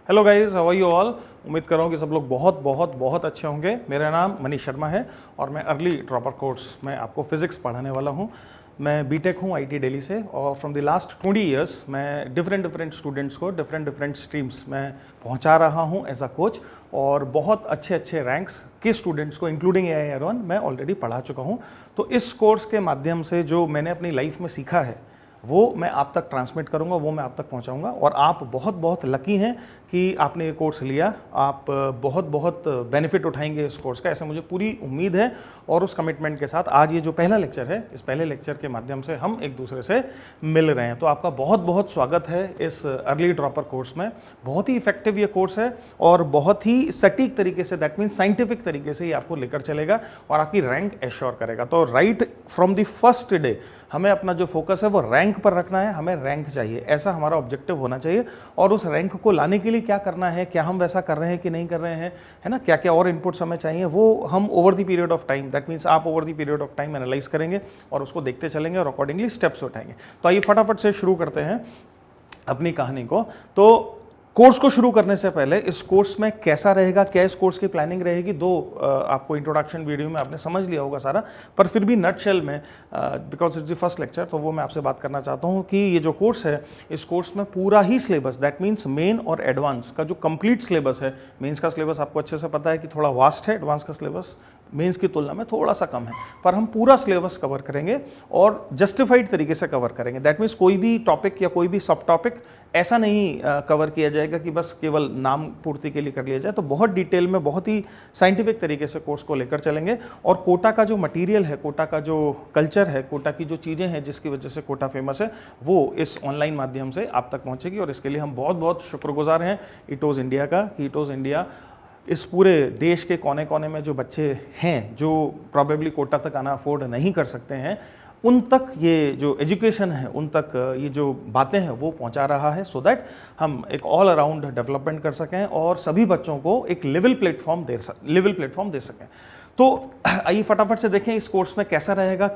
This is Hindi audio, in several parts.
Hello guys, how are you all. उम्मीद कर रहा हूँ कि सब लोग बहुत बहुत बहुत अच्छे होंगे। मेरा नाम मनीष शर्मा है और मैं अर्ली ड्रॉपर कोर्स में आपको फिजिक्स पढ़ाने वाला हूँ। मैं बीटेक हूँ आईटी दिल्ली से और फ्रॉम द लास्ट 20 ईयर्स मैं डिफरेंट स्टूडेंट्स को डिफरेंट स्ट्रीम्स में पहुँचा रहा हूँ एज अ कोच, और बहुत अच्छे रैंक्स के स्टूडेंट्स को इंक्लूडिंग AI-R1 मैं ऑलरेडी पढ़ा चुका हूँ। तो इस कोर्स के माध्यम से जो मैंने अपनी लाइफ में सीखा है वो मैं आप तक ट्रांसमिट करूंगा, वो मैं आप तक पहुंचाऊंगा। और आप बहुत बहुत लकी हैं कि आपने ये कोर्स लिया। आप बहुत बहुत बेनिफिट उठाएंगे इस कोर्स का, ऐसे मुझे पूरी उम्मीद है। और उस कमिटमेंट के साथ आज ये जो पहला लेक्चर है, इस पहले लेक्चर के माध्यम से हम एक दूसरे से मिल रहे हैं। तो आपका बहुत बहुत स्वागत है इस अर्ली ड्रॉपर कोर्स में। बहुत ही इफेक्टिव ये कोर्स है और बहुत ही सटीक तरीके से, दैट मीन्स साइंटिफिक तरीके से ये आपको लेकर चलेगा और आपकी रैंक एश्योर करेगा। तो right from the first day हमें अपना जो फोकस है वो रैंक पर रखना है। हमें रैंक चाहिए, ऐसा हमारा ऑब्जेक्टिव होना चाहिए। और उस रैंक को लाने के लिए क्या करना है, क्या हम वैसा कर रहे हैं कि नहीं कर रहे हैं, है ना, क्या क्या और इनपुट्स हमें चाहिए, वो हम over the period of time, that means आप over the period of time analyse करेंगे और उसको देखते चलेंगे और अकॉर्डिंगली स्टेप्स उठाएंगे। तो आइए फटाफट से शुरू करते हैं अपनी कहानी को। तो कोर्स को शुरू करने से पहले इस कोर्स में कैसा रहेगा, क्या इस कोर्स की प्लानिंग रहेगी, आपको इंट्रोडक्शन वीडियो में आपने समझ लिया होगा सारा, पर फिर भी नटशेल में, because it's the first lecture, तो वो मैं आपसे बात करना चाहता हूँ कि ये जो कोर्स है, इस कोर्स में पूरा ही सिलेबस, दैट मीन्स मेन और एडवांस का जो कंप्लीट सिलेबस है, मेंस का सिलेबस आपको अच्छे से पता है कि थोड़ा वास्ट है, एडवांस का सिलेबस मेंस की तुलना में थोड़ा सा कम है, पर हम पूरा सिलेबस कवर करेंगे और जस्टिफाइड तरीके से कवर करेंगे। दैट मीन्स कोई भी टॉपिक या कोई भी सब टॉपिक ऐसा नहीं कवर किया जाएगा कि बस केवल नाम पूर्ति के लिए कर लिया जाए। तो बहुत डिटेल में, बहुत ही साइंटिफिक तरीके से कोर्स को लेकर चलेंगे। और कोटा का जो मटेरियल है, कोटा का जो कल्चर है, कोटा की जो चीज़ें हैं जिसकी वजह से कोटा फेमस है, वो इस ऑनलाइन माध्यम से आप तक पहुँचेगी। और इसके लिए हम बहुत बहुत शुक्रगुजार हैं ईटोज़ इंडिया का, कि ईटोज़ इंडिया इस पूरे देश के कोने कोने में जो बच्चे हैं जो प्रॉबेबली कोटा तक आना अफोर्ड नहीं कर सकते हैं, उन तक ये जो एजुकेशन है, उन तक ये जो बातें हैं वो पहुंचा रहा है, सो दैट हम एक ऑल अराउंड डेवलपमेंट कर सकें और सभी बच्चों को एक लेवल प्लेटफॉर्म दे सकें। तो आइए फटाफट से देखें इस कोर्स में कैसा रहेगा,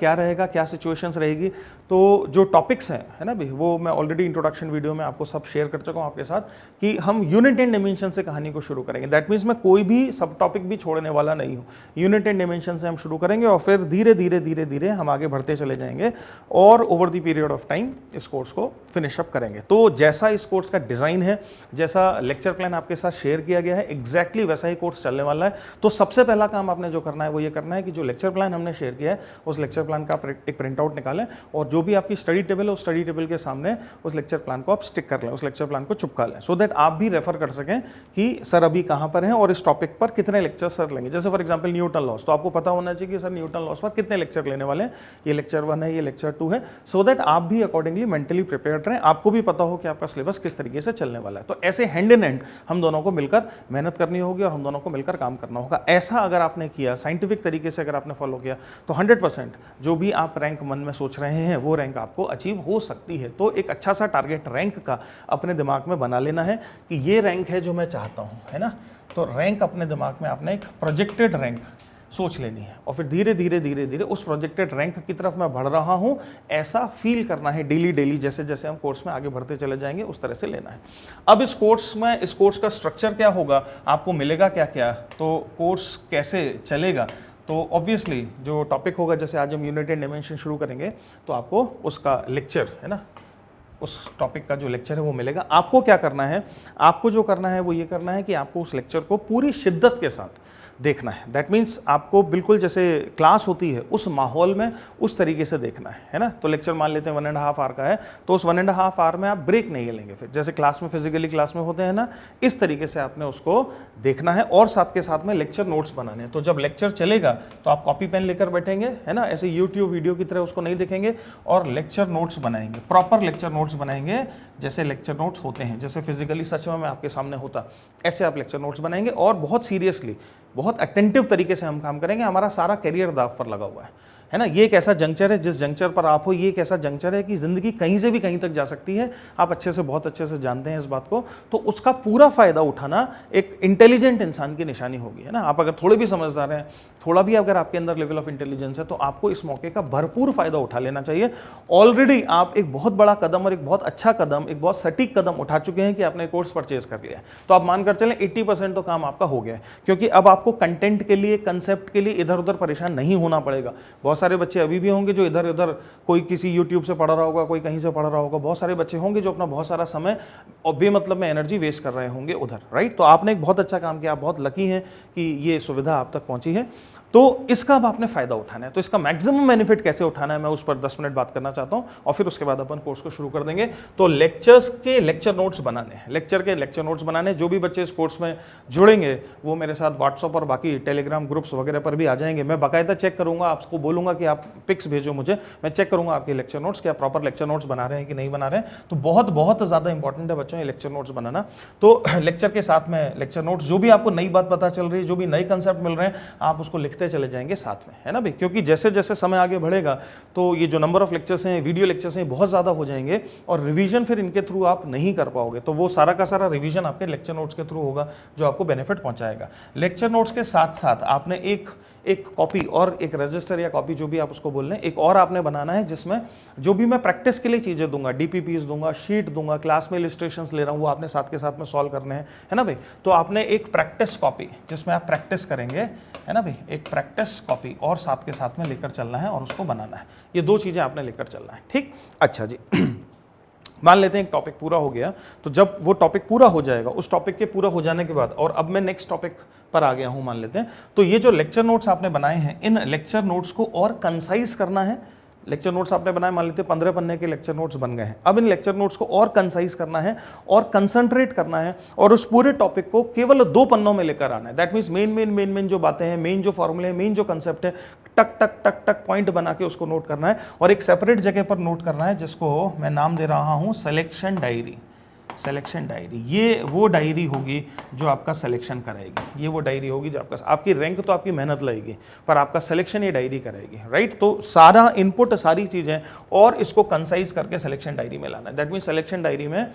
क्या सिचुएशंस रहेगी। तो जो टॉपिक्स हैं, है ना भाई, वो मैं ऑलरेडी इंट्रोडक्शन वीडियो में आपको सब शेयर कर चुका हूँ आपके साथ, कि हम यूनिट एंड डिमेंशन से कहानी को शुरू करेंगे। दैट मीन्स मैं कोई भी सब टॉपिक भी छोड़ने वाला नहीं हूँ। यूनिट एंड डिमेंशन से हम शुरू करेंगे और फिर धीरे धीरे हम आगे बढ़ते चले जाएंगे और over the period of time इस कोर्स को फिनिश अप करेंगे। तो जैसा इस कोर्स का डिज़ाइन है, जैसा लेक्चर प्लान आपके साथ शेयर किया गया है, एग्जैक्टली वैसा ही कोर्स चलने वाला है। तो सबसे पहला काम आपने जो करना है वो ये करना है कि जो लेक्चर प्लान हमने शेयर किया है, उस लेक्चर प्लान का एक प्रिंट आउट निकालें और जो भी आपकी स्टडी टेबल है, उस स्टडी टेबल के सामने उस लेक्चर प्लान को आप स्टिक कर लें, उस लेक्चर प्लान को चिपका लें, सो दैट आप भी रेफर कर सकें कि सर अभी कहाँ पर हैं और इस टॉपिक पर कितने लेक्चर सर लेंगे। जैसे फॉर एग्जाम्पल न्यूटन लॉस, तो आपको पता होना चाहिए कि सर न्यूटन लॉस पर कितने लेक्चर लेने वाले हैं, ये लेक्चर 1 है, ये लेक्चर 2 है, सो दैट आप भी अकॉर्डिंगली मेंटली प्रिपेयर्ड रहें, आपको भी पता हो कि आपका सिलेबस किस तरीके से चलने वाला है। तो ऐसे हैंड इन हैंड हम दोनों को मिलकर मेहनत करनी होगी और हम दोनों को मिलकर काम करना होगा। ऐसा अगर आपने किया, साइंटिफिक तरीके से अगर आपने फॉलो किया, तो 100% जो भी आप रैंक मन में सोच रहे हैं वो रैंक आपको अचीव हो सकती है। तो एक अच्छा सा टारगेट रैंक का अपने दिमाग में बना लेना है कि ये रैंक है जो मैं चाहता हूँ, है ना। तो रैंक अपने दिमाग में आपने एक प्रोजेक्टेड रैंक सोच लेनी है और फिर धीरे धीरे उस प्रोजेक्टेड रैंक की तरफ मैं बढ़ रहा हूँ, ऐसा फील करना है डेली जैसे जैसे हम कोर्स में आगे बढ़ते चले जाएंगे उस तरह से लेना है। अब इस कोर्स का स्ट्रक्चर क्या होगा, आपको मिलेगा क्या, तो कोर्स कैसे चलेगा। तो ऑब्वियसली जो टॉपिक होगा, जैसे आज हम यूनिट एंड डायमेंशन शुरू करेंगे, तो आपको उसका लेक्चर, है ना, उस टॉपिक का जो लेक्चर है वो मिलेगा। आपको क्या करना है, आपको जो करना है वो ये करना है कि आपको उस लेक्चर को पूरी शिद्दत के साथ देखना है। दैट मीन्स आपको बिल्कुल जैसे क्लास होती है उस माहौल में उस तरीके से देखना है ना। तो लेक्चर मान लेते हैं 1.5 आवर का है, तो उस 1.5 आवर में आप ब्रेक नहीं लेंगे, फिर जैसे क्लास में फिजिकली क्लास में होते हैं ना, इस तरीके से आपने उसको देखना है और साथ के साथ में लेक्चर नोट्स बनाने हैं। तो जब लेक्चर चलेगा तो आप कॉपी पेन लेकर बैठेंगे, है ना, ऐसे यूट्यूब वीडियो की तरह उसको नहीं देखेंगे और लेक्चर नोट्स बनाएंगे, प्रॉपर लेक्चर नोट्स बनाएंगे, जैसे लेक्चर नोट्स होते हैं, जैसे फिजिकली सच में मैं आपके सामने होता, ऐसे आप लेक्चर नोट्स बनाएंगे और बहुत सीरियसली, बहुत अटेंटिव तरीके से हम काम करेंगे। हमारा सारा करियर दाव पर लगा हुआ है ना। ये एक ऐसा जंक्चर है, जिस जंक्चर पर आप हो, ये एक ऐसा जंक्चर है कि ज़िंदगी कहीं से भी कहीं तक जा सकती है। आप अच्छे से, बहुत अच्छे से जानते हैं इस बात को। तो उसका पूरा फ़ायदा उठाना एक इंटेलिजेंट इंसान की निशानी होगी, है ना। आप अगर थोड़े भी समझदार हैं, थोड़ा भी अगर आपके अंदर लेवल ऑफ इंटेलिजेंस है, तो आपको इस मौके का भरपूर फ़ायदा उठा लेना चाहिए। ऑलरेडी आप एक बहुत बड़ा कदम और एक बहुत अच्छा कदम, एक बहुत सटीक कदम उठा चुके हैं कि आपने कोर्स परचेज कर लिया है। तो आप मानकर चलें 80% तो काम आपका हो गया है, क्योंकि अब आपको कंटेंट के लिए, कंसेप्ट के लिए इधर उधर परेशान नहीं होना पड़ेगा। बहुत सारे बच्चे अभी भी होंगे जो इधर उधर, कोई किसी यूट्यूब से पढ़ रहा होगा, कोई कहीं से पढ़ रहा होगा। बहुत सारे बच्चे होंगे जो अपना बहुत सारा समय और बेमतलब में एनर्जी वेस्ट कर रहे होंगे उधर, राइट। तो आपने एक बहुत अच्छा काम किया, आप बहुत लकी हैं कि ये सुविधा आप तक पहुंची है। तो इसका अब आपने फायदा उठाना है। तो इसका मैक्सिमम बेनिफिट कैसे उठाना है, मैं उस पर 10 मिनट बात करना चाहता हूं, और फिर उसके बाद अपन कोर्स को शुरू कर देंगे। तो लेक्चर्स के लेक्चर नोट्स बनाने हैं, लेक्चर के लेक्चर नोट्स बनाने। जो भी बच्चे इस कोर्स में जुड़ेंगे वो मेरे साथ व्हाट्सएप और बाकी टेलीग्राम ग्रुप्स वगैरह पर भी आ जाएंगे। मैं बाकायदा चेक करूंगा, आपको बोलूंगा कि आप पिक्स भेजो मुझे, मैं चेक करूंगा आपके लेक्चर नोट्स, क्या प्रॉपर लेक्चर नोट्स बना रहे हैं कि नहीं बना रहे हैं। तो बहुत बहुत ज़्यादा इंपॉर्टेंट है बच्चों ये लेक्चर नोट्स बनाना। तो लेक्चर के साथ में लेक्चर नोट्स, जो भी आपको नई बात पता चल रही है, जो भी नए कंसेप्ट मिल रहे हैं, आप उसको लिखते चले जाएंगे साथ में, है ना भाई। क्योंकि जैसे जैसे समय आगे बढ़ेगा तो ये जो नंबर ऑफ लेक्चर्स हैं, वीडियो लेक्चर्स हैं, बहुत ज़्यादा हो जाएंगे, और रिवीजन फिर इनके थ्रू आप नहीं कर पाओगे। तो वो सारा का सारा रिवीजन आपके लेक्चर नोट्स के थ्रू होगा, जो आपको बेनिफिट पहुंचाएगा। लेक्चर नोट्स के साथ साथ आपने एक कॉपी और एक रजिस्टर या कॉपी, जो भी आप उसको बोल रहे हैं, एक और आपने बनाना है, जिसमें जो भी मैं प्रैक्टिस के लिए चीज़ें दूंगा, डीपीपीस दूंगा, शीट दूंगा, क्लास में इलस्ट्रेशंस ले रहा हूँ, वो आपने साथ के साथ में सॉल्व करने हैं, है ना भाई। तो आपने एक प्रैक्टिस कॉपी जिसमें आप प्रैक्टिस करेंगे, है ना भाई, एक प्रैक्टिस कॉपी और साथ के साथ में लेकर चलना है और उसको बनाना है। ये दो चीज़ें आपने लेकर चलना है, ठीक। अच्छा जी मान लेते हैं एक टॉपिक पूरा हो गया, तो जब वो टॉपिक पूरा हो जाएगा, उस टॉपिक के पूरा हो जाने के बाद, और अब मैं नेक्स्ट टॉपिक पर आ गया हूं मान लेते हैं, तो ये जो लेक्चर नोट्स आपने बनाए हैं, इन लेक्चर नोट्स को और कंसाइज करना है। लेक्चर नोट्स आपने बनाए, मान लेते हैं 15 पन्ने के लेक्चर नोट्स बन गए हैं। अब इन लेक्चर नोट्स को और कंसाइज करना है और कंसंट्रेट करना है, और उस पूरे टॉपिक को केवल 2 पन्नों में लेकर आना है। दैट मीन्स मेन जो बातें हैं, मेन जो फॉर्मूले हैं, मेन जो कंसेप्ट है, टक टक टक टक पॉइंट बना के उसको नोट करना है, और एक सेपरेट जगह पर नोट करना है, जिसको मैं नाम दे रहा हूं सिलेक्शन डायरी। सिलेक्शन डायरी, ये वो डायरी होगी जो आपका सिलेक्शन कराएगी। ये वो डायरी होगी जो आपकी रैंक तो आपकी मेहनत लगेगी, पर आपका सिलेक्शन ये डायरी कराएगी, राइट। तो सारा इनपुट, सारी चीज़ें, और इसको कंसाइज करके सिलेक्शन डायरी में लाना है। दैट मीन सिलेक्शन डायरी में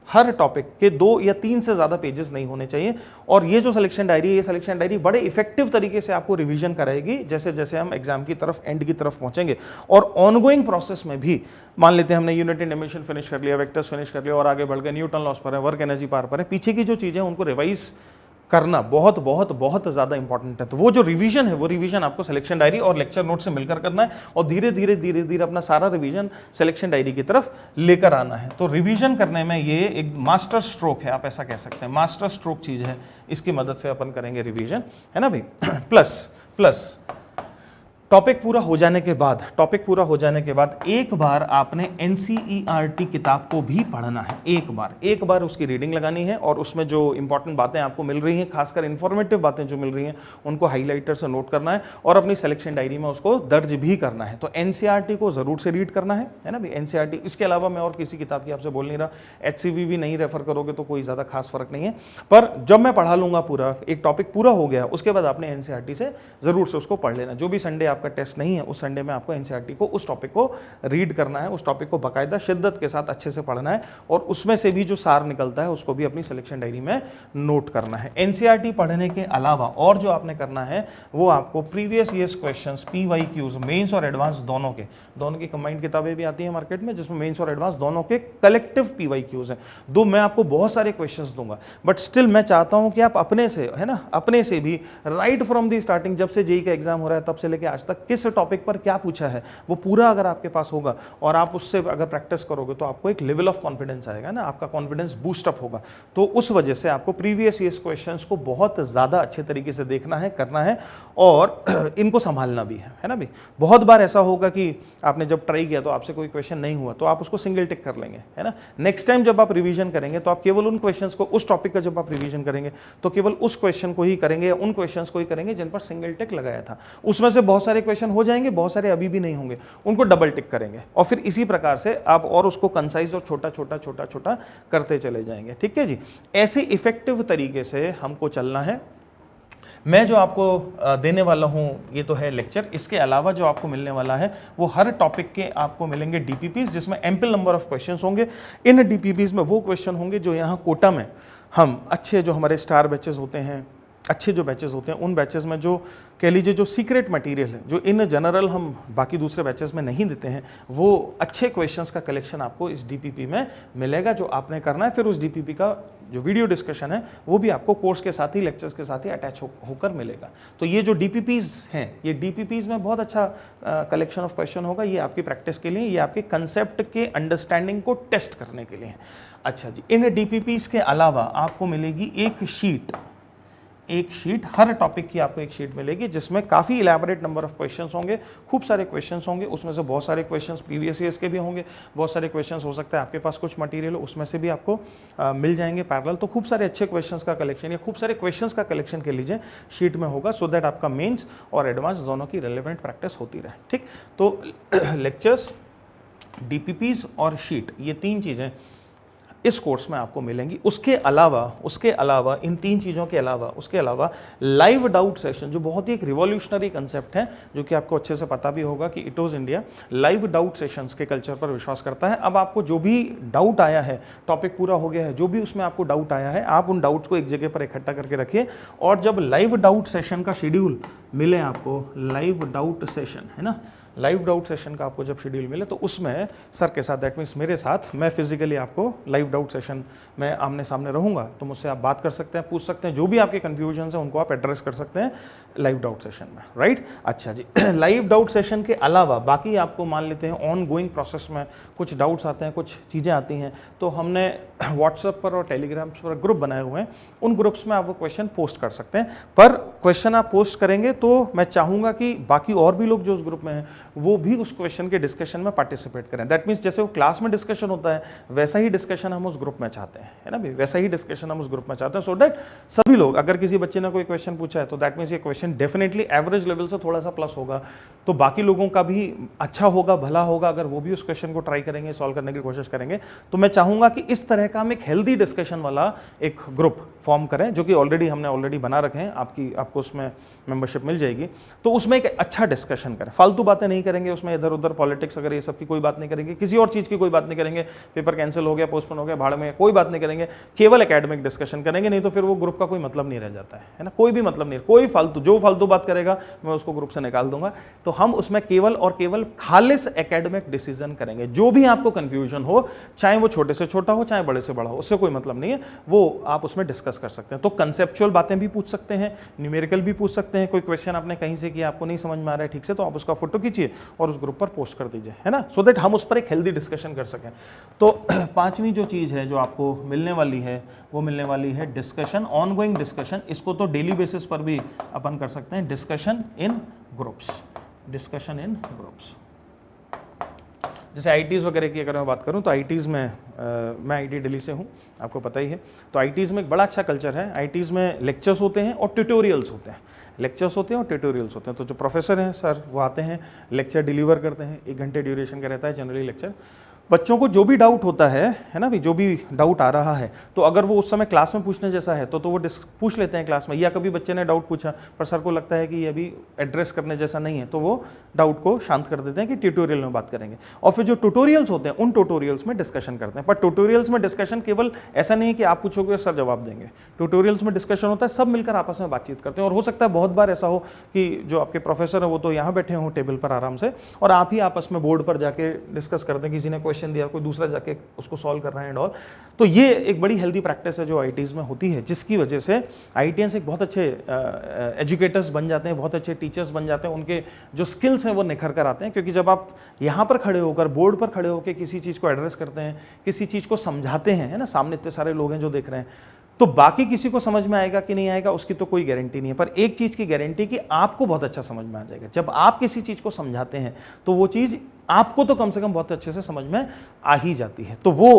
हर टॉपिक के 2 या 3 से ज़्यादा पेजेस नहीं होने चाहिए। और ये जो सिलेक्शन डायरी है, ये सिलेक्शन डायरी बड़े इफेक्टिव तरीके से आपको रिवीजन कराएगी, जैसे जैसे हम एग्जाम की तरफ, एंड की तरफ पहुंचेंगे। और ऑनगोइंग प्रोसेस में भी, मान लेते हैं हमने यूनिट एंड डायमेंशन फिनिश कर लिया, वेक्टर्स फिनिश कर लिया, और आगे बढ़ गए, न्यूटन लॉस पर है, वर्क एनर्जी पावर पर है, पीछे की जो चीज़ें उनको रिवाइज करना बहुत बहुत बहुत ज़्यादा इंपॉर्टेंट है। तो वो जो रिवीजन है, वो रिवीजन आपको सिलेक्शन डायरी और लेक्चर नोट से मिलकर करना है, और धीरे धीरे अपना सारा रिवीजन सिलेक्शन डायरी की तरफ लेकर आना है। तो रिवीजन करने में ये एक मास्टर स्ट्रोक है, आप ऐसा कह सकते हैं, मास्टर स्ट्रोक चीज़ है। इसकी मदद से अपन करेंगे रिवीजन, है ना भाई। प्लस टॉपिक पूरा हो जाने के बाद एक बार आपने NCERT किताब को भी पढ़ना है। एक बार उसकी रीडिंग लगानी है, और उसमें जो इंपॉर्टेंट बातें आपको मिल रही हैं, खासकर इन्फॉर्मेटिव बातें जो मिल रही हैं, उनको हाईलाइटर से नोट करना है, और अपनी सिलेक्शन डायरी में उसको दर्ज भी करना है। तो NCERT को ज़रूर से रीड करना है ना भाई, NCERT। इसके अलावा मैं और किसी किताब की आपसे बोल नहीं रहा, HCV भी नहीं रेफर करोगे तो कोई ज़्यादा खास फर्क नहीं है। पर जब मैं पढ़ा लूँगा पूरा, एक टॉपिक पूरा हो गया, उसके बाद आपने NCERT से ज़रूर से उसको पढ़ लेना। जो भी संडे आपका टेस्ट नहीं है, उस संडे में आपको NCERT को, उस टॉपिक को रीड करना है, उस टॉपिक को बाकायदा शिद्दत के साथ अच्छे से पढ़ना है, और उसमें से भी जो सार निकलता है उसको भी अपनी सिलेक्शन डायरी में नोट करना है। NCERT पढ़ने के अलावा और जो आपने करना है, वो आपको previous years questions, PYQs, mains और एडवांस दोनों की कंबाइंड किताबें भी आती हैं मार्केट में, जिसमें मेंस और एडवांस दोनों के कलेक्टिव PYQs हैं। दो मैं आपको बहुत सारे क्वेश्चंस दूंगा, बट स्टिल मैं चाहता हूं कि आप अपने से, है ना, अपने से भी राइट फ्रॉम दी स्टार्टिंग, जब से जेईई का एग्जाम हो रहा है तब से लेके आज तक, किस टॉपिक पर क्या पूछा है, वो पूरा अगर आपके पास होगा, और आप उससे अगर प्रैक्टिस करोगे, तो आपको एक लेवल ऑफ कॉन्फिडेंस आएगा ना, आपका कॉन्फिडेंस बूस्ट अप होगा। तो उस वजह से आपको प्रीवियस ईयर्स क्वेश्चंस को बहुत ज़्यादा अच्छे तरीके से देखना है, करना है, और इनको संभालना भी है ना भाई। बहुत बार ऐसा होगा कि आपने जब ट्राई किया तो आपसे कोई क्वेश्चन नहीं हुआ, तो आप उसको सिंगल टिक कर लेंगे, है ना। नेक्स्ट टाइम जब आप रिवीजन करेंगे, तो आप केवल उन क्वेश्चंस को, उस टॉपिक का जब आप रिवीजन करेंगे, तो केवल उस क्वेश्चन को ही करेंगे, या उन क्वेश्चंस को ही करेंगे जिन पर सिंगल टिक लगाया था। उसमें से बहुत सारे क्वेश्चन हो जाएंगे, बहुत सारे अभी भी नहीं होंगे, उनको डबल टिक करेंगे, और फिर इसी प्रकार से आप और उसको कंसाइज और छोटा छोटा करते चले जाएंगे। ठीक है जी, ऐसे इफेक्टिव तरीके से हमको चलना है। मैं जो आपको देने वाला हूँ ये तो है लेक्चर, इसके अलावा जो आपको मिलने वाला है वो हर टॉपिक के आपको मिलेंगे डीपीपीज, जिसमें एम्पल नंबर ऑफ क्वेश्चंस होंगे। इन डीपीपीज में वो क्वेश्चन होंगे जो यहाँ कोटा में हम अच्छे जो हमारे स्टार बैचेस होते हैं, अच्छे जो बैचेस होते हैं, उन बैचेस में जो कह लीजिए जो सीक्रेट मटेरियल है, जो इन जनरल हम बाकी दूसरे बैचेस में नहीं देते हैं, वो अच्छे क्वेश्चंस का कलेक्शन आपको इस डीपीपी में मिलेगा जो आपने करना है। फिर उस डीपीपी का जो वीडियो डिस्कशन है वो भी आपको कोर्स के साथ ही, लेक्चर्स के साथ ही अटैच होकर मिलेगा। तो ये जो डीपीपीज हैं, ये डीपीपीज में बहुत अच्छा कलेक्शन ऑफ क्वेश्चन होगा। ये आपकी प्रैक्टिस के लिए, ये आपके कंसेप्ट के अंडरस्टैंडिंग को टेस्ट करने के लिए। अच्छा जी, इन डीपीपीज के अलावा आपको मिलेगी एक शीट, हर टॉपिक की आपको एक शीट मिलेगी जिसमें काफ़ी इलैबोरेट नंबर ऑफ क्वेश्चंस होंगे, खूब सारे क्वेश्चंस होंगे। उसमें से बहुत सारे क्वेश्चंस प्रीवियस ईयर्स के भी होंगे, बहुत सारे क्वेश्चंस हो सकता है आपके पास कुछ मटेरियल हो उसमें से भी आपको मिल जाएंगे पैरेलल। तो खूब सारे अच्छे क्वेश्चंस का कलेक्शन या खूब सारे क्वेश्चंस का कलेक्शन के लीजिए शीट में होगा, सो दैट आपका मेन्स और एडवांस दोनों की रेलिवेंट प्रैक्टिस होती रहे। ठीक, तो लेक्चर्स, डीपीपीज और शीट, ये तीन चीज़ें इस कोर्स में आपको मिलेंगी। उसके अलावा इन तीन चीज़ों के अलावा उसके अलावा लाइव डाउट सेशन, जो बहुत ही एक रिवॉल्यूशनरी कंसेप्ट है, जो कि आपको अच्छे से पता भी होगा कि इटोज इंडिया लाइव डाउट सेशंस के कल्चर पर विश्वास करता है। अब आपको जो भी डाउट आया है, टॉपिक पूरा हो गया है, जो भी उसमें आपको डाउट आया है, आप उन डाउट्स को एक जगह पर इकट्ठा करके रखिए, और जब लाइव डाउट सेशन का शेड्यूल मिले आपको, लाइव डाउट सेशन है ना, लाइव डाउट सेशन का आपको जब शेड्यूल मिले तो उसमें सर के साथ, दैट मीन्स मेरे साथ, मैं फिजिकली आपको लाइव डाउट सेशन में आमने सामने रहूंगा, तो मुझसे आप बात कर सकते हैं, पूछ सकते हैं, जो भी आपके कन्फ्यूजन है उनको आप एड्रेस कर सकते हैं लाइव डाउट सेशन में, राइट। अच्छा जी, लाइव डाउट सेशन के अलावा बाकी आपको मान लेते हैं ऑन गोइंग प्रोसेस में कुछ डाउट्स आते हैं, कुछ चीज़ें आती हैं, तो हमने व्हाट्सएप पर और टेलीग्राम पर ग्रुप बनाए हुए हैं, उन ग्रुप्स में आप वो क्वेश्चन पोस्ट कर सकते हैं। पर क्वेश्चन आप पोस्ट करेंगे तो मैं चाहूँगा कि बाकी और भी लोग जो उस ग्रुप में हैं वो भी उस क्वेश्चन के डिस्कशन में पार्टिसिपेट करें। दैट मीन्स जैसे वो क्लास में डिस्कशन होता है वैसा ही डिस्कशन हम उस ग्रुप में चाहते हैं, है ना भाई, वैसा ही डिस्कशन हम उस ग्रुप में चाहते हैं, सो दैट सभी लोग, अगर किसी बच्चे ने कोई क्वेश्चन पूछा है तो दैट मीन्स ये क्वेश्चन डेफिनेटली एवरेज लेवल से थोड़ा सा प्लस होगा, तो बाकी लोगों का भी अच्छा होगा, भला होगा अगर वो भी उस क्वेश्चन को ट्राई करेंगे, सॉल्व करने की कोशिश करेंगे। तो मैं चाहूंगा कि इस तरह का हम एक हेल्दी डिस्कशन वाला एक ग्रुप फॉर्म करें, जो कि हमने बना रखे हैं, आपको उसमें मेंबरशिप मिल जाएगी। तो उसमें एक अच्छा डिस्कशन करें, फालतू बातें नहीं करेंगे उसमें, इधर उधर पॉलिटिक्स अगर ये सब की कोई बात नहीं करेंगे, किसी और चीज़ की कोई बात नहीं करेंगे, पेपर कैंसिल हो गया, पोस्टपोन हो गया, भाड़ में, कोई बात नहीं करेंगे, केवल एकेडमिक डिस्कशन करेंगे, नहीं तो फिर वो ग्रुप का कोई मतलब नहीं रह जाता है ना, कोई भी मतलब नहीं, कोई फालतू, जो फालतू बात करेगा मैं उसको ग्रुप से निकाल दूंगा। तो हम उसमें केवल और केवल खालिस एकेडमिक डिसीजन करेंगे। जो भी आपको कंफ्यूजन हो, चाहे वो छोटे से छोटा हो, चाहे बड़े से बड़ा हो, उससे कोई मतलब नहीं है, वो आप उसमें डिस्कस कर सकते हैं। तो कंसेप्चुअल बातें भी पूछ सकते हैं, न्यूमेरिकल भी पूछ सकते हैं, कोई क्वेश्चन आपने कहीं से किया, आपको नहीं समझ में आ रहा है ठीक से, तो आप उसका फोटो खींचिए और उस ग्रुप पर पोस्ट कर दीजिए, है ना, सो दैट हम उस पर एक हेल्दी डिस्कशन कर सकें। तो पांचवी जो चीज़ है जो आपको मिलने वाली है वो मिलने वाली है डिस्कशन, ऑन गोइंग डिस्कशन। इसको तो डेली बेसिस पर भी अपन कर सकते हैं, discussion in groups, discussion in groups. जैसे आईटीज़ वगैरह की अगर मैं बात करूं तो आईटीज़ में मैं आईटी दिल्ली से हूं, आपको पता ही है। तो आईटीज़ में एक बड़ा अच्छा कल्चर है, आईटीज़ में लेक्चर्स होते हैं और ट्यूटोरियल्स होते हैं, लेक्चर्स होते हैं और ट्यूटोरियल्स होते हैं। तो जो प्रोफेसर हैं सर वो आते हैं, लेक्चर डिलीवर करते हैं, 1 घंटे ड्यूरेशन का रहता है जनरली लेक्चर। बच्चों को जो भी डाउट होता है ना भाई, जो भी डाउट आ रहा है, तो अगर वो उस समय क्लास में पूछने जैसा है तो वो पूछ लेते हैं क्लास में, या कभी बच्चे ने डाउट पूछा पर सर को लगता है कि ये अभी एड्रेस करने जैसा नहीं है, तो वो डाउट को शांत कर देते हैं कि ट्यूटोरियल में बात करेंगे। और फिर जो ट्यूटोरियल्स होते हैं उन ट्यूटोरियल्स में डिस्कशन करते हैं। पर ट्यूटोरियल्स में डिस्कशन केवल ऐसा नहीं है कि आप पूछोगे और सर जवाब देंगे, ट्यूटोरियल्स में डिस्कशन होता है, सब मिलकर आपस में बातचीत करते हैं। और हो सकता है बहुत बार ऐसा हो कि जो आपके प्रोफेसर है वो तो यहाँ बैठे हों टेबल पर आराम से, और आप ही आपस में बोर्ड पर जाके डिस्कस करते हैं, किसी ने क्वेश्चन दिया, कोई दूसरा जाके उसको सॉल्व कर रहे हैं एंड ऑल। तो ये एक बड़ी हेल्दी प्रैक्टिस है जो आईटीज़ में होती है, जिसकी वजह से आईटीएंस एक बहुत अच्छे एजुकेटर्स बन जाते हैं, बहुत अच्छे टीचर्स बन जाते हैं, उनके जो स्किल्स हैं वो निखर कर आते हैं। क्योंकि जब आप यहाँ पर खड़े होकर, बोर्ड पर खड़े होकर किसी चीज़ को एड्रेस करते हैं, किसी चीज़ को समझाते हैं, है ना, सामने इतने सारे लोग हैं जो देख रहे हैं, तो बाकी किसी को समझ में आएगा कि नहीं आएगा उसकी तो कोई गारंटी नहीं है। पर एक चीज़ की गारंटी कि आपको बहुत अच्छा समझ में आ जाएगा। जब आप किसी चीज़ को समझाते हैं तो वो चीज़ आपको तो कम से कम बहुत अच्छे से समझ में आ ही जाती है। तो वो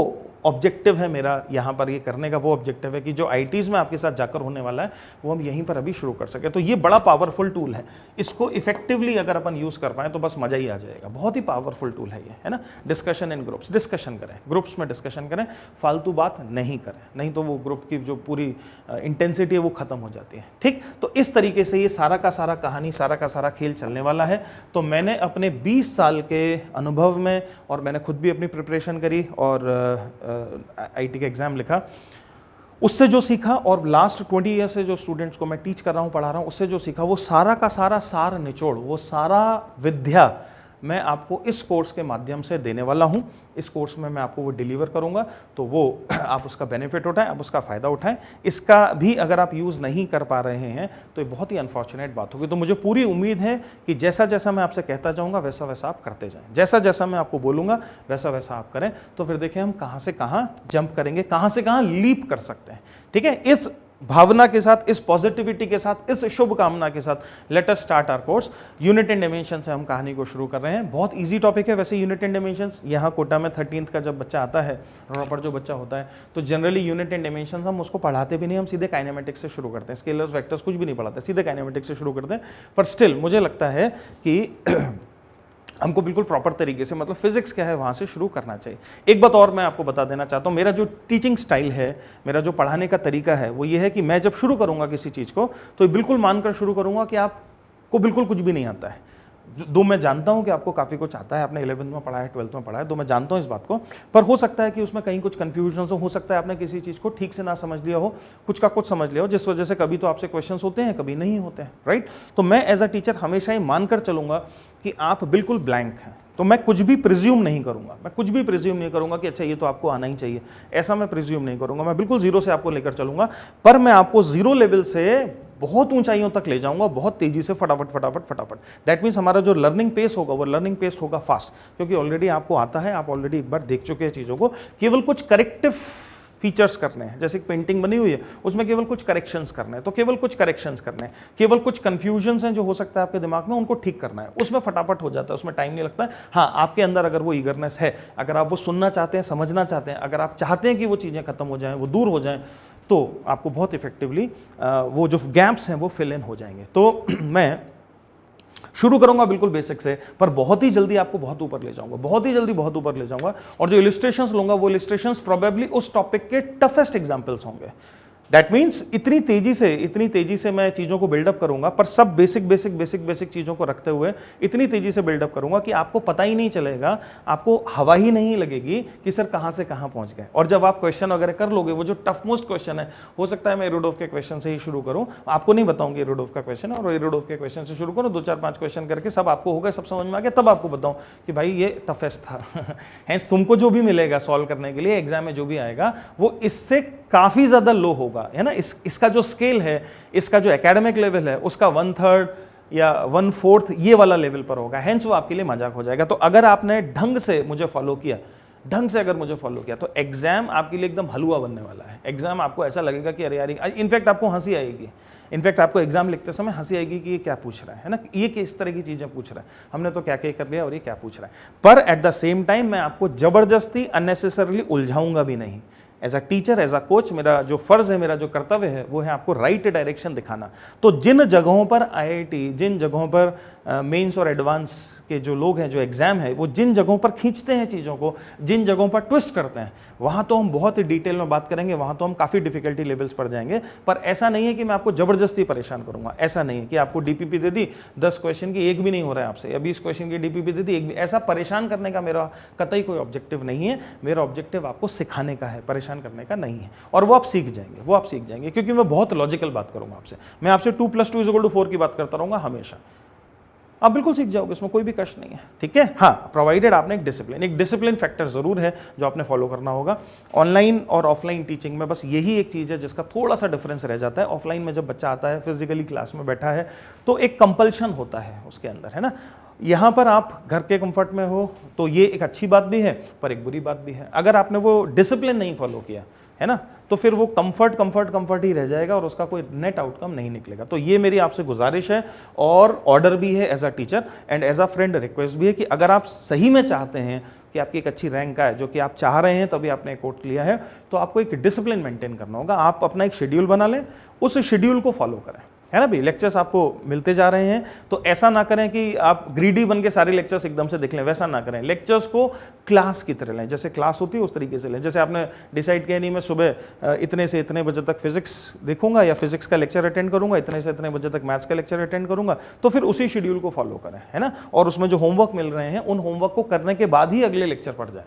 ऑब्जेक्टिव है मेरा यहाँ पर ये करने का, वो ऑब्जेक्टिव है कि जो आईटीज़ में आपके साथ जाकर होने वाला है वो हम यहीं पर अभी शुरू कर सके। तो ये बड़ा पावरफुल टूल है, इसको इफेक्टिवली अगर अपन यूज़ कर पाएँ तो बस मज़ा ही आ जाएगा। बहुत ही पावरफुल टूल है ये, है ना। डिस्कशन इन ग्रुप्स, डिस्कशन करें, ग्रुप्स में डिस्कशन करें, फालतू बात नहीं करें, नहीं तो वो ग्रुप की जो पूरी इंटेंसिटी है वो खत्म हो जाती है। ठीक, तो इस तरीके से ये सारा का सारा कहानी, सारा का सारा खेल चलने वाला है। तो मैंने अपने 20 साल के अनुभव में, और मैंने खुद भी अपनी प्रिपरेशन करी और आईटी का एग्जाम लिखा, उससे जो सीखा, और लास्ट 20 ईयर से जो स्टूडेंट्स को मैं टीच कर रहा हूँ, पढ़ा रहा हूँ, उससे जो सीखा, वो सारा का सारा सार निचोड़, वो सारा विद्या मैं आपको इस कोर्स के माध्यम से देने वाला हूं। इस कोर्स में मैं आपको वो डिलीवर करूंगा, तो वो आप उसका बेनिफिट उठाएं, आप उसका फ़ायदा उठाएं। इसका भी अगर आप यूज़ नहीं कर पा रहे हैं तो ये बहुत ही अनफॉर्चुनेट बात होगी। तो मुझे पूरी उम्मीद है कि जैसा जैसा मैं आपसे कहता जाऊंगा वैसा वैसा आप करते जाएं, जैसा जैसा मैं आपको बोलूँगा वैसा वैसा आप करें। तो फिर देखें हम कहाँ से कहाँ जंप करेंगे, कहाँ से कहाँ लीप कर सकते हैं। ठीक है, इस भावना के साथ, इस पॉजिटिविटी के साथ, इस शुभ कामना के साथ let us start our course. Unit and dimension से हम कहानी को शुरू कर रहे हैं। बहुत इजी टॉपिक है वैसे यूनिट एंड डायमेंशंस। यहाँ कोटा में 13th का जब बच्चा आता है, ड्रॉपर जो बच्चा होता है, तो जनरली यूनिट एंड डायमेंशंस हम उसको पढ़ाते भी नहीं, हम सीधे काइनेमेटिक्स से शुरू करते हैं। स्केलर्स, वेक्टर्स कुछ भी नहीं पढ़ाते, सीधे काइनेमेटिक्स से शुरू करते हैं। पर स्टिल मुझे लगता है कि हमको बिल्कुल प्रॉपर तरीके से, मतलब फिजिक्स क्या है वहाँ से शुरू करना चाहिए। एक बात और मैं आपको बता देना चाहता हूँ, मेरा जो टीचिंग स्टाइल है, मेरा जो पढ़ाने का तरीका है, वो ये है कि मैं जब शुरू करूँगा किसी चीज़ को तो बिल्कुल मानकर शुरू करूँगा कि आपको बिल्कुल कुछ भी नहीं आता है। दो मैं जानता हूं कि आपको काफ़ी कुछ आता है, आपने 11th में पढ़ा है, 12th में पढ़ा है, तो मैं जानता हूं इस बात को, पर हो सकता है कि उसमें कहीं कुछ कन्फ्यूजन हो सकता है आपने किसी चीज़ को ठीक से ना समझ लिया हो, कुछ का कुछ समझ लिया हो, जिस वजह से कभी तो आपसे क्वेश्चंस होते हैं, कभी नहीं होते हैं, राइट। तो मैं एज अ टीचर हमेशा ही मानकर चलूंगा कि आप बिल्कुल ब्लैंक हैं, तो मैं कुछ भी प्रिज्यूम नहीं करूंगा, मैं कुछ भी प्रिज्यूम नहीं करूंगा कि अच्छा ये तो आपको आना ही चाहिए, ऐसा मैं प्रिज्यूम नहीं करूंगा। मैं बिल्कुल जीरो से आपको लेकर चलूंगा, पर मैं आपको जीरो लेवल से बहुत ऊंचाइयों तक ले जाऊंगा, बहुत तेजी से, फटाफट फटाफट फटाफट। दैट मीन्स हमारा जो लर्निंग पेस होगा वो लर्निंग पेस होगा फास्ट, क्योंकि ऑलरेडी आपको आता है, आप ऑलरेडी एक बार देख चुके हैं चीज़ों को। केवल कुछ करेक्टिव फीचर्स करने हैं, जैसे पेंटिंग बनी हुई है उसमें केवल कुछ करेक्शंस करने हैं, तो केवल कुछ करेक्शंस करने हैं, केवल कुछ कंफ्यूजन्स हैं जो हो सकता है आपके दिमाग में, उनको ठीक करना है। उसमें फटाफट हो जाता है, उसमें टाइम नहीं लगता है। हाँ, आपके अंदर अगर वो ईगरनेस है, अगर आप वो सुनना चाहते हैं, समझना चाहते हैं, अगर आप चाहते हैं कि वो चीज़ें खत्म हो जाएं, वो दूर हो जाएं, तो आपको बहुत इफेक्टिवली वो जो गैप्स हैं वो फिल इन हो जाएंगे। तो मैं शुरू करूंगा बिल्कुल बेसिक से, पर बहुत ही जल्दी आपको बहुत ऊपर ले जाऊंगा, बहुत ही जल्दी बहुत ऊपर ले जाऊंगा। और जो इलिस्ट्रेशंस लूंगा वो इलिस्ट्रेशंस प्रोबेबली उस टॉपिक के टफेस्ट एग्जांपल्स होंगे। दैट मीन्स इतनी तेजी से मैं चीज़ों को बिल्डअप करूंगा, पर सब बेसिक चीज़ों को रखते हुए इतनी तेजी से बिल्डअप करूंगा कि आपको पता ही नहीं चलेगा, आपको हवा ही नहीं लगेगी कि सर कहाँ से कहाँ पहुँच गए। और जब आप क्वेश्चन वगैरह कर लोगे, वो जो टफ मोस्ट क्वेश्चन है, हो सकता है मैं एरोडोव के क्वेश्चन से ही शुरू करूँ, आपको नहीं बताऊँगी एरोडोव का क्वेश्चन, और एरोडोव के क्वेश्चन से शुरू करूँ, 2-4-5 क्वेश्चन करके सब आपको होगा, सब समझ में आ गया, तब आपको बताऊँ कि भाई ये टफेस्ट था। हैंस तुमको जो भी मिलेगा सॉल्व करने के लिए एग्जाम में, जो भी आएगा वो इससे काफ़ी ज़्यादा लो होगा, है ना। इसका जो स्केल है, इसका जो एकेडमिक लेवल है, उसका 1/3 या 1/4 ये वाला लेवल पर होगा, हेंस वो आपके लिए मजाक हो जाएगा। तो अगर आपने ढंग से मुझे फॉलो किया, तो एग्जाम आपके लिए एकदम हलवा बनने वाला है। एग्जाम आपको ऐसा लगेगा कि अरे यार, इनफैक्ट आपको हंसी आएगी, इनफैक्ट आपको एग्जाम लिखते समय हंसी आएगी कि ये क्या पूछ रहा है ना, ये किस तरह की चीज़ें पूछ रहा है, हमने तो क्या क्या कर लिया और ये क्या पूछ रहा है। पर एट द सेम टाइम मैं आपको जबरदस्ती अननेसेसरली उलझाऊंगा भी नहीं। As a teacher, as a coach, मेरा जो फर्ज है, मेरा जो कर्तव्य है, वो है आपको राइट डायरेक्शन दिखाना। तो जिन जगहों पर आईआईटी, जिन जगहों पर मेंस और एडवांस के जो लोग हैं, जो एग्जाम है, वो जिन जगहों पर खींचते हैं चीज़ों को, जिन जगहों पर ट्विस्ट करते हैं, वहाँ तो हम बहुत ही डिटेल में बात करेंगे, वहाँ तो हम काफ़ी डिफिकल्टी लेवल्स पर जाएंगे। पर ऐसा नहीं है कि मैं आपको जबरदस्ती परेशान करूँगा, ऐसा नहीं है कि आपको डीपीपी दे दी, 10 क्वेश्चन की एक भी नहीं हो रहा है आपसे, या 20 क्वेश्चन की डीपीपी दे दी, एक भी, ऐसा परेशान करने का मेरा कतई कोई ऑब्जेक्टिव नहीं है। मेरा ऑब्जेक्टिव आपको सिखाने का है, परेशान करने का नहीं है। और वो आप सीख जाएंगे, क्योंकि मैं बहुत लॉजिकल बात करूँगा आपसे। मैं आपसे 2 + 2 = 4 की बात करता रहूँगा हमेशा, आप बिल्कुल सीख जाओगे, इसमें कोई भी कष्ट नहीं है, ठीक है। हाँ, प्रोवाइडेड आपने एक डिसिप्लिन फैक्टर जरूर है जो आपने फॉलो करना होगा। ऑनलाइन और ऑफलाइन टीचिंग में बस यही एक चीज़ है जिसका थोड़ा सा डिफरेंस रह जाता है। ऑफलाइन में जब बच्चा आता है, फिजिकली क्लास में बैठा है, तो एक कंपल्शन होता है उसके अंदर, है ना। यहाँ पर आप घर के कंफर्ट में हो, तो ये एक अच्छी बात भी है, पर एक बुरी बात भी है। अगर आपने वो डिसिप्लिन नहीं फॉलो किया, है ना, तो फिर वो कंफर्ट ही रह जाएगा और उसका कोई नेट आउटकम नहीं निकलेगा। तो ये मेरी आपसे गुजारिश है और ऑर्डर भी है as a teacher, and as a friend request भी है कि अगर आप सही में चाहते हैं कि आपकी एक अच्छी रैंक आए, जो कि आप चाह रहे हैं, तभी आपने कोर्स लिया है, तो आपको एक डिसिप्लिन मेंटेन करना होगा। आप अपना एक शेड्यूल बना लें, उस शेड्यूल को फॉलो करें, है ना भाई। लेक्चर्स आपको मिलते जा रहे हैं, तो ऐसा ना करें कि आप ग्रीडी बन के सारे लेक्चर्स एकदम से देख लें, वैसा ना करें। लेक्चर्स को क्लास की तरह लें, जैसे क्लास होती है उस तरीके से लें। जैसे आपने डिसाइड किया नहीं मैं सुबह इतने से इतने बजे तक फिजिक्स देखूंगा या फिजिक्स का लेक्चर अटेंड करूंगा, इतने से इतने बजे तक मैथ्स का लेक्चर अटेंड करूंगा, तो फिर उसी शेड्यूल को फॉलो करें, है ना। और उसमें जो होमवर्क मिल रहे हैं, उन होमवर्क को करने के बाद ही अगले लेक्चर पढ़ जाए,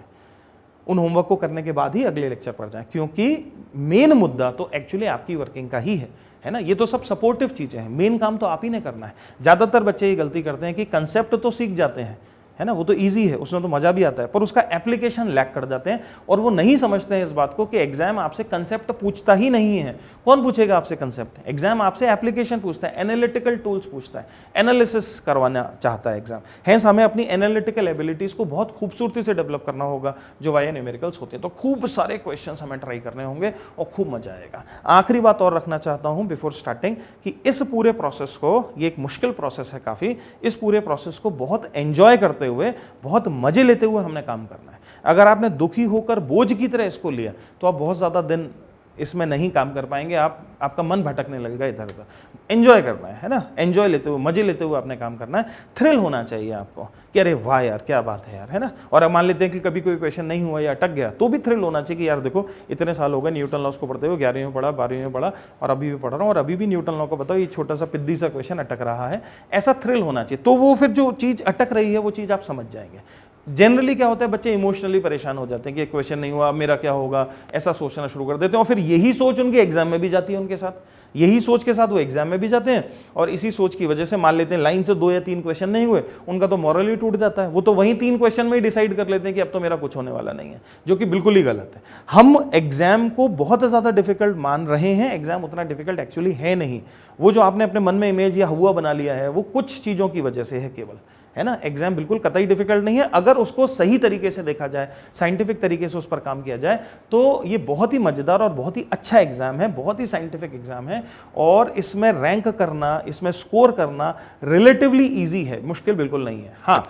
उन होमवर्क को करने के बाद ही अगले लेक्चर पढ़ जाएं, क्योंकि मेन मुद्दा तो एक्चुअली आपकी वर्किंग का ही है ना। ये तो सब सपोर्टिव चीजें हैं, मेन काम तो आप ही ने करना है। ज्यादातर बच्चे ये गलती करते हैं कि कंसेप्ट तो सीख जाते हैं, है ना, वो तो इजी है, उसमें तो मजा भी आता है, पर उसका एप्लीकेशन लैक कर जाते हैं और वो नहीं समझते हैं इस बात को कि एग्जाम आपसे कंसेप्ट पूछता ही नहीं है। कौन पूछेगा आपसे कंसेप्ट? एग्जाम आपसे एप्लीकेशन पूछता है, एनालिटिकल टूल्स पूछता है, एनालिसिस करवाना चाहता है एग्जाम। हैंस हमें अपनी एनालिटिकल एबिलिटीज को बहुत खूबसूरती से डेवलप करना होगा, जो वाया न्यूमेरिकल्स होते हैं। तो खूब सारे क्वेश्चन हमें ट्राई करने होंगे और खूब मजा आएगा। आखिरी बात और रखना चाहता हूं बिफोर स्टार्टिंग कि इस पूरे प्रोसेस को, ये एक मुश्किल प्रोसेस है काफी, इस पूरे प्रोसेस को बहुत एंजॉय करते हुए, बहुत मजे लेते हुए हमने काम करना है। अगर आपने दुखी होकर बोझ की तरह इसको लिया तो आप बहुत ज्यादा दिन इसमें नहीं काम कर पाएंगे, आपका मन भटकने लगेगा इधर उधर। एंजॉय करना है ना, एंजॉय लेते हुए, मजे लेते हुए आपने काम करना है। थ्रिल होना चाहिए आपको कि अरे वाह यार क्या बात है यार, है ना। और अब मान लेते हैं कि कभी कोई क्वेश्चन नहीं हुआ या अटक गया, तो भी थ्रिल होना चाहिए कि यार देखो इतने साल हो गए न्यूटन लॉस को पढ़ते हुए, 11वीं में पढ़ा, 12वीं में पढ़ा और अभी भी पढ़ रहा हूँ, और अभी भी न्यूटन लॉ को बताओ, ये छोटा सा पिद्दी सा क्वेश्चन अटक रहा है। ऐसा थ्रिल होना चाहिए, तो वो फिर जो चीज़ अटक रही है वो चीज़ आप समझ जाएंगे। जनरली क्या होता है, बच्चे इमोशनली परेशान हो जाते हैं कि क्वेश्चन नहीं हुआ, मेरा क्या होगा, ऐसा सोचना शुरू कर देते हैं, और फिर यही सोच उनके एग्जाम में भी जाती है उनके साथ, यही सोच के साथ वो एग्जाम में भी जाते हैं। और इसी सोच की वजह से मान लेते हैं लाइन से 2 या 3 क्वेश्चन नहीं हुए, उनका तो मॉरल ही टूट जाता है। वो तो वहीं 3 क्वेश्चन में ही डिसाइड कर लेते हैं कि अब तो मेरा कुछ होने वाला नहीं है, जो कि बिल्कुल ही गलत है। हम एग्जाम को बहुत ज्यादा डिफिकल्ट मान रहे हैं, एग्जाम उतना डिफिकल्ट एक्चुअली है नहीं। वो जो आपने अपने मन में इमेज या हुआ बना लिया है, वो कुछ चीजों की वजह से है केवल, है ना। एग्जाम बिल्कुल कतई डिफिकल्ट नहीं है, अगर उसको सही तरीके से देखा जाए, साइंटिफिक तरीके से उस पर काम किया जाए, तो ये बहुत ही मजेदार और बहुत ही अच्छा एग्जाम है, बहुत ही साइंटिफिक एग्जाम है। और इसमें रैंक करना, इसमें स्कोर करना रिलेटिवली इजी है, मुश्किल बिल्कुल नहीं है। हाँ,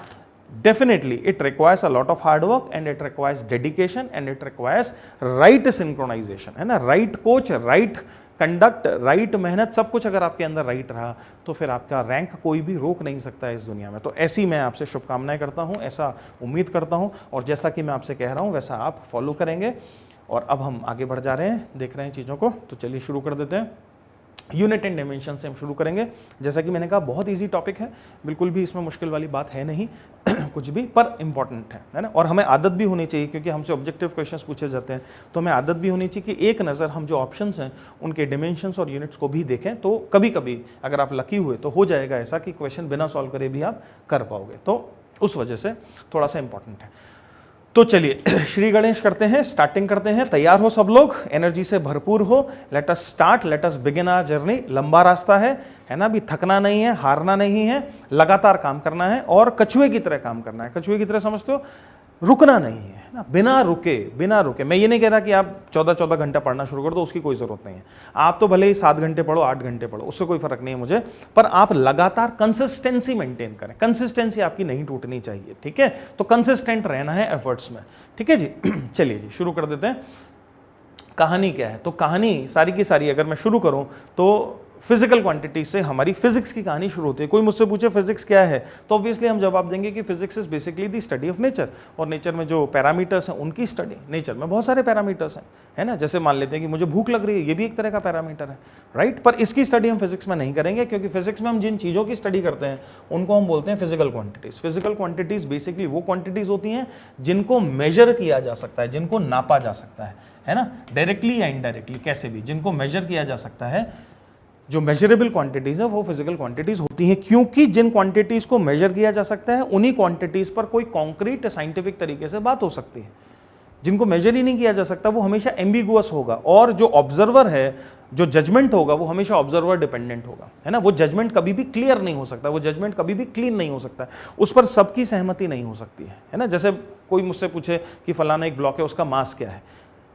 definitely it requires a lot of hard work and it requires dedication and it requires right synchronization, है ना। right coach, right conduct, right मेहनत, सब कुछ अगर आपके अंदर राइट रहा तो फिर आपका रैंक कोई भी रोक नहीं सकता है इस दुनिया में। तो ऐसी मैं आपसे शुभकामनाएं करता हूं, ऐसा उम्मीद करता हूं, और जैसा कि मैं आपसे कह रहा हूं वैसा आप फॉलो करेंगे। और अब हम आगे बढ़ जा रहे हैं, देख रहे हैं चीज़ों को, तो चलिए शुरू कर देते हैं। यूनिट एंड डायमेंशन से हम शुरू करेंगे। जैसा कि मैंने कहा बहुत इजी टॉपिक है, बिल्कुल भी इसमें मुश्किल वाली बात है नहीं कुछ भी, पर इंपॉर्टेंट है ना। और हमें आदत भी होनी चाहिए, क्योंकि हमसे ऑब्जेक्टिव क्वेश्चंस पूछे जाते हैं, तो हमें आदत भी होनी चाहिए कि एक नज़र हम जो ऑप्शंस हैं उनके डायमेंशंस और यूनिट्स को भी देखें। तो कभी कभी अगर आप लकी हुए तो हो जाएगा ऐसा कि क्वेश्चन बिना सॉल्व करे भी आप कर पाओगे, तो उस वजह से थोड़ा सा इंपॉर्टेंट है। तो चलिए श्री गणेश करते हैं, स्टार्टिंग करते हैं। तैयार हो सब लोग, एनर्जी से भरपूर हो। Let us start, let us begin our journey. लंबा रास्ता है ना, भी थकना नहीं है, हारना नहीं है, लगातार काम करना है और कछुए की तरह काम करना है। कछुए की तरह समझते हो, रुकना नहीं है ना, बिना रुके। मैं ये नहीं कह रहा कि आप 14-14 घंटा पढ़ना शुरू कर दो, उसकी कोई जरूरत नहीं है। आप तो भले ही 7 घंटे पढ़ो, 8 घंटे पढ़ो, उससे कोई फर्क नहीं है मुझे, पर आप लगातार कंसिस्टेंसी मेंटेन करें। कंसिस्टेंसी आपकी नहीं टूटनी चाहिए, ठीक है। तो कंसिस्टेंट रहना है एफर्ट्स में, ठीक है जी। चलिए जी शुरू कर देते हैं। कहानी क्या है, तो कहानी सारी की सारी अगर मैं शुरू करूं तो फिजिकल क्वांटिटी से हमारी फिजिक्स की कहानी शुरू होती है। कोई मुझसे पूछे फिजिक्स क्या है, तो ऑब्वियसली हम जवाब देंगे कि physics is basically the study of nature, और नेचर में जो पैरामीटर्स हैं उनकी स्टडी। नेचर में बहुत सारे पैरामीटर्स हैं, है ना। जैसे मान लेते हैं कि मुझे भूख लग रही है, ये भी एक तरह का पैरामीटर है, राइट। पर इसकी स्टडी हम फिजिक्स में नहीं करेंगे, क्योंकि फिजिक्स में हम जिन चीज़ों की स्टडी करते हैं उनको हम बोलते हैं physical quantities. Physical quantities basically वो क्वांटिटीज होती हैं जिनको मेजर किया जा सकता है, जिनको नापा जा सकता है ना, डायरेक्टली या इनडायरेक्टली, कैसे भी, जिनको मेजर किया जा सकता है। जो मेजरेबल क्वांटिटीज है वो फिजिकल क्वांटिटीज होती हैं, क्योंकि जिन क्वांटिटीज को मेजर किया जा सकता है उन्हीं क्वांटिटीज पर कोई कॉन्क्रीट साइंटिफिक तरीके से बात हो सकती है। जिनको मेजर ही नहीं किया जा सकता वो हमेशा एम्बिगुअस होगा, और जो ऑब्जर्वर है, जो जजमेंट होगा वो हमेशा ऑब्जर्वर डिपेंडेंट होगा, है ना। वो जजमेंट कभी भी क्लियर नहीं हो सकता, वो जजमेंट कभी भी क्लीन नहीं हो सकता, उस पर सबकी सहमति नहीं हो सकती है ना। जैसे कोई मुझसे पूछे कि फलाना एक ब्लॉक है, उसका मास क्या है,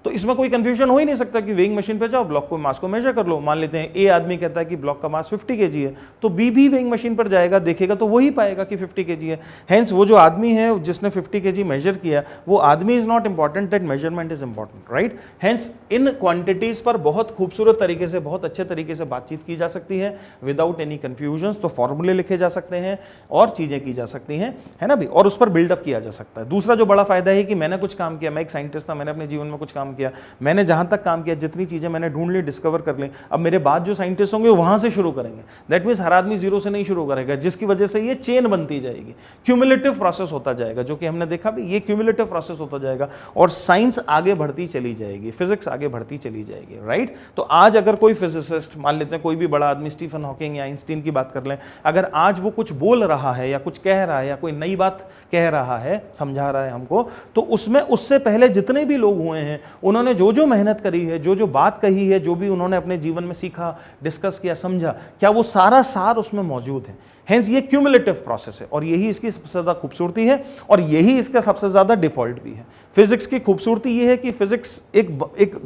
तो इसमें कोई कंफ्यूजन हो ही नहीं सकता कि वेइंग मशीन पे जाओ, ब्लॉक को मास को मेजर कर लो। मान लेते हैं ए आदमी कहता है कि ब्लॉक का मास 50 kg है, तो बी भी वेइंग मशीन पर जाएगा, देखेगा तो वही पाएगा कि 50 kg है। हेंस वो जो आदमी है जिसने 50 kg मेजर किया, वो आदमी is not important, that measurement is important, right. Hence in quantities पर बहुत खूबसूरत तरीके से, बहुत अच्छे तरीके से बातचीत की जा सकती है विदाउट एनी कंफ्यूजन। तो फॉर्मूले लिखे जा सकते हैं और चीजें की जा सकती हैं, है ना भी, और उस पर बिल्डअप किया जा सकता है। दूसरा जो बड़ा फायदा है कि मैंने कुछ काम किया, मैं एक साइंटिस्ट था, मैंने अपने जीवन में कुछ काम किया, मैंने जहां तक काम किया, जितनी चीजें मैंने ढूंढ ली, डिस्कवर कर ली, अब मेरे बाद जो साइंटिस्ट होंगे वहां से शुरू करेंगे। दैट मीन्स हर आदमी जीरो से नहीं शुरू करेगा, जिसकी वजह से ये चेन बनती जाएगी, क्यूमुलेटिव प्रोसेस होता जाएगा, जो कि हमने देखा भी, ये क्यूमुलेटिव प्रोसेस होता जाएगा और साइंस आगे बढ़ती चली जाएगी, फिजिक्स आगे बढ़ती चली जाएगी, राइट। तो आज अगर कोई फिजिसिस्ट, मान लेते हैं कोई भी बड़ा आदमी, स्टीफन हॉकिंग या आइंस्टीन की बात कर लें, अगर आज वो कुछ बोल रहा है या कुछ कह रहा है या कोई नई बात कह रहा है, समझा रहा है हमको, तो उसमें उससे पहले जितने भी लोग हुए हैं, उन्होंने जो जो मेहनत करी है, जो जो बात कही है, जो भी उन्होंने अपने जीवन में सीखा, डिस्कस किया, समझा, क्या वो सारा सार उसमें मौजूद है। हेंस ये क्यूमुलेटिव प्रोसेस है और यही इसकी सबसे ज्यादा खूबसूरती है और यही इसका सबसे ज्यादा डिफॉल्ट भी है। फिजिक्स की खूबसूरती ये है कि फिजिक्स एक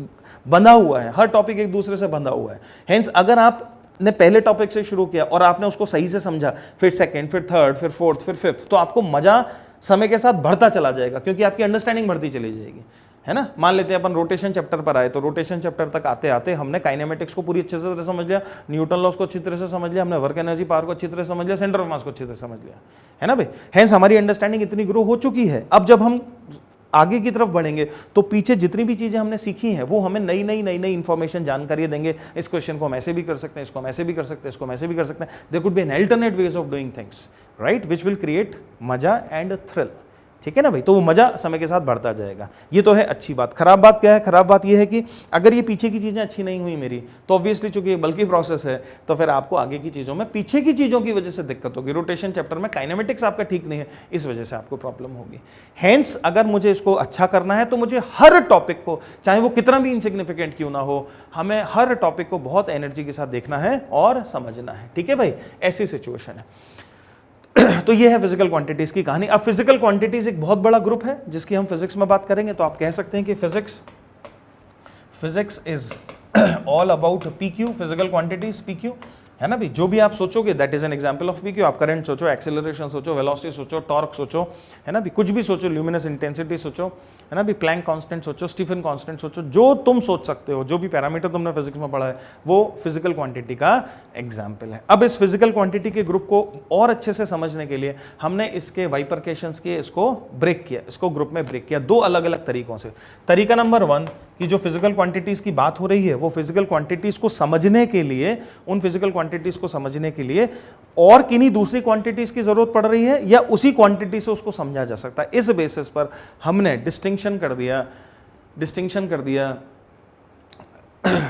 बंधा हुआ है, हर टॉपिक एक दूसरे से बंधा हुआ है। हेंस अगर आपने पहले टॉपिक से शुरू किया और आपने उसको सही से समझा, फिर सेकंड, फिर थर्ड, फिर फोर्थ, फिर फिफ्थ, तो आपको मजा समय के साथ बढ़ता चला जाएगा, क्योंकि आपकी अंडरस्टैंडिंग बढ़ती चली जाएगी, है ना। मान लेते हैं अपन रोटेशन चैप्टर पर आए, तो रोटेशन चैप्टर तक आते आते हमने काइनेमेटिक्स को पूरी अच्छे से समझ लिया, न्यूटन लॉस को अच्छी तरह से समझ लिया, हमने वर्क एनर्जी पावर को अच्छी तरह से समझ लिया, सेंटर ऑफ मास को अच्छी तरह से समझ लिया, है ना भाई। हेंस हमारी अंडरस्टैंडिंग इतनी ग्रो हो चुकी है। अब जब हम आगे की तरफ बढ़ेंगे तो पीछे जितनी भी चीजें हमने सीखी हैं वो हमें नई नई इंफॉर्मेशन, जानकारी देंगे। इस क्वेश्चन को हम ऐसे भी कर सकते हैं, इसको हम ऐसे भी कर सकते हैं, इसको हम ऐसे भी कर सकते हैं। There could be an alternate ways of doing things, right, which will create मजा एंड थ्रिल, ठीक है ना भाई। तो वो मजा समय के साथ बढ़ता जाएगा। ये तो है अच्छी बात। खराब बात क्या है? खराब बात ये है कि अगर ये पीछे की चीजें अच्छी नहीं हुई मेरी, तो ऑब्वियसली चूंकि ये बल्कि प्रोसेस है, तो फिर आपको आगे की चीजों में पीछे की चीजों की वजह से दिक्कत होगी। रोटेशन चैप्टर में काइनेमेटिक्स आपका ठीक नहीं है, इस वजह से आपको प्रॉब्लम होगी। हेंस अगर मुझे इसको अच्छा करना है तो मुझे हर टॉपिक को, चाहे वो कितना भी इनसिग्निफिकेंट क्यों ना हो, हमें हर टॉपिक को बहुत एनर्जी के साथ देखना है और समझना है, ठीक है भाई। ऐसी सिचुएशन है। तो ये है फिजिकल क्वांटिटीज की कहानी। अब फिजिकल क्वांटिटीज एक बहुत बड़ा ग्रुप है जिसकी हम फिजिक्स में बात करेंगे। तो आप कह सकते हैं कि physics is all about PQ, physical quantities PQ, है ना भी। जो भी आप सोचोगे that is an example of PQ. आप करंट सोचो, एक्सेलरेशन सोचो, वेलोसिटी सोचो, टॉर्क सोचो, है ना भी, कुछ भी सोचो, ल्यूमिनस इंटेंसिटी सोचो, है ना भी, प्लैंक कांस्टेंट सोचो, स्टीफन कांस्टेंट सोचो, जो तुम सोच सकते हो, जो भी पैरामीटर तुमने फिजिक्स में पढ़ा है वो फिजिकल क्वांटिटी का एग्जाम्पल है। अब इस फिजिकल क्वांटिटी के ग्रुप को और अच्छे से समझने के लिए हमने इसके बाइफरकेशंस किए, इसको ब्रेक किया, इसको ग्रुप में ब्रेक किया दो अलग अलग तरीकों से। तरीका नंबर 1 कि जो फिजिकल क्वांटिटीज की बात हो रही है वो फिजिकल क्वांटिटीज को समझने के लिए, उन फिजिकल क्वांटिटीज को समझने के लिए और किन्हीं दूसरी क्वांटिटीज की जरूरत पड़ रही है या उसी क्वांटिटी से उसको समझा जा सकता है। इस बेसिस पर हमने डिस्टिंक्शन कर दिया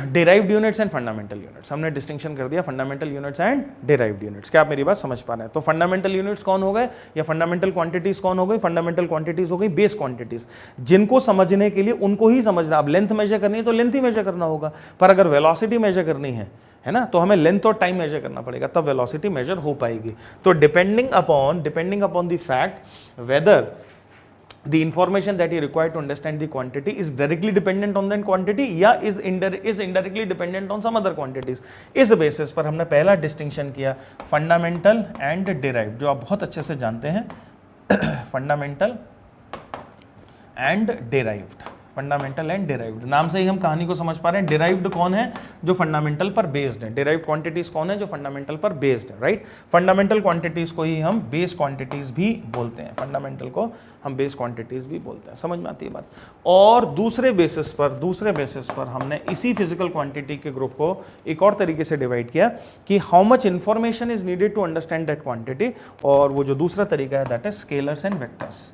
derived units and fundamental units. हमने डिस्टिंक्शन कर दिया fundamental units and derived units. क्या आप मेरी बात समझ पा रहे हैं? तो फंडामेंटल यूनिट्स कौन हो गए या फंडामेंटल क्वांटिटीज कौन हो गई? फंडामेंटल क्वांटिटीज हो गई बेस क्वांटिटीज, जिनको समझने के लिए उनको ही समझना। अब लेंथ मेजर करनी है तो लेंथ ही मेजर करना होगा, पर अगर वेलोसिटी मेजर करनी है ना, तो हमें लेंथ और टाइम मेजर करना पड़ेगा, तब वेलोसिटी मेजर हो पाएगी। तो depending upon the fact whether the information that you require to understand the quantity is directly dependent on that quantity या is indirectly dependent on some other quantities, इस basis पर हमने पहला distinction किया fundamental and derived, जो आप बहुत अच्छे से जानते हैं fundamental and derived। Fundamental and derived, नाम से ही हम कहानी को समझ पा रहे हैं। डिराइव्ड कौन है? जो फंडामेंटल पर बेस्ड है। डिराइव्ड क्वांटिटीज कौन है? जो फंडामेंटल पर बेस्ड है, राइट। फंडामेंटल क्वांटिटीज को ही हम बेस क्वांटिटीज भी बोलते हैं, फंडामेंटल को हम बेस क्वांटिटीज भी बोलते हैं। समझ में आती है बात? और दूसरे बेसिस पर हमने इसी फिजिकल क्वांटिटी के ग्रुप को एक और तरीके से डिवाइड किया कि how much information is needed to understand that quantity, और वो जो दूसरा तरीका है that is scalars and vectors,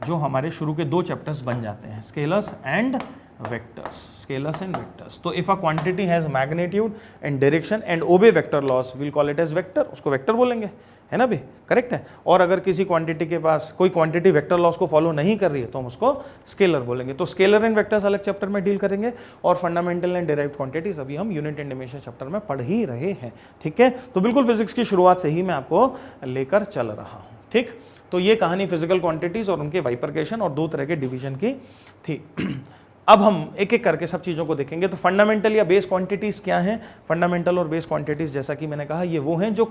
जो हमारे शुरू के 2 चैप्टर्स बन जाते हैं, स्केलर्स एंड वेक्टर्स। तो if a quantity has magnitude and direction and obey vector laws, will call it as vector, उसको वेक्टर बोलेंगे, है ना भी, करेक्ट है। और अगर किसी क्वांटिटी के पास कोई क्वांटिटी वेक्टर लॉस को फॉलो नहीं कर रही है तो हम उसको स्केलर बोलेंगे। तो स्केलर एंड वेक्टर्स अलग चैप्टर में डील करेंगे, और फंडामेंटल एंड डिराइव्ड क्वांटिटीज अभी हम यूनिट एंड डायमेंशन चैप्टर में पढ़ ही रहे हैं, ठीक है। तो बिल्कुल फिजिक्स की शुरुआत से ही मैं आपको लेकर चल रहा हूँ, ठीक। तो ये कहानी फिजिकल क्वांटिटीज और उनके बाइफरकेशन और 2 तरह के डिवीजन की थी। अब हम एक एक करके सब चीज़ों को देखेंगे। तो फंडामेंटल या बेस क्वांटिटीज़ क्या हैं? फंडामेंटल और बेस क्वांटिटीज़ जैसा कि मैंने कहा ये वो हैं जो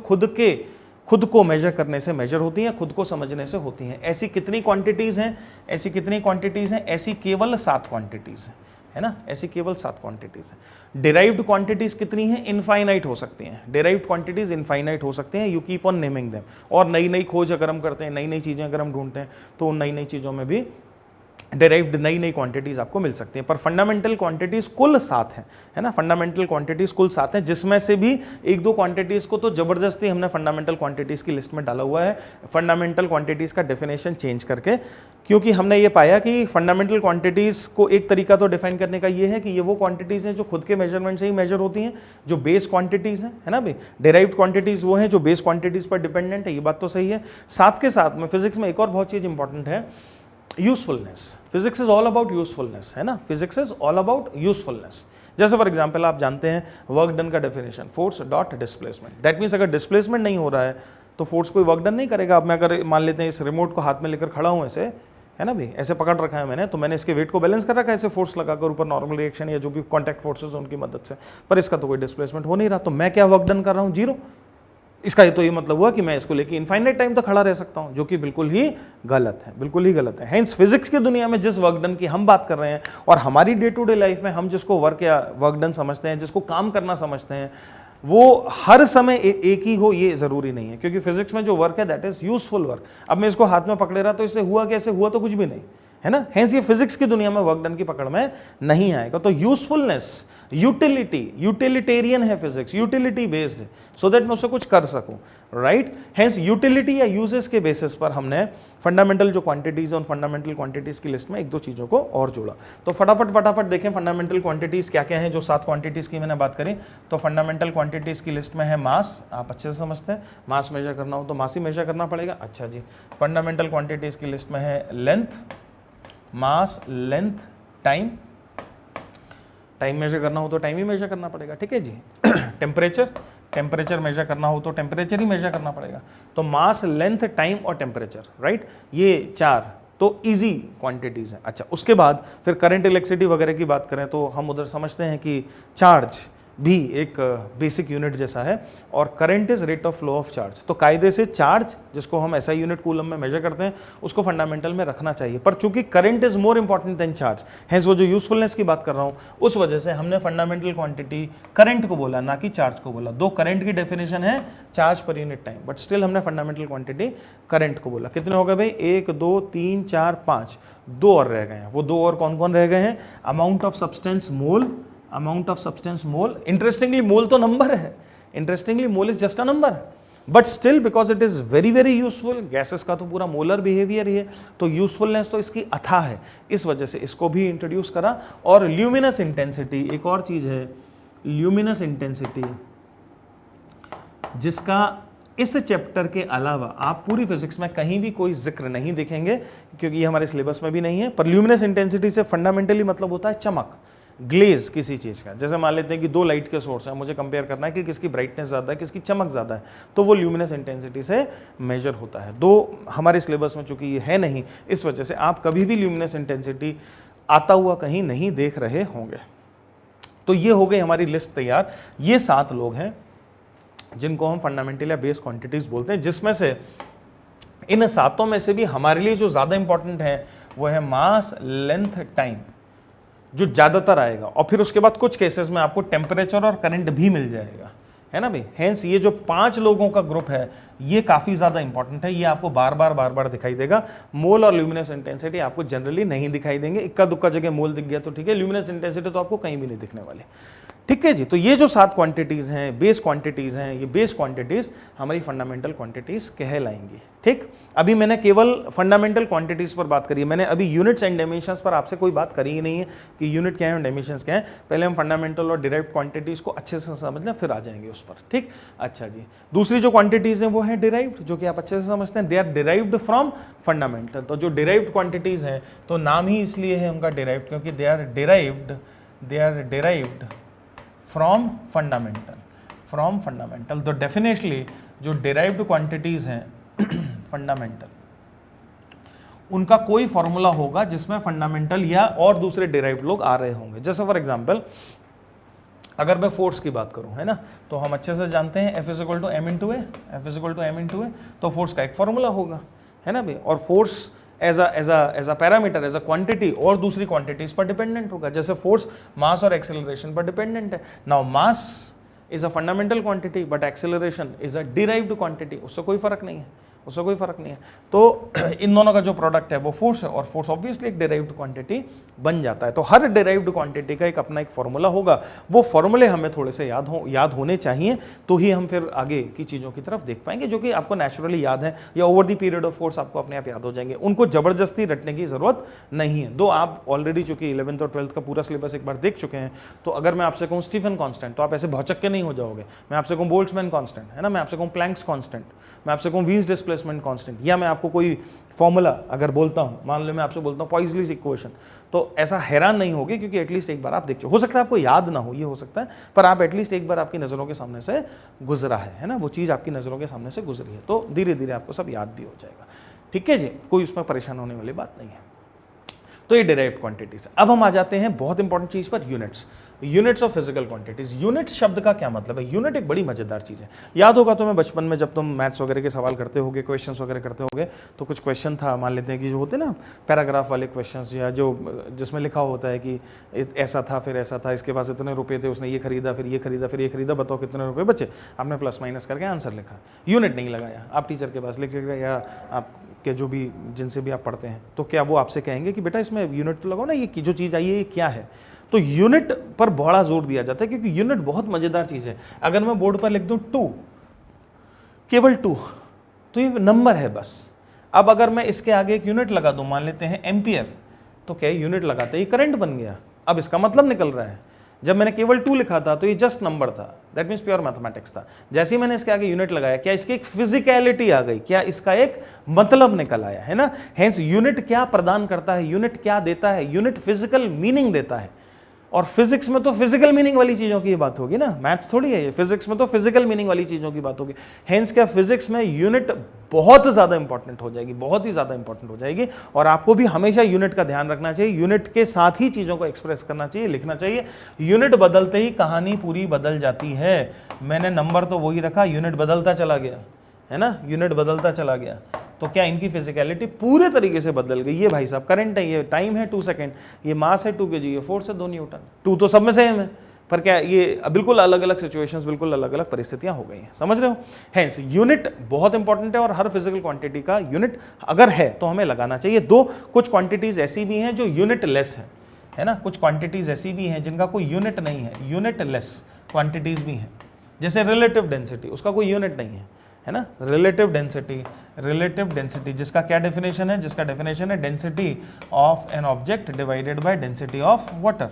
खुद को मेजर करने से मेजर होती हैं, खुद को समझने से होती हैं। ऐसी कितनी क्वांटिटीज़ हैं? ऐसी कितनी क्वांटिटीज़ हैं? ऐसी केवल 7 क्वांटिटीज़ हैं, है ना? ऐसी केवल 7 क्वांटिटीज़ हैं। डिराइव्ड क्वांटिटीज़ कितनी हैं? इनफाइनाइट हो सकती हैं। डिराइव्ड क्वांटिटीज़ इनफाइनाइट हो सकते हैं। You keep on naming them. और नई नई खोज अगर हम करते हैं, नई नई चीज़ें अगर हम ढूंढते हैं, तो उन नई नई चीज़ों में भी डिराइव्ड नई नई क्वांटिटीज़ आपको मिल सकती हैं। पर फंडामेंटल क्वांटिटीज़ कुल 7 हैं, है ना? फंडामेंटल क्वांटिटीज़ कुल 7 हैं, जिसमें से भी 1-2 क्वांटिटीज़ को तो ज़बरदस्ती हमने फंडामेंटल क्वांटिटीज़ की लिस्ट में डाला हुआ है, फंडामेंटल क्वांटिटीज़ का डेफिनेशन चेंज करके, क्योंकि हमने ये पाया कि फंडामेंटल क्वांटिटीज़ को एक तरीका तो डिफाइन करने का ये है कि ये वो क्वांटिटीज़ हैं जो खुद के मेजरमेंट से ही मेजर होती हैं, जो बेस क्वांटिटीज़ हैं, है ना भाई? डिराइव्ड क्वांटिटीज़ वो हैं जो बेस क्वांटिटीज़ पर डिपेंडेंट है, ये बात तो सही है। साथ के साथ में फिजिक्स में एक और बहुत चीज़ इंपॉर्टेंट है, usefulness. Physics is all about usefulness, है ना? Physics is all about usefulness. जैसे फॉर एग्जांपल आप जानते हैं वर्क डन का definition, force dot displacement. That means अगर डिस्प्लेसमेंट नहीं हो रहा है तो फोर्स कोई वर्क डन नहीं करेगा। अब मैं अगर मान लेते हैं इस रिमोट को हाथ में लेकर खड़ा हूँ ऐसे, है ना भाई, ऐसे पकड़ रखा है मैंने, तो मैंने इसके वेट को बैलेंस कर रखा है ऐसे फोर्स लगाकर ऊपर, नॉर्मल रिएक्शन या जो भी कॉन्टैक्ट फोर्सेस उनकी मदद से, पर इसका तो कोई डिस्प्लेसमेंट हो नहीं रहा, तो मैं क्या वर्क डन कर रहा हूँ? 0। इसका तो ये मतलब हुआ कि मैं इसको लेके इनफाइनाइट टाइम तक खड़ा रह सकता हूं, जो कि बिल्कुल ही गलत है, बिल्कुल ही गलत है। हेंस फिजिक्स की दुनिया में जिस वर्क डन की हम बात कर रहे हैं और हमारी डे टू डे लाइफ में हम जिसको वर्क या वर्क डन समझते हैं, जिसको काम करना समझते हैं, वो हर समय एक ही हो ये जरूरी नहीं है, क्योंकि फिजिक्स में जो वर्क है दैट इज यूजफुल वर्क। अब मैं इसको हाथ में पकड़े रहा तो इससे हुआ कैसे? हुआ तो कुछ भी नहीं, है ना? हेंस ये फिजिक्स की दुनिया में वर्क डन की पकड़ में नहीं आएगा। तो यूजफुलनेस, यूटिलिटी, यूटिलिटेरियन है फिजिक्स, यूटिलिटी बेस्ड है, सो दैट मैं उससे कुछ कर सकूं, राइट? हेंस यूटिलिटी या यूजेस के बेसिस पर हमने फंडामेंटल जो क्वांटिटीज है उन फंडामेंटल क्वांटिटीज की लिस्ट में 1-2 चीजों को और जोड़ा। तो फटाफट देखें फंडामेंटल क्वांटिटीज क्या क्या है, जो 7 क्वांटिटीज की मैंने बात करी। तो फंडामेंटल क्वांटिटीज की लिस्ट में है मास, आप अच्छे से समझते हैं, मास मेजर करना हो तो मास ही मेजर करना पड़ेगा। अच्छा जी, फंडामेंटल क्वांटिटीज की लिस्ट में है लेंथ, मास, लेंथ, टाइम, टाइम मेजर करना हो तो टाइम ही मेजर करना पड़ेगा, ठीक है जी। टेम्परेचर, टेम्परेचर मेजर करना हो तो टेम्परेचर ही मेजर करना पड़ेगा। तो मास, लेंथ, टाइम और टेम्परेचर, राइट? ये 4 तो इजी क्वांटिटीज हैं। अच्छा, उसके बाद फिर करंट, इलेक्ट्रिसिटी वगैरह की बात करें तो हम उधर समझते हैं कि चार्ज भी एक बेसिक यूनिट जैसा है, और current is rate of flow of charge. तो कायदे से चार्ज, जिसको हम ऐसा यूनिट कूलम में मेजर करते हैं, उसको फंडामेंटल में रखना चाहिए। पर चूंकि current is more important than charge, hence वो जो यूजफुलनेस की बात कर रहा हूं, उस वजह से हमने फंडामेंटल क्वांटिटी करंट को बोला, ना कि चार्ज को बोला। दो करंट की डेफिनेशन है charge per unit time, but still हमने फंडामेंटल क्वांटिटी करंट को बोला। कितने हो गए भाई? 1, 2, 3, 4, 5, 2 और रह गए हैं। वो 2 और कौन कौन रह गए हैं? Amount of substance mole, amount of substance mole. Interestingly mole तो नंबर है, interestingly mole is just a number, but still because it is very very useful, gases का तो पूरा मोलर बिहेवियर ही है, तो यूजफुलनेस तो इसकी अथाह है, इस वजह से इसको भी इंट्रोड्यूस करा। और ल्यूमिनस इंटेंसिटी एक और चीज है, ल्यूमिनस इंटेंसिटी, जिसका इस चैप्टर के अलावा आप पूरी फिजिक्स में कहीं भी कोई जिक्र नहीं देखेंगे, क्योंकि ये हमारे सिलेबस में भी नहीं है। पर ल्यूमिनस इंटेंसिटी से फंडामेंटली मतलब होता है चमक, ग्लेज किसी चीज़ का। जैसे मान लेते हैं कि 2 लाइट के सोर्स हैं, मुझे कंपेयर करना है कि किसकी ब्राइटनेस ज़्यादा है, किसकी चमक ज़्यादा है, तो वो ल्यूमिनस इंटेंसिटी से मेजर होता है। दो हमारे सिलेबस में चूंकि ये है नहीं, इस वजह से आप कभी भी ल्यूमिनस इंटेंसिटी आता हुआ कहीं नहीं देख रहे होंगे। तो ये हो गई हमारी लिस्ट तैयार। ये 7 लोग हैं जिनको हम फंडामेंटल या बेस क्वांटिटीज बोलते हैं, जिसमें से इन 7 में से भी हमारे लिए जो ज़्यादा इंपॉर्टेंट है वो है मास, लेंथ, टाइम, जो ज़्यादातर आएगा। और फिर उसके बाद कुछ केसेस में आपको टेम्परेचर और करंट भी मिल जाएगा, है ना भाई। हेंस ये जो 5 लोगों का ग्रुप है ये काफ़ी ज़्यादा इंपॉर्टेंट है, ये आपको बार बार दिखाई देगा। मोल और ल्यूमिनस इंटेंसिटी आपको जनरली नहीं दिखाई देंगे, इक्का दुक्का जगह मोल दिख गया तो ठीक है, ल्यूमिनस इंटेंसिटी तो आपको कहीं भी नहीं दिखने वाली, ठीक है जी। तो ये जो 7 क्वांटिटीज़ हैं, बेस क्वांटिटीज़ हैं, ये बेस क्वांटिटीज़ हमारी फंडामेंटल क्वांटिटीज़ कहलाएंगी, ठीक। अभी मैंने केवल फंडामेंटल क्वांटिटीज़ पर बात करी है, मैंने अभी यूनिट्स एंड डायमेंशंस पर आपसे कोई बात करी ही नहीं है कि यूनिट क्या है और डायमेंशंस क्या है। पहले हम फंडामेंटल और डिराइव्ड क्वांटिटीज़ को अच्छे से समझ लें, फिर आ जाएंगे उस पर, ठीक। अच्छा जी, दूसरी जो क्वांटिटीज़ हैं वो है डिराइव्ड, जो कि आप अच्छे से समझते हैं, they are derived from fundamental. तो जो डिराइव्ड क्वांटिटीज़ हैं, तो नाम ही इसलिए है उनका डिराइव्ड, क्योंकि they are derived from fundamental. तो डेफिनेटली जो डिराइव्ड क्वांटिटीज हैं फंडामेंटल, उनका कोई फॉर्मूला होगा जिसमें फंडामेंटल या और दूसरे डिराइव्ड लोग आ रहे होंगे। जैसे फॉर एग्जांपल अगर मैं फोर्स की बात करूं, है ना, तो हम अच्छे से जानते हैं F is equal to M into A, F is equal to M into A, तो फोर्स का एक फॉर्मूला होगा, है ना भाई। और force as a parameter, as a quantity और दूसरी क्वांटिटीज पर डिपेंडेंट होगा। जैसे फोर्स मास और एक्सेलरेशन पर डिपेंडेंट है। Now mass is a fundamental quantity but acceleration is a derived quantity, उससे कोई फर्क नहीं है, उससे कोई फर्क नहीं है। तो इन दोनों का जो प्रोडक्ट है वो फोर्स है, और फोर्स ऑब्वियसली एक डिराइव्ड क्वांटिटी बन जाता है। तो हर डिराइव्ड क्वांटिटी का एक अपना एक फॉर्मूला होगा, वो फॉर्मूले हमें थोड़े से याद होने चाहिए, तो ही हम फिर आगे की चीज़ों की तरफ देख पाएंगे, जो कि आपको नेचुरली याद है या over the period of course आपको अपने आप याद हो जाएंगे। उनको जबरदस्ती रटने की जरूरत नहीं है। दो आप ऑलरेडी चूंकि 11th और 12th का पूरा सिलेबस एक बार देख चुके हैं, तो अगर मैं आपसे कहूँ स्टीफन कांस्टेंट, तो आप ऐसे भौचक के नहीं हो जाओगे। मैं आपसे कहूँ बोल्ट्जमैन कांस्टेंट, है ना, मैं आपसे कहूँ प्लैंक्स कांस्टेंट, मैं आपसे कहूँ वीन्स डिस्प्लेसमेंट कांस्टेंट, या मैं आपको कोई फॉर्मूला अगर बोलता हूँ, मान लो मैं आपसे बोलता हूँ पॉइसलीज इक्वेशन, तो ऐसा हैरान नहीं होगे, क्योंकि एटलीस्ट एक बार आप देख चुके। हो सकता है आपको याद ना हो, ये हो सकता है, पर आप एटलीस्ट एक बार आपकी नज़रों के सामने से गुजरा है ना, वो चीज़ आपकी नज़रों के सामने से गुजरी है, तो धीरे धीरे आपको सब याद भी हो जाएगा। ठीक है जी, कोई उसमें परेशान होने वाली बात नहीं है। तो ये डिराइव्ड क्वांटिटीज। अब हम आ जाते हैं बहुत इंपॉर्टेंट चीज पर, units, units of physical quantities. Units शब्द का क्या मतलब है? यूनिट एक बड़ी मजेदार चीज है। याद होगा तुम्हें बचपन में जब तुम मैथ्स वगैरह के सवाल करते होगे, क्वेश्चंस वगैरह करते होगे, तो कुछ क्वेश्चन था, मान लेते हैं कि जो होते ना पैराग्राफ वाले क्वेश्चंस, या जो जिसमें लिखा होता है कि ऐसा था फिर ऐसा था, इसके पास इतने रुपए थे, उसने ये खरीदा फिर ये खरीदा फिर ये खरीदा, बताओ कितने रुपए बचे, आपने प्लस माइनस करके आंसर लिखा, यूनिट नहीं लगाया, आप टीचर के पास लिख गए या आपके जो भी जिनसे भी आप पढ़ते हैं, तो क्या वो आपसे कहेंगे कि बेटा इसमें यूनिट तो लगाओ ना, ये जो चीज़ आई है ये क्या है? तो यूनिट पर बड़ा जोर दिया जाता है, क्योंकि यूनिट बहुत मजेदार चीज है। अगर मैं बोर्ड पर लिख दूं 2, केवल 2, तो ये नंबर है बस। अब अगर मैं इसके आगे एक यूनिट लगा दूं, मान लेते हैं एम्पियर, तो क्या यूनिट लगाते ही करंट बन गया? अब इसका मतलब निकल रहा है, जब मैंने केवल 2 लिखा था तो ये जस्ट नंबर था, दैट मीन्स प्योर मैथमेटिक्स था। जैसे ही मैंने इसके आगे यूनिट लगाया, क्या इसकी एक फिजिकलिटी आ गई, क्या इसका एक मतलब निकल आया, है ना। हेंस यूनिट क्या प्रदान करता है, यूनिट क्या देता है? यूनिट फिजिकल मीनिंग देता है। और फिजिक्स में तो फिजिकल मीनिंग वाली चीजों की बात होगी ना, मैथ्स थोड़ी है ये, फिजिक्स में तो फिजिकल मीनिंग वाली चीजों की बात होगी। हेंस क्या फिजिक्स में यूनिट बहुत ज्यादा इंपॉर्टेंट हो जाएगी, बहुत ही ज्यादा इंपॉर्टेंट हो जाएगी। और आपको भी हमेशा यूनिट का ध्यान रखना चाहिए, यूनिट के साथ ही चीजों को एक्सप्रेस करना चाहिए, लिखना चाहिए। यूनिट बदलते ही कहानी पूरी बदल जाती है। मैंने नंबर तो वही रखा, यूनिट बदलता चला गया, है ना, यूनिट बदलता चला गया, तो क्या इनकी फिजिकलिटी पूरे तरीके से बदल गई। ये भाई साहब करंट है, ये टाइम है 2 सेकेंड, ये मास है 2 kg, ये फोर्स है 2 न्यूटन। 2 तो सब में सेम है, पर क्या ये बिल्कुल अलग अलग सिचुएशंस, बिल्कुल अलग अलग परिस्थितियां हो गई हैं, समझ रहे हो। हेंस यूनिट बहुत इंपॉर्टेंट है, और हर फिजिकल क्वांटिटी का यूनिट अगर है तो हमें लगाना चाहिए। कुछ क्वांटिटीज ऐसी भी हैं जो यूनिट लेस है ना, कुछ क्वांटिटीज ऐसी भी हैं जिनका कोई यूनिट नहीं है, यूनिट लेस क्वांटिटीज भी हैं। जैसे रिलेटिव डेंसिटी, उसका कोई यूनिट नहीं है ना। रिलेटिव डेंसिटी जिसका क्या डेफिनेशन है? जिसका डेफिनेशन है density of an object divided by density of water.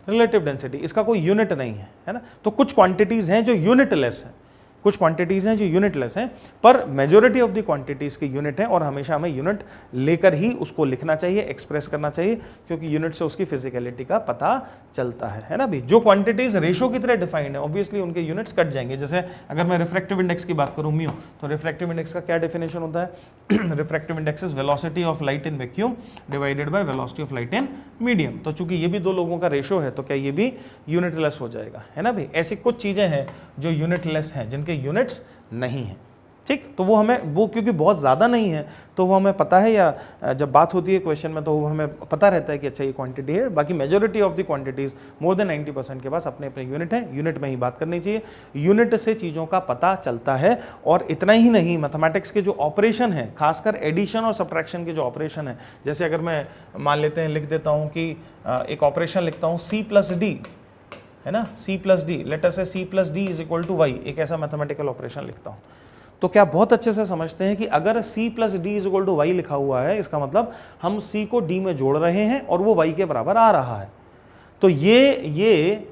Relative density, इसका कोई यूनिट नहीं है ना। तो कुछ क्वांटिटीज हैं जो यूनिटलेस है, कुछ क्वांटिटीज हैं जो यूनिटलेस हैं, पर मेजॉरिटी ऑफ द क्वांटिटीज की यूनिट है, और हमेशा हमें यूनिट लेकर ही उसको लिखना चाहिए, एक्सप्रेस करना चाहिए, क्योंकि यूनिट से उसकी फिजिकलिटी का पता चलता है ना भी। जो क्वांटिटीज रेशो की तरह डिफाइंड है, ऑब्वियसली उनके यूनिट्स कट जाएंगे। जैसे अगर मैं रिफ्रैक्टिव इंडेक्स की बात करूं म्यू, तो रिफ्रैक्टिव इंडेक्स का क्या डेफिनेशन होता है? Refractive index is velocity of light in vacuum divided by velocity of light in medium. तो चूंकि ये भी दो लोगों का रेशो है, तो क्या ये भी यूनिटलेस हो जाएगा, है ना भाई। ऐसी कुछ चीजें हैं जो यूनिटलेस हैं, जिनके यूनिट्स नहीं है, ठीक। तो वो क्योंकि बहुत ज़्यादा नहीं है, तो वो हमें पता है, या जब बात होती है क्वेश्चन में तो वो हमें पता रहता है कि अच्छा ये क्वांटिटी है। बाकी majority of the quantities more than 90% के पास अपने अपने यूनिट है, यूनिट में ही बात करनी चाहिए। यूनिट से चीज़ों का पता चलता है। और इतना ही नहीं, मैथमेटिक्स के जो ऑपरेशन है, खासकर एडिशन और सब्ट्रैक्शन के जो ऑपरेशन है, जैसे अगर मैं मान लेते हैं लिख देता हूँ कि एक ऑपरेशन लिखता हूँ C+D, है ना, C+D, लेट अस से C+D is equal to Y, एक ऐसा मैथमेटिकल ऑपरेशन लिखता हूँ, तो क्या बहुत अच्छे से समझते हैं कि अगर C+D is equal to Y लिखा हुआ है, इसका मतलब हम C को D में जोड़ रहे हैं और वो Y के बराबर आ रहा है। तो ये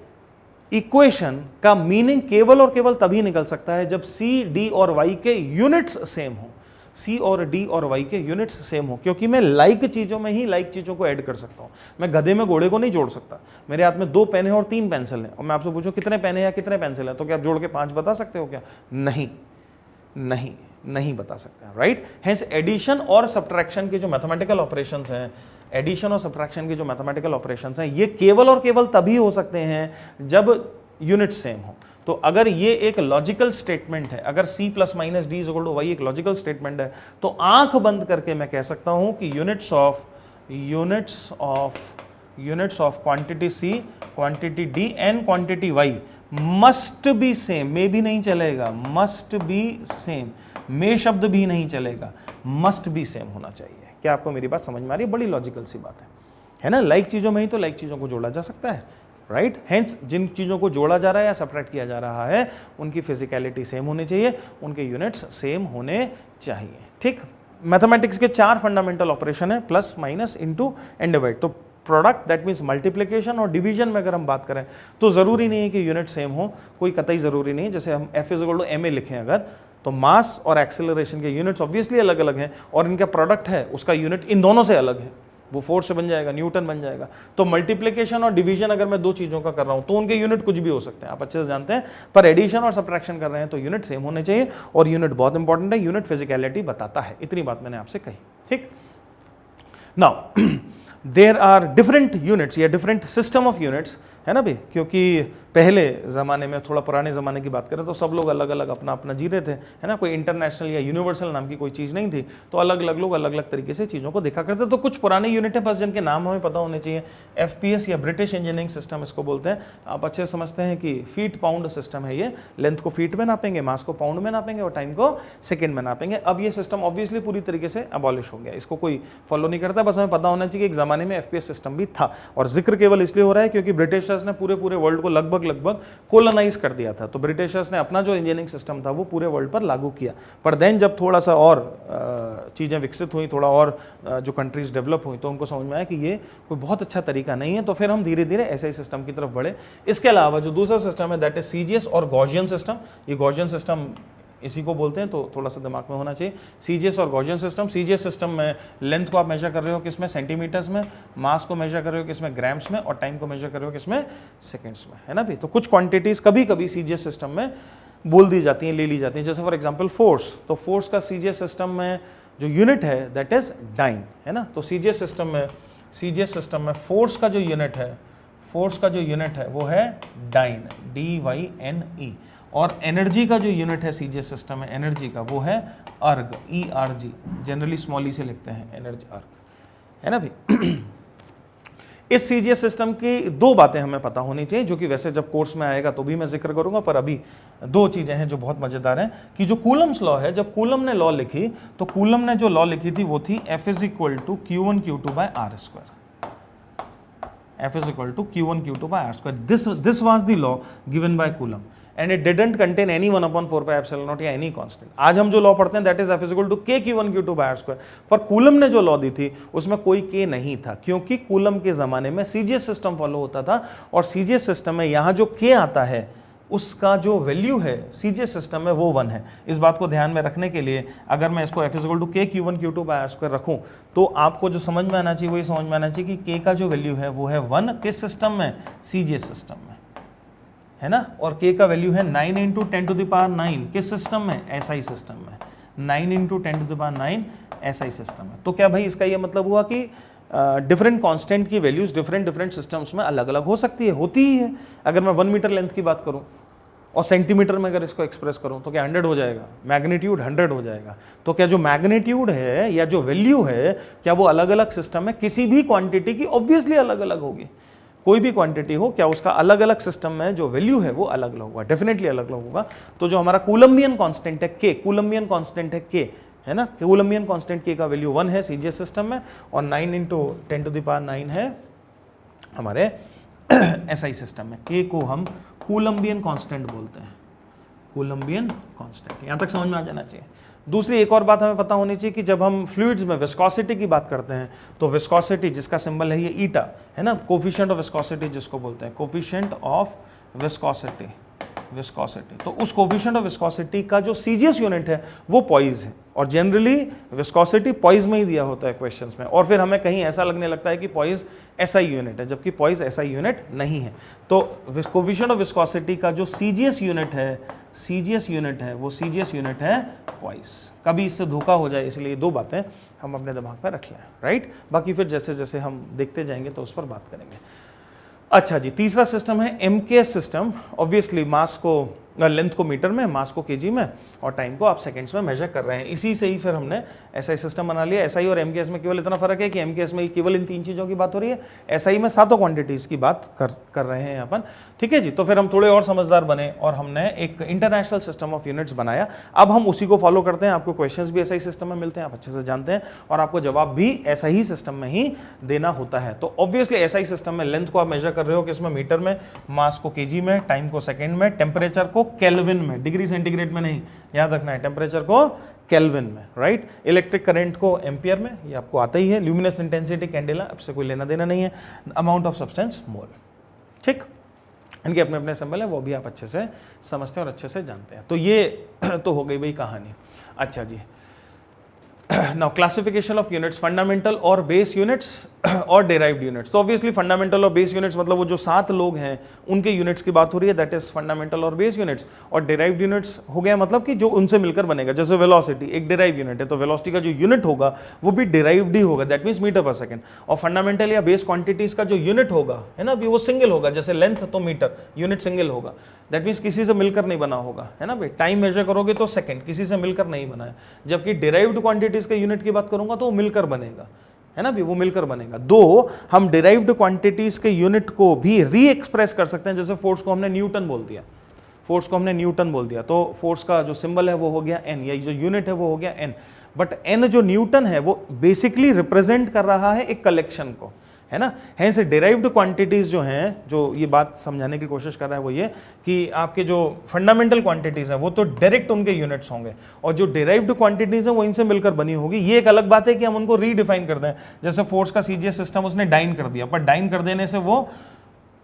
इक्वेशन का मीनिंग केवल और केवल तभी निकल सकता है जब C, D और Y के यूनिट्स सेम हो, C और D और Y के यूनिट्स सेम हो, क्योंकि मैं लाइक चीज़ों में ही लाइक चीज़ों को ऐड कर सकता हूँ। मैं गधे में घोड़े को नहीं जोड़ सकता। मेरे हाथ में 2 पेन है और 3 पेंसिल है, और मैं आपसे पूछूं कितने पेन है या कितने पेंसिल है, तो क्या आप जोड़ के 5 बता सकते हो क्या? नहीं, नहीं बता सकते हैं, राइट। हेंस एडिशन और सब्ट्रैक्शन के जो मैथमेटिकल ऑपरेशंस हैं, एडिशन और सब्ट्रैक्शन के जो मैथमेटिकल ऑपरेशंस हैं, ये केवल और केवल तभी हो सकते हैं जब यूनिट सेम हो। तो अगर ये एक लॉजिकल स्टेटमेंट है, अगर c plus minus D is equal to Y एक लॉजिकल स्टेटमेंट है, तो आंख बंद करके मैं कह सकता हूं कि units of quantity c, quantity d and quantity y must be same. में भी नहीं चलेगा, मस्ट बी सेम, में शब्द भी नहीं चलेगा, मस्ट बी सेम होना चाहिए। क्या आपको मेरी बात समझ में आ रही है? बड़ी लॉजिकल सी बात है ना। लाइक चीजों में ही तो लाइक चीजों को जोड़ा जा सकता है, राइट। हेंस जिन चीजों को जोड़ा जा रहा है या सब्ट्रैक्ट किया जा रहा है उनकी फिजिकलिटी सेम होनी चाहिए, उनके यूनिट्स सेम होने चाहिए, ठीक। मैथमेटिक्स के 4 फंडामेंटल ऑपरेशन है, plus, minus, into and divide. तो प्रोडक्ट दैट मीन्स मल्टीप्लिकेशन और डिवीजन में अगर हम बात करें तो जरूरी नहीं है कि यूनिट सेम हो, कोई कतई जरूरी नहीं। जैसे हम F is equal to ma लिखें अगर, तो मास और एक्सेलरेशन के यूनिट्स ऑब्वियसली अलग अलग हैं, और इनका प्रोडक्ट है उसका यूनिट इन दोनों से अलग है, वो फोर्स से बन जाएगा, न्यूटन बन जाएगा। तो मल्टीप्लिकेशन और डिवीजन अगर मैं 2 चीजों का कर रहा हूं तो उनके यूनिट कुछ भी हो सकते हैं, आप अच्छे से जानते हैं। पर एडिशन और सब्ट्रैक्शन कर रहे हैं तो यूनिट सेम होने चाहिए, और यूनिट बहुत इंपॉर्टेंट है, यूनिट फिजिकलिटी बताता है। इतनी बात मैंने आपसे कही, ठीक। Now there are different units या डिफरेंट सिस्टम ऑफ यूनिट्स, है ना भाई, क्योंकि पहले ज़माने में, थोड़ा पुराने ज़माने की बात करें तो सब लोग अलग अलग अपना अपना जी रहे थे, है ना। कोई इंटरनेशनल या यूनिवर्सल नाम की कोई चीज़ नहीं थी, तो अलग अलग लोग अलग अलग तरीके से चीज़ों को देखा करते। तो कुछ पुराने यूनिट है बस जिनके नाम हमें पता होने चाहिए। FPS या ब्रिटिश इंजीनियरिंग सिस्टम इसको बोलते हैं। आप अच्छे समझते हैं कि फीट पाउंड सिस्टम है ये, लेंथ को फीट में नापेंगे, मास को पाउंड में नापेंगे और टाइम को सेकेंड में नापेंगे। अब ये सिस्टम ऑब्वियसली पूरी तरीके से अबॉलिश हो गया, इसको कोई फॉलो नहीं करता। बस हमें पता होना चाहिए कि एक ज़माने में FPS सिस्टम भी था, और जिक्र केवल इसलिए हो रहा है क्योंकि ब्रिटिशर्स ने पूरे वर्ल्ड को लगभग कोलोनाइज कर दिया था। तो ब्रिटिशर्स ने अपना जो इंजीनियरिंग सिस्टम था वो पूरे वर्ल्ड पर लागू किया। पर देन जब थोड़ा सा और चीज़ें विकसित हुई, थोड़ा और जो कंट्रीज डेवलप हुई, तो उनको समझ में आया कि ये कोई बहुत अच्छा तरीका नहीं है। तो फिर हम धीरे धीरे ऐसे ही सिस्टम की तरफ बढ़े। इसके अलावा जो दूसरा सिस्टम है दैट इज CGS और गॉसियन सिस्टम। ये गॉसियन सिस्टम इसी को बोलते हैं, तो थोड़ा सा दिमाग में होना चाहिए। CGS और गॉसियन सिस्टम। CGS सिस्टम में लेंथ को आप मेजर कर रहे हो किसमें, सेंटीमीटर्स में, मास को मेजर कर रहे हो किसमें, ग्राम्स में, और टाइम को मेजर कर रहे हो किसमें, सेकंड्स में, है ना भी। तो कुछ क्वांटिटीज कभी कभी CGS सिस्टम में बोल दी जाती हैं, ले ली जाती हैं। जैसे फॉर एग्जाम्पल फोर्स, तो फोर्स का CGS सिस्टम में जो यूनिट है दैट इज डाइन, है ना। तो CGS सिस्टम में फोर्स का जो यूनिट है वो है डाइन, DYNE। और एनर्जी का जो यूनिट है CGS सिस्टम में एनर्जी का, वो है अर्ग, ERG, जनरली स्मॉल ई से लिखते हैं एनर्जी, अर्ग, है ना भाई। इस CGS सिस्टम की 2 बातें हमें पता होनी चाहिए, जो कि वैसे जब कोर्स में आएगा तो भी मैं जिक्र करूंगा, पर अभी 2 चीजें हैं जो बहुत मजेदार हैं। कि जो कूलम्स लॉ है, जब कूलम ने लॉ लिखी, तो कूलम ने जो लॉ लिखी थी वो थी F is equal to Q1 Q2 by R square. F is equal to Q1 Q2 by R square. This was the law given by Coulomb, and it didn't contain any 1/4 pi epsilon naught या any constant. आज हम जो लॉ पढ़ते हैं that is F is equal to K Q1 Q2 by R square. पर कूलम ने जो लॉ दी थी उसमें कोई K नहीं था, क्योंकि कूलम के ज़माने में CGS सिस्टम फॉलो होता था, और CGS सिस्टम में यहाँ जो K आता है उसका जो वैल्यू है CGS सिस्टम में वो 1 है। इस बात को ध्यान में रखने के लिए अगर मैं इसको F is equal to K Q1 Q2 by R square रखूँ, तो आपको जो समझ में आना चाहिए वही समझ में आना चाहिए कि K का जो वैल्यू है वो है 1 किस सिस्टम में, CGS सिस्टम में, है ना। और K का वैल्यू है 9 × 10⁹ किस सिस्टम में, SI सिस्टम में, 9 × 10⁹ SI सिस्टम में। तो क्या भाई इसका ये मतलब हुआ कि डिफरेंट कांस्टेंट की वैल्यूज डिफरेंट सिस्टम्स में अलग अलग हो सकती है, होती ही है। अगर मैं 1 मीटर लेंथ की बात करूं और सेंटीमीटर में अगर इसको एक्सप्रेस करूं तो क्या 100 हो जाएगा, मैग्नीट्यूड 100 हो जाएगा। तो क्या जो मैग्नीट्यूड है या जो वैल्यू है, क्या वो अलग अलग सिस्टम में किसी भी क्वांटिटी की ऑब्वियसली अलग अलग होगी। कोई भी क्वांटिटी हो, क्या उसका अलग अलग सिस्टम में जो वैल्यू है वो अलग अलग होगा, डेफिनेटली अलग अलग होगा। तो जो हमारा कूलम्बियन कांस्टेंट है K, कूलम्बियन कांस्टेंट है K, है ना। कूलम्बियन कांस्टेंट K का वैल्यू 1 है CGS सिस्टम में, और 9 × 10⁹ है हमारे SI सिस्टम में। K को हम कूलम्बियन कांस्टेंट बोलते हैं, कूलम्बियन कांस्टेंट। यहां तक समझ में आ जाना चाहिए। दूसरी एक और बात हमें पता होनी चाहिए कि जब हम फ्लूइड्स में विस्कोसिटी की बात करते हैं, तो विस्कोसिटी जिसका सिंबल है ये ईटा, है ना, कोफिशिएंट ऑफ विस्कोसिटी जिसको बोलते हैं, कोफिशिएंट ऑफ विस्कोसिटी, तो उस कोफिशिएंट ऑफ विस्कोसिटी का जो CGS यूनिट है वो पॉइज है, और जनरली विस्कोसिटी पॉइज में ही दिया होता है क्वेश्चंस में, और फिर हमें कहीं ऐसा लगने लगता है कि पॉइज SI यूनिट है, जबकि पॉइज SI यूनिट नहीं है। तो कोफिशिएंट ऑफ विस्कोसिटी का जो CGS यूनिट है, CGS यूनिट है वो CGS यूनिट है क्वाइस। कभी इससे धोखा हो जाए, इसलिए दो बातें हम अपने दिमाग में रख लें, राइट। बाकी फिर जैसे जैसे हम देखते जाएंगे तो उस पर बात करेंगे। अच्छा जी, तीसरा सिस्टम है MKS सिस्टम। ऑब्वियसली मास को, लेंथ को मीटर में, मास को केजी में और टाइम को आप सेकंड्स में मेजर कर रहे हैं। इसी से ही फिर हमने SI सिस्टम बना लिया। SI और MKS में केवल इतना फर्क है कि MKS में केवल इन 3 चीज़ों की बात हो रही है, SI में 7 क्वांटिटीज़ की बात कर रहे हैं अपन, ठीक है जी। तो फिर हम थोड़े और समझदार बने और हमने एक इंटरनेशनल सिस्टम ऑफ यूनिट्स बनाया। अब हम उसी को फॉलो करते हैं। आपको क्वेश्चंस भी SI सिस्टम में मिलते हैं, आप अच्छे से जानते हैं, और आपको जवाब भी ऐसा ही सिस्टम में ही देना होता है। तो ऑब्वियसली SI सिस्टम में लेंथ को आप मेजर कर रहे हो किसमें, मीटर में, मास को केजी में, टाइम को सेकेंड में, टेम्परेचर को केल्विन में, डिग्री सेंटीग्रेड में नहीं, याद रखना है, टेम्परेचर को केल्विन में, राइट। इलेक्ट्रिक करंट को एम्पियर में, ये आपको आता ही है। ल्यूमिनस इंटेंसिटी कैंडेला, अब से कोई लेना देना नहीं है। अमाउंट ऑफ सब्सटेंस मोल, ठीक। इनके अपने अपने सिंबल है, वो भी आप अच्छे से समझते हैं और अच्छे से जानते हैं। तो ये तो हो गई भाई कहानी। अच्छा जी, now classification of units, fundamental और बेस यूनिट्स और डेराइव्ड यूनिट्स। तो ऑब्वियसली फंडामेंटल और बेस यूनिट्स मतलब वो जो 7 लोग हैं उनके यूनिट्स की बात हो रही है, दैट इज फंडामेंटल और बेस यूनिट्स। और डेराइव्ड यूनिट्स हो गया मतलब कि जो उनसे मिलकर बनेगा। जैसे वेलोसिटी एक डेराइव यूनिट है, तो वेलोसिटी का जो यूनिट होगा वो भी डेराइव्ड ही होगा, that means metre per second. और फंडामेंटल या बेस क्वांटिटीज का जो यूनिट होगा, है ना, अभी वो सिंगल होगा। जैसे लेंथ तो मीटर, यूनिट सिंगल होगा, दैट मीन्स किसी से मिलकर नहीं बना होगा, है ना भाई। टाइम मेजर करोगे तो सेकंड, किसी से मिलकर नहीं बना है। जबकि डेराइव्ड क्वांटिटीज के यूनिट की बात करूंगा तो वो मिलकर बनेगा, है ना भी, वो मिलकर बनेगा। दो हम डिराइव्ड क्वांटिटीज के यूनिट को भी री एक्सप्रेस कर सकते हैं। जैसे फोर्स को हमने न्यूटन बोल दिया, फोर्स को हमने न्यूटन बोल दिया, तो फोर्स का जो सिंबल है वो हो गया N, या जो यूनिट है वो हो गया N। बट N जो न्यूटन है वो बेसिकली रिप्रेजेंट कर रहा है एक कलेक्शन को, है ना। हैंस डिराइव्ड क्वांटिटीज जो हैं, जो ये बात समझाने की कोशिश कर रहा है वो ये कि आपके जो फंडामेंटल क्वांटिटीज हैं वो तो डायरेक्ट उनके यूनिट्स होंगे, और जो डिराइव्ड क्वांटिटीज हैं वो इनसे मिलकर बनी होगी। ये एक अलग बात है कि हम उनको रीडिफाइन कर दें। जैसे फोर्स का CGS सिस्टम उसने डाइन कर दिया, पर डाइन कर देने से वो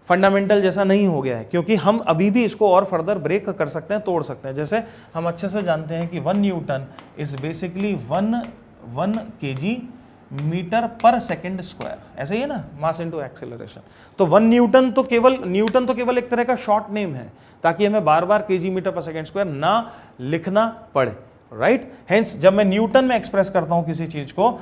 फंडामेंटल जैसा नहीं हो गया है, क्योंकि हम अभी भी इसको और फर्दर ब्रेक कर सकते हैं, तोड़ सकते हैं। जैसे हम अच्छे से जानते हैं कि 1 newton is basically 1 kg metre per second square, ऐसे ही है ना, मास इनटू एक्सेलरेशन। तो 1 न्यूटन तो केवल एक तरह का शॉर्ट नेम है, ताकि हमें बार बार kg metre per second square ना लिखना पड़े, राइट। हेंस जब मैं न्यूटन में एक्सप्रेस करता हूं किसी चीज को,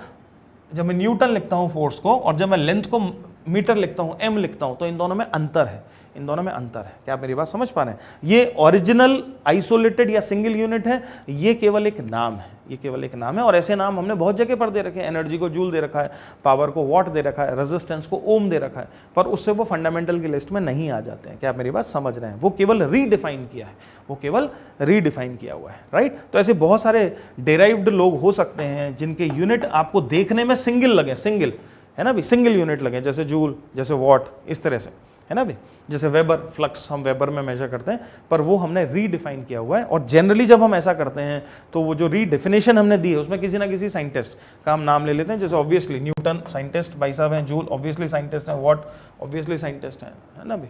जब मैं न्यूटन लिखता हूं फोर्स को, और जब मैं लेंथ को मीटर लिखता हूं, m लिखता हूं, तो इन दोनों में अंतर है, इन दोनों में अंतर है। क्या आप मेरी बात समझ पा रहे हैं? ये ओरिजिनल आइसोलेटेड या सिंगल यूनिट है, ये केवल एक नाम है, ये केवल एक नाम है। और ऐसे नाम हमने बहुत जगह पर दे रखे हैं। एनर्जी को जूल दे रखा है, पावर को वॉट दे रखा है, रेजिस्टेंस को ओम दे रखा है, पर उससे वो फंडामेंटल की लिस्ट में नहीं आ जाते हैं। क्या आप मेरी बात समझ रहे हैं? वो केवल रीडिफाइन किया है, वो केवल रीडिफाइन किया हुआ है, राइट। तो ऐसे बहुत सारे डेराइव्ड लोग हो सकते हैं जिनके यूनिट आपको देखने में सिंगल लगे, सिंगल, है ना भी, सिंगल यूनिट लगे, जैसे जूल, जैसे वॉट, इस तरह से, है ना भी। जैसे वेबर, फ्लक्स हम वेबर में मेजर करते हैं, पर वो हमने रीडिफाइन किया हुआ है। और जनरली जब हम ऐसा करते हैं तो वो जो रीडिफिनेशन हमने दी है उसमें किसी ना किसी साइंटिस्ट का हम नाम ले लेते हैं। जैसे ऑब्वियसली न्यूटन साइंटिस्ट भाई साहब हैं, जूल ऑब्वियसली साइंटिस्ट हैं, वॉट ऑब्वियसली साइंटिस्ट हैं, है ना भी,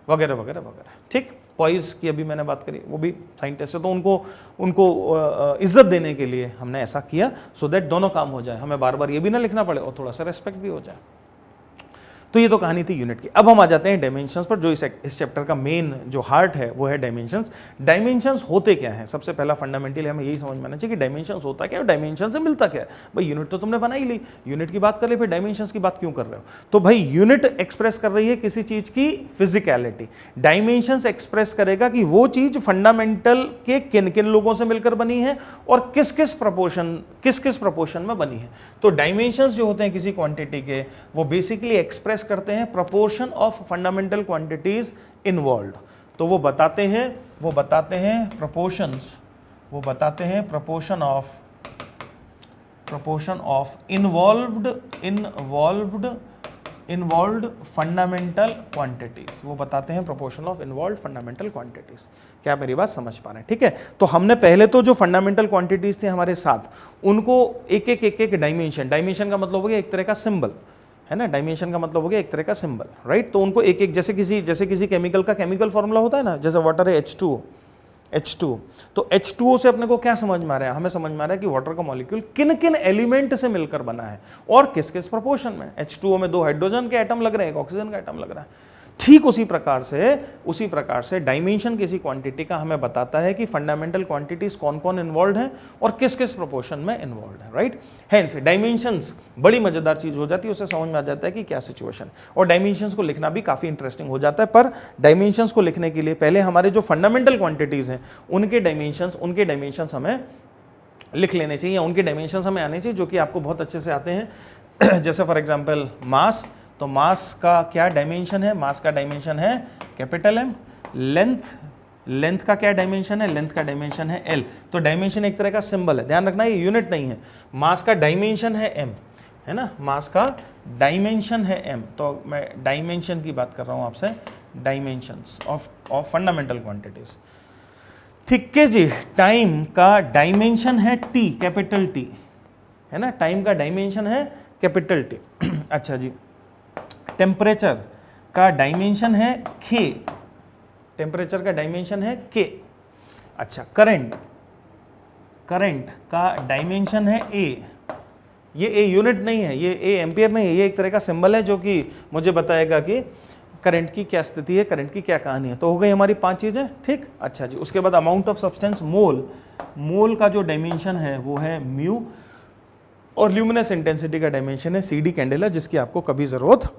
वगैरह वगैरह वगैरह, ठीक। पॉइस की अभी मैंने बात करी, वो भी साइंटिस्ट है। तो उनको इज्जत देने के लिए हमने ऐसा किया, सो दैट दोनों काम हो जाए, हमें बार बार ये भी ना लिखना पड़े और थोड़ा सा रेस्पेक्ट भी हो जाए। तो ये तो कहानी थी यूनिट की। अब हम आ जाते हैं डायमेंशंस पर, जो इस चैप्टर का मेन जो हार्ट है वो है डायमेंशंस। डायमेंशंस होते क्या हैं? सबसे पहला फंडामेंटली हमें यही समझ में आना चाहिए कि डायमेंशंस होता क्या है, डायमेंशन से मिलता क्या है। भाई यूनिट तो तुमने बना ही ली, यूनिट की बात कर ले, फिर डायमेंशंस की बात क्यों कर रहे हो? तो भाई यूनिट एक्सप्रेस कर रही है किसी चीज की फिजिकलिटी, डायमेंशंस एक्सप्रेस करेगा कि वो चीज फंडामेंटल के किन किन लोगों से मिलकर बनी है और किस किस प्रपोर्शन में बनी है। तो डायमेंशंस जो होते हैं किसी क्वांटिटी के, वो बेसिकली एक्सप्रेस करते हैं proportion of fundamental quantities involved. तो वो बताते हैं प्रपोर्शंस, वो बताते हैं proportion of involved fundamental quantities, वो बताते हैं proportion of involved fundamental quantities. क्या मेरी बात समझ पा रहे हैं? ठीक है। तो हमने पहले तो जो फंडामेंटल क्वांटिटीज थे हमारे साथ, उनको एक एक डायमेंशन का मतलब हो गया एक तरह का सिंबल, है ना। डायमेंशन का मतलब हो गया एक तरह का सिंबल, राइट। तो उनको एक एक, जैसे किसी केमिकल का केमिकल फॉर्मूला होता है ना, जैसे वाटर है H2O, तो H2O से अपने को क्या समझ में आ रहा है? हमें समझ में आ रहा है कि वाटर का मॉलिक्यूल किन किन एलिमेंट से मिलकर बना है और किस किस प्रोपोर्शन में। H2O में 2 हाइड्रोजन के एटम लग रहे हैं, एक ऑक्सीजन का एटम लग रहा है। ठीक उसी प्रकार से डायमेंशन किसी क्वांटिटी का हमें बताता है कि फंडामेंटल क्वांटिटीज कौन कौन इन्वॉल्व हैं और किस किस प्रोपोर्शन में इन्वॉल्व है, राइट। हेंस डायमेंशंस बड़ी मजेदार चीज हो जाती है, उससे समझ में आ जाता है कि क्या सिचुएशन, और डायमेंशंस को लिखना भी काफी इंटरेस्टिंग हो जाता है। पर डायमेंशंस को लिखने के लिए पहले हमारे जो फंडामेंटल क्वांटिटीज हैं उनके डायमेंशंस हमें लिख लेने चाहिए, या उनके डायमेंशंस हमें आने चाहिए जो कि आपको बहुत अच्छे से आते हैं। जैसे फॉर एग्जांपल मास, तो मास का क्या डायमेंशन है, मास का डायमेंशन है कैपिटल M। लेंथ का क्या डायमेंशन है, लेंथ का डायमेंशन है L। तो डायमेंशन एक तरह का सिंबल है, ध्यान रखना ये यूनिट नहीं है। मास का डायमेंशन है M, है ना, मास का डायमेंशन है M। तो मैं डायमेंशन की बात कर रहा हूं आपसे, डायमेंशंस ऑफ फंडामेंटल क्वांटिटीज। ठीक है जी। टाइम का डायमेंशन है T, कैपिटल T, है ना, टाइम का डायमेंशन है कैपिटल T। अच्छा जी। टेम्परेचर का डायमेंशन है K, टेम्परेचर का डायमेंशन है K। अच्छा, करंट का डायमेंशन है A। ये A यूनिट नहीं है, ये A एम्पियर नहीं है, ये एक तरह का सिंबल है जो कि मुझे बताएगा कि करंट की क्या स्थिति है, करंट की क्या कहानी है। तो हो गई हमारी 5 चीजें, ठीक। अच्छा जी। उसके बाद अमाउंट ऑफ सब्सटेंस, मोल का जो डायमेंशन है वो है म्यू, और ल्यूमिनस इंटेंसिटी का डायमेंशन है CD कैंडेला, जिसकी आपको कभी जरूरत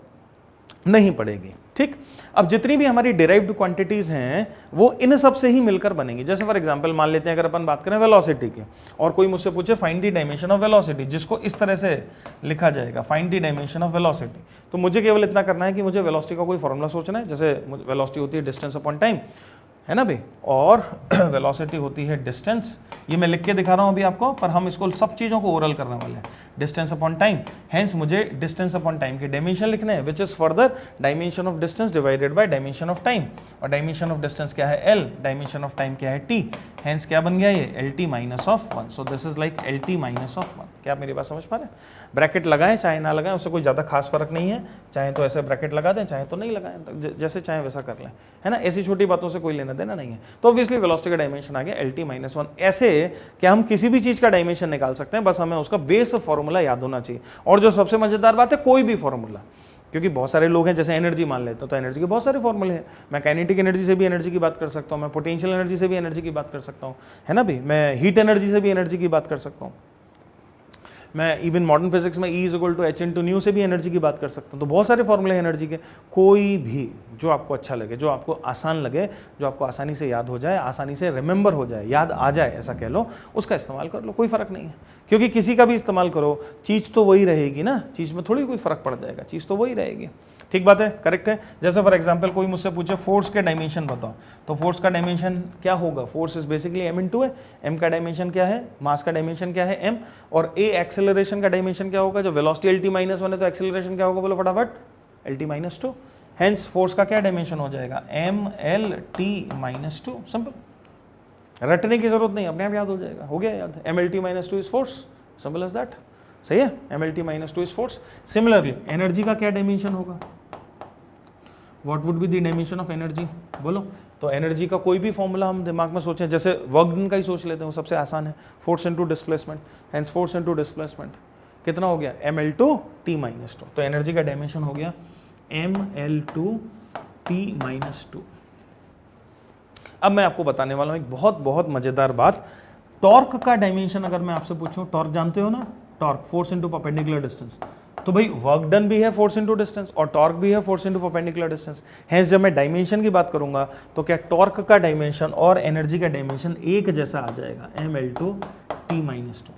नहीं पड़ेगी, ठीक। अब जितनी भी हमारी डिराइव्ड क्वांटिटीज हैं वो इन सब से ही मिलकर बनेंगी। जैसे फॉर एग्जांपल मान लेते हैं अगर अपन बात करें वेलोसिटी की, और कोई मुझसे पूछे find the dimension of velocity, जिसको इस तरह से लिखा जाएगा find the dimension of velocity, तो मुझे केवल इतना करना है कि मुझे वेलोसिटी का कोई फॉर्मूला सोचना है। जैसे वेलोसिटी होती है डिस्टेंस अपॉन टाइम, है ना भाई, और वेलोसिटी होती है डिस्टेंस, ये मैं लिख के दिखा रहा हूं अभी आपको, पर हम इसको सब चीजों को ओरल करने वाले हैं, डिस्टेंस अपॉन टाइम। हेंस मुझे डिस्टेंस अपॉन टाइम के डायमेंशन लिखने हैं, which is further dimension of distance divided by dimension of time, और डायमेंशन ऑफ डिस्टेंस क्या है L, डायमेंशन ऑफ टाइम क्या है T। हेंस क्या बन गया ये LT minus of 1। So this is like LT minus of 1। क्या आप मेरी बात समझ पा रहे हैं? ब्रैकेट लगाएं चाहे ना लगाएं, उससे कोई ज़्यादा खास फर्क नहीं है, चाहे तो ऐसे ब्रैकेट लगा दें चाहे तो नहीं लगाएं, जैसे चाहे वैसा कर लें, है ना। ऐसी छोटी बातों से कोई लेना देना नहीं है। तो ऑब्वियसली वेलोसिटी का डायमेंशन आ गया LT माइनस 1। ऐसे क्या हम किसी भी चीज़ का डायमेंशन निकाल सकते हैं, बस हमें उसका बेस फॉर्मूला याद होना चाहिए। और जो सबसे मजेदार बात है, कोई भी फॉर्मूला, क्योंकि बहुत सारे लोग हैं जैसे एनर्जी मान लेते हैं, तो एनर्जी के बहुत सारे फॉर्मूले हैं। मैं काइनेटिक एनर्जी से भी एनर्जी की बात कर सकता हूँ, मैं पोटेंशियल एनर्जी से भी एनर्जी की बात कर सकता हूँ, है ना भाई, मैं हीट एनर्जी से भी एनर्जी की बात कर सकता हूँ, मैं इवन मॉडर्न फिजिक्स में E इक्वल टू H/ν से भी एनर्जी की बात कर सकता हूँ। तो बहुत सारे फॉर्मूले हैं एनर्जी के, कोई भी जो आपको अच्छा लगे, जो आपको आसान लगे, जो आपको आसानी से याद हो जाए, आसानी से रिमेंबर हो जाए, याद आ जाए, ऐसा कह लो, उसका इस्तेमाल कर लो, कोई फर्क नहीं है। क्योंकि किसी का भी इस्तेमाल करो, चीज़ तो वही रहेगी ना, चीज़ में थोड़ी कोई फर्क पड़ जाएगा, चीज़ तो वही रहेगी। ठीक बात है, करेक्ट है। जैसे फॉर एग्जांपल कोई मुझसे पूछे फोर्स के डायमेंशन बताओ, तो फोर्स का डायमेंशन क्या होगा? Force is basically m/a। m का डायमेंशन क्या है? मास का डायमेंशन क्या है? m। और a एक्सेलरेशन का डायमेंशन क्या होगा? जो वेलोसिटी LT माइनस 1 है तो एक्सेलरेशन क्या होगा? बोलो फटाफट, LT माइनस 2। हेंस फोर्स का क्या डायमेंशन हो जाएगा? mLT minus 2। सिंपल, रटने की जरूरत नहीं, अपने आप याद हो जाएगा, हो गया याद। mLT minus 2 is force, simple as that. सही है, mLT minus 2 is force. Similarly energy का क्या डायमेंशन होगा? What would be the dimension of energy? बोलो। तो एनर्जी का कोई भी फॉर्मूला हम दिमाग में सोचें, जैसे वर्क डन का ही सोच लेते हैं, वो सबसे आसान है, force into displacement. Hence force into displacement कितना हो गया? mL/T minus 2। तो एनर्जी का डायमेंशन हो गया mL/T माइनस 2। अब मैं आपको बताने वाला हूं एक बहुत बहुत मजेदार बात। टॉर्क का डायमेंशन अगर मैं आपसे पूछूं, टॉर्क जानते हो ना, torque force into perpendicular distance. तो भाई वर्क डन भी है फोर्स इनटू डिस्टेंस और टॉर्क भी है force into perpendicular distance. Hence जब मैं डायमेंशन की बात करूंगा तो क्या टॉर्क का डायमेंशन और एनर्जी का डायमेंशन एक जैसा आ जाएगा? mL/T minus 2।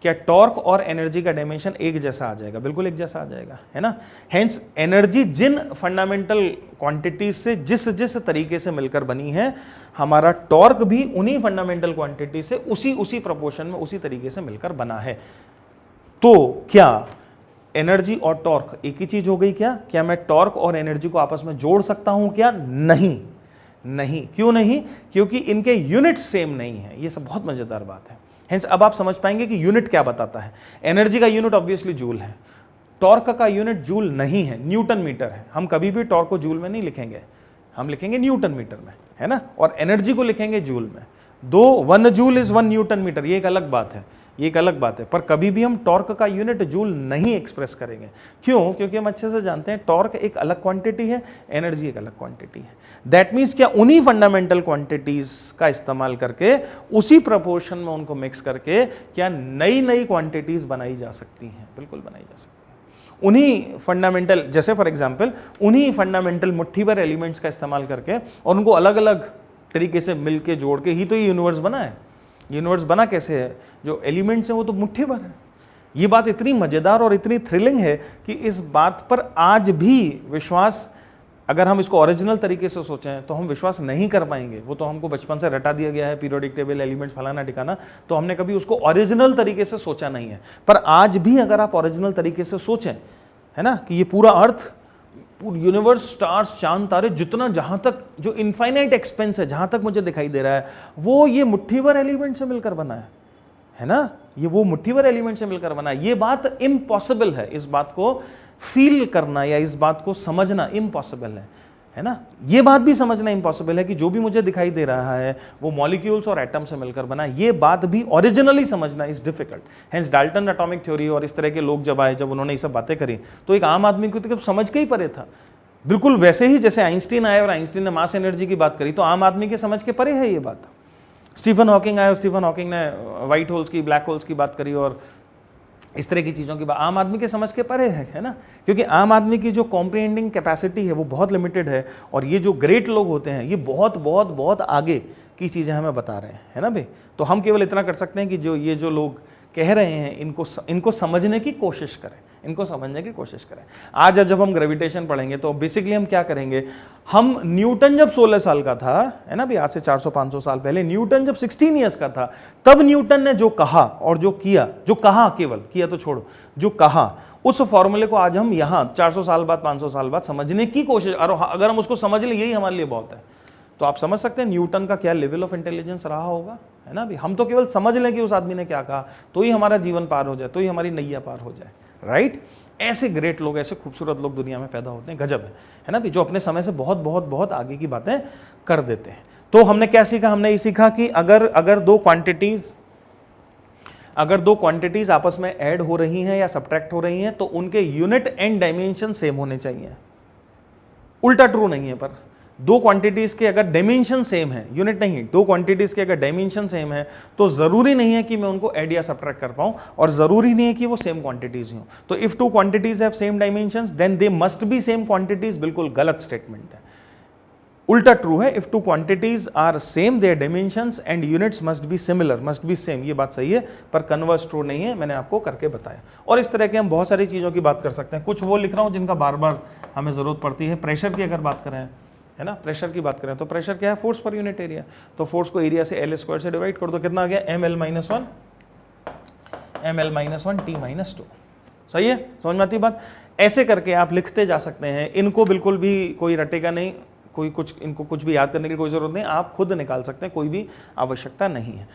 क्या टॉर्क और एनर्जी का डायमेंशन एक जैसा आ जाएगा? बिल्कुल एक जैसा आ जाएगा, है ना। हेंस एनर्जी जिन फंडामेंटल क्वांटिटीज से जिस जिस तरीके से मिलकर बनी है, हमारा टॉर्क भी उन्हीं फंडामेंटल क्वांटिटी से उसी प्रोपोर्शन में उसी तरीके से मिलकर बना है। तो क्या एनर्जी और टॉर्क एक ही चीज हो गई क्या? क्या मैं टॉर्क और एनर्जी को आपस में जोड़ सकता हूं क्या? नहीं, नहीं। क्यों नहीं? क्योंकि इनके यूनिट सेम नहीं है। ये सब बहुत मजेदार बात है। हेंस अब आप समझ पाएंगे कि यूनिट क्या बताता है। एनर्जी का यूनिट ऑब्वियसली जूल है, टॉर्क का यूनिट जूल नहीं है, न्यूटन मीटर है। हम कभी भी टॉर्क को जूल में नहीं लिखेंगे, हम लिखेंगे न्यूटन मीटर में, है ना। और एनर्जी को लिखेंगे जूल में। दो 1 जूल इज 1 न्यूटन मीटर, ये एक अलग बात है। ये एक अलग बात है, पर कभी भी हम टॉर्क का यूनिट जूल नहीं एक्सप्रेस करेंगे। क्यों? क्योंकि हम अच्छे से जानते हैं टॉर्क एक अलग क्वांटिटी है, एनर्जी एक अलग क्वांटिटी है। दैट मीन्स क्या उन्हीं फंडामेंटल क्वांटिटीज का इस्तेमाल करके, उसी प्रपोर्शन में उनको मिक्स करके क्या नई नई क्वांटिटीज बनाई जा सकती हैं? बिल्कुल बनाई जा सकती है। उन्हीं फंडामेंटल, जैसे फॉर एग्जांपल उन्हीं फंडामेंटल मुट्ठी भर एलिमेंट्स का इस्तेमाल करके और उनको अलग अलग तरीके से मिलके जोड़ के ही तो ये यूनिवर्स बना है। यूनिवर्स बना कैसे है? जो एलिमेंट्स हैं वो तो मुट्ठी भर है। ये बात इतनी मजेदार और इतनी थ्रिलिंग है कि इस बात पर आज भी विश्वास, अगर हम इसको ओरिजिनल तरीके से सोचें तो हम विश्वास नहीं कर पाएंगे। वो तो हमको बचपन से रटा दिया गया है, पीरियोडिक टेबल, एलिमेंट्स, फलाना ठिकाना, तो हमने कभी उसको ओरिजिनल तरीके से सोचा नहीं है। पर आज भी अगर आप ओरिजिनल तरीके से सोचें, है ना, कि ये पूरा अर्थ, यूनिवर्स, स्टार्स, चांद, तारे, जितना जहां तक जो इनफाइनाइट एक्सपेंस है, जहां तक मुझे दिखाई दे रहा है, वो ये मुट्ठी भर एलिमेंट से मिलकर बना है ना, ये वो मुट्ठी भर एलिमेंट से मिलकर बना है। ये बात इम्पॉसिबल है, इस बात को फील करना या इस बात को समझना इम्पॉसिबल है ना। ये बात भी समझना इम्पॉसिबल है कि जो भी मुझे दिखाई दे रहा है वो मॉलिक्यूल्स और एटम से मिलकर बना है। ये बात भी ओरिजिनली समझना is difficult. Hence Dalton atomic theory और इस तरह के लोग जब आए, जब उन्होंने ये सब बातें करी, तो एक आम आदमी को तो समझ के ही परे था। बिल्कुल वैसे ही जैसे आइंस्टीन आए और आइंस्टीन ने मास एनर्जी की बात करी, तो आम आदमी के समझ के परे है ये बात। स्टीफन हॉकिंग आए और स्टीफन हॉकिंग ने व्हाइट होल्स की, ब्लैक होल्स की बात करी और इस तरह की चीज़ों की बात आम आदमी के समझ के परे है ना, क्योंकि आम आदमी की जो कॉम्प्रिहेंडिंग कैपेसिटी है वो बहुत लिमिटेड है, और ये जो ग्रेट लोग होते हैं ये बहुत बहुत बहुत आगे की चीज़ें हमें बता रहे हैं, है ना भाई। तो हम केवल इतना कर सकते हैं कि जो ये जो लोग कह रहे हैं इनको समझने की कोशिश करें, इनको समझने की कोशिश करें। आज जब हम ग्रेविटेशन पढ़ेंगे तो बेसिकली हम क्या करेंगे, हम न्यूटन जब 16 साल का था, है ना भाई, आज से 400-500 साल पहले, न्यूटन जब 16 ईयर्स का था, तब न्यूटन ने जो कहा और जो किया, जो कहा, केवल किया तो छोड़ो, जो कहा, उस फॉर्मूले को आज हम यहाँ 400 साल बाद, 500 साल बाद समझने की कोशिश, और अगर हम उसको समझ लें यही हमारे लिए बहुत है। तो आप समझ सकते हैं न्यूटन का क्या लेवल ऑफ इंटेलिजेंस रहा होगा, है ना भाई। हम तो केवल समझ लें कि उस आदमी ने क्या कहा, तो ही हमारा जीवन पार हो जाए, तो ही हमारी नैया पार हो जाए, राइट। ऐसे ग्रेट लोग, ऐसे खूबसूरत लोग दुनिया में पैदा होते हैं, गजब है ना भाई, जो अपने समय से बहुत बहुत बहुत आगे की बातें कर देते हैं। तो हमने क्या सीखा? हमने ये सीखा कि अगर दो क्वांटिटीज आपस में ऐड हो रही हैं या सब्ट्रैक्ट हो रही हैं, तो उनके यूनिट एंड डायमेंशन सेम होने चाहिए। उल्टा ट्रू नहीं है, पर दो क्वांटिटीज के अगर डायमेंशन सेम है, यूनिट नहीं, दो क्वांटिटीज के अगर डायमेंशन सेम है, तो जरूरी नहीं है कि मैं उनको ऐड या सब्ट्रैक्ट कर पाऊं, और जरूरी नहीं है कि वो सेम क्वांटिटीज हो। तो if two quantities have same dimensions then they must be same quantities, बिल्कुल गलत स्टेटमेंट है, उल्टा ट्रू है। If two quantities are same their dimensions and units must be similar, must be same, ये बात सही है, पर कन्वर्स ट्रू नहीं है, मैंने आपको करके बताया। और इस तरह के हम बहुत सारी चीजों की बात कर सकते हैं। कुछ वो लिख रहा हूं जिनका बार बार हमें जरूरत पड़ती है। प्रेशर की अगर बात करें, है ना, प्रेशर की बात करें तो प्रेशर क्या है? फोर्स पर यूनिट एरिया। तो फोर्स को एरिया से L² से डिवाइड कर दो, कितना आ गया? ml-1 T-2। सही है, समझ में आती है बात। ऐसे करके आप लिखते जा सकते हैं, इनको बिल्कुल भी कोई रटेगा नहीं, इनको कुछ भी याद करने की कोई जरूरत नहीं, आप खुद निकाल सकते हैं, कोई भी आवश्यकता नहीं है।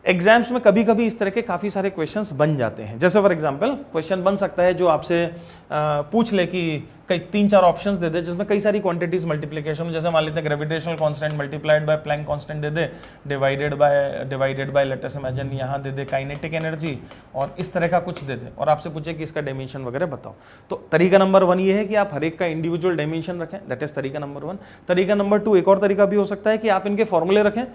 एग्जाम्स में कभी कभी इस तरह के काफ़ी सारे क्वेश्चंस बन जाते हैं। जैसे फॉर एग्जांपल क्वेश्चन बन सकता है जो आपसे पूछ ले कि कई 3-4 ऑप्शंस दे दे जिसमें कई सारी क्वांटिटीज मल्टीप्लिकेशन, जैसे मान लेते हैं gravitational constant multiplied by Planck constant दे दे, divided by let us imagine यहाँ दे दे काइनेटिक एनर्जी, और इस तरह का कुछ दे दे, और आपसे पूछे कि इसका डायमेंशन वगैरह बताओ। तो तरीका नंबर 1 ये है कि आप हर एक का इंडिविजुअल डायमेंशन रखें, दैट इज तरीका नंबर 1। तरीका नंबर 2, एक और तरीका भी हो सकता है कि आप इनके फॉर्मूले रखें,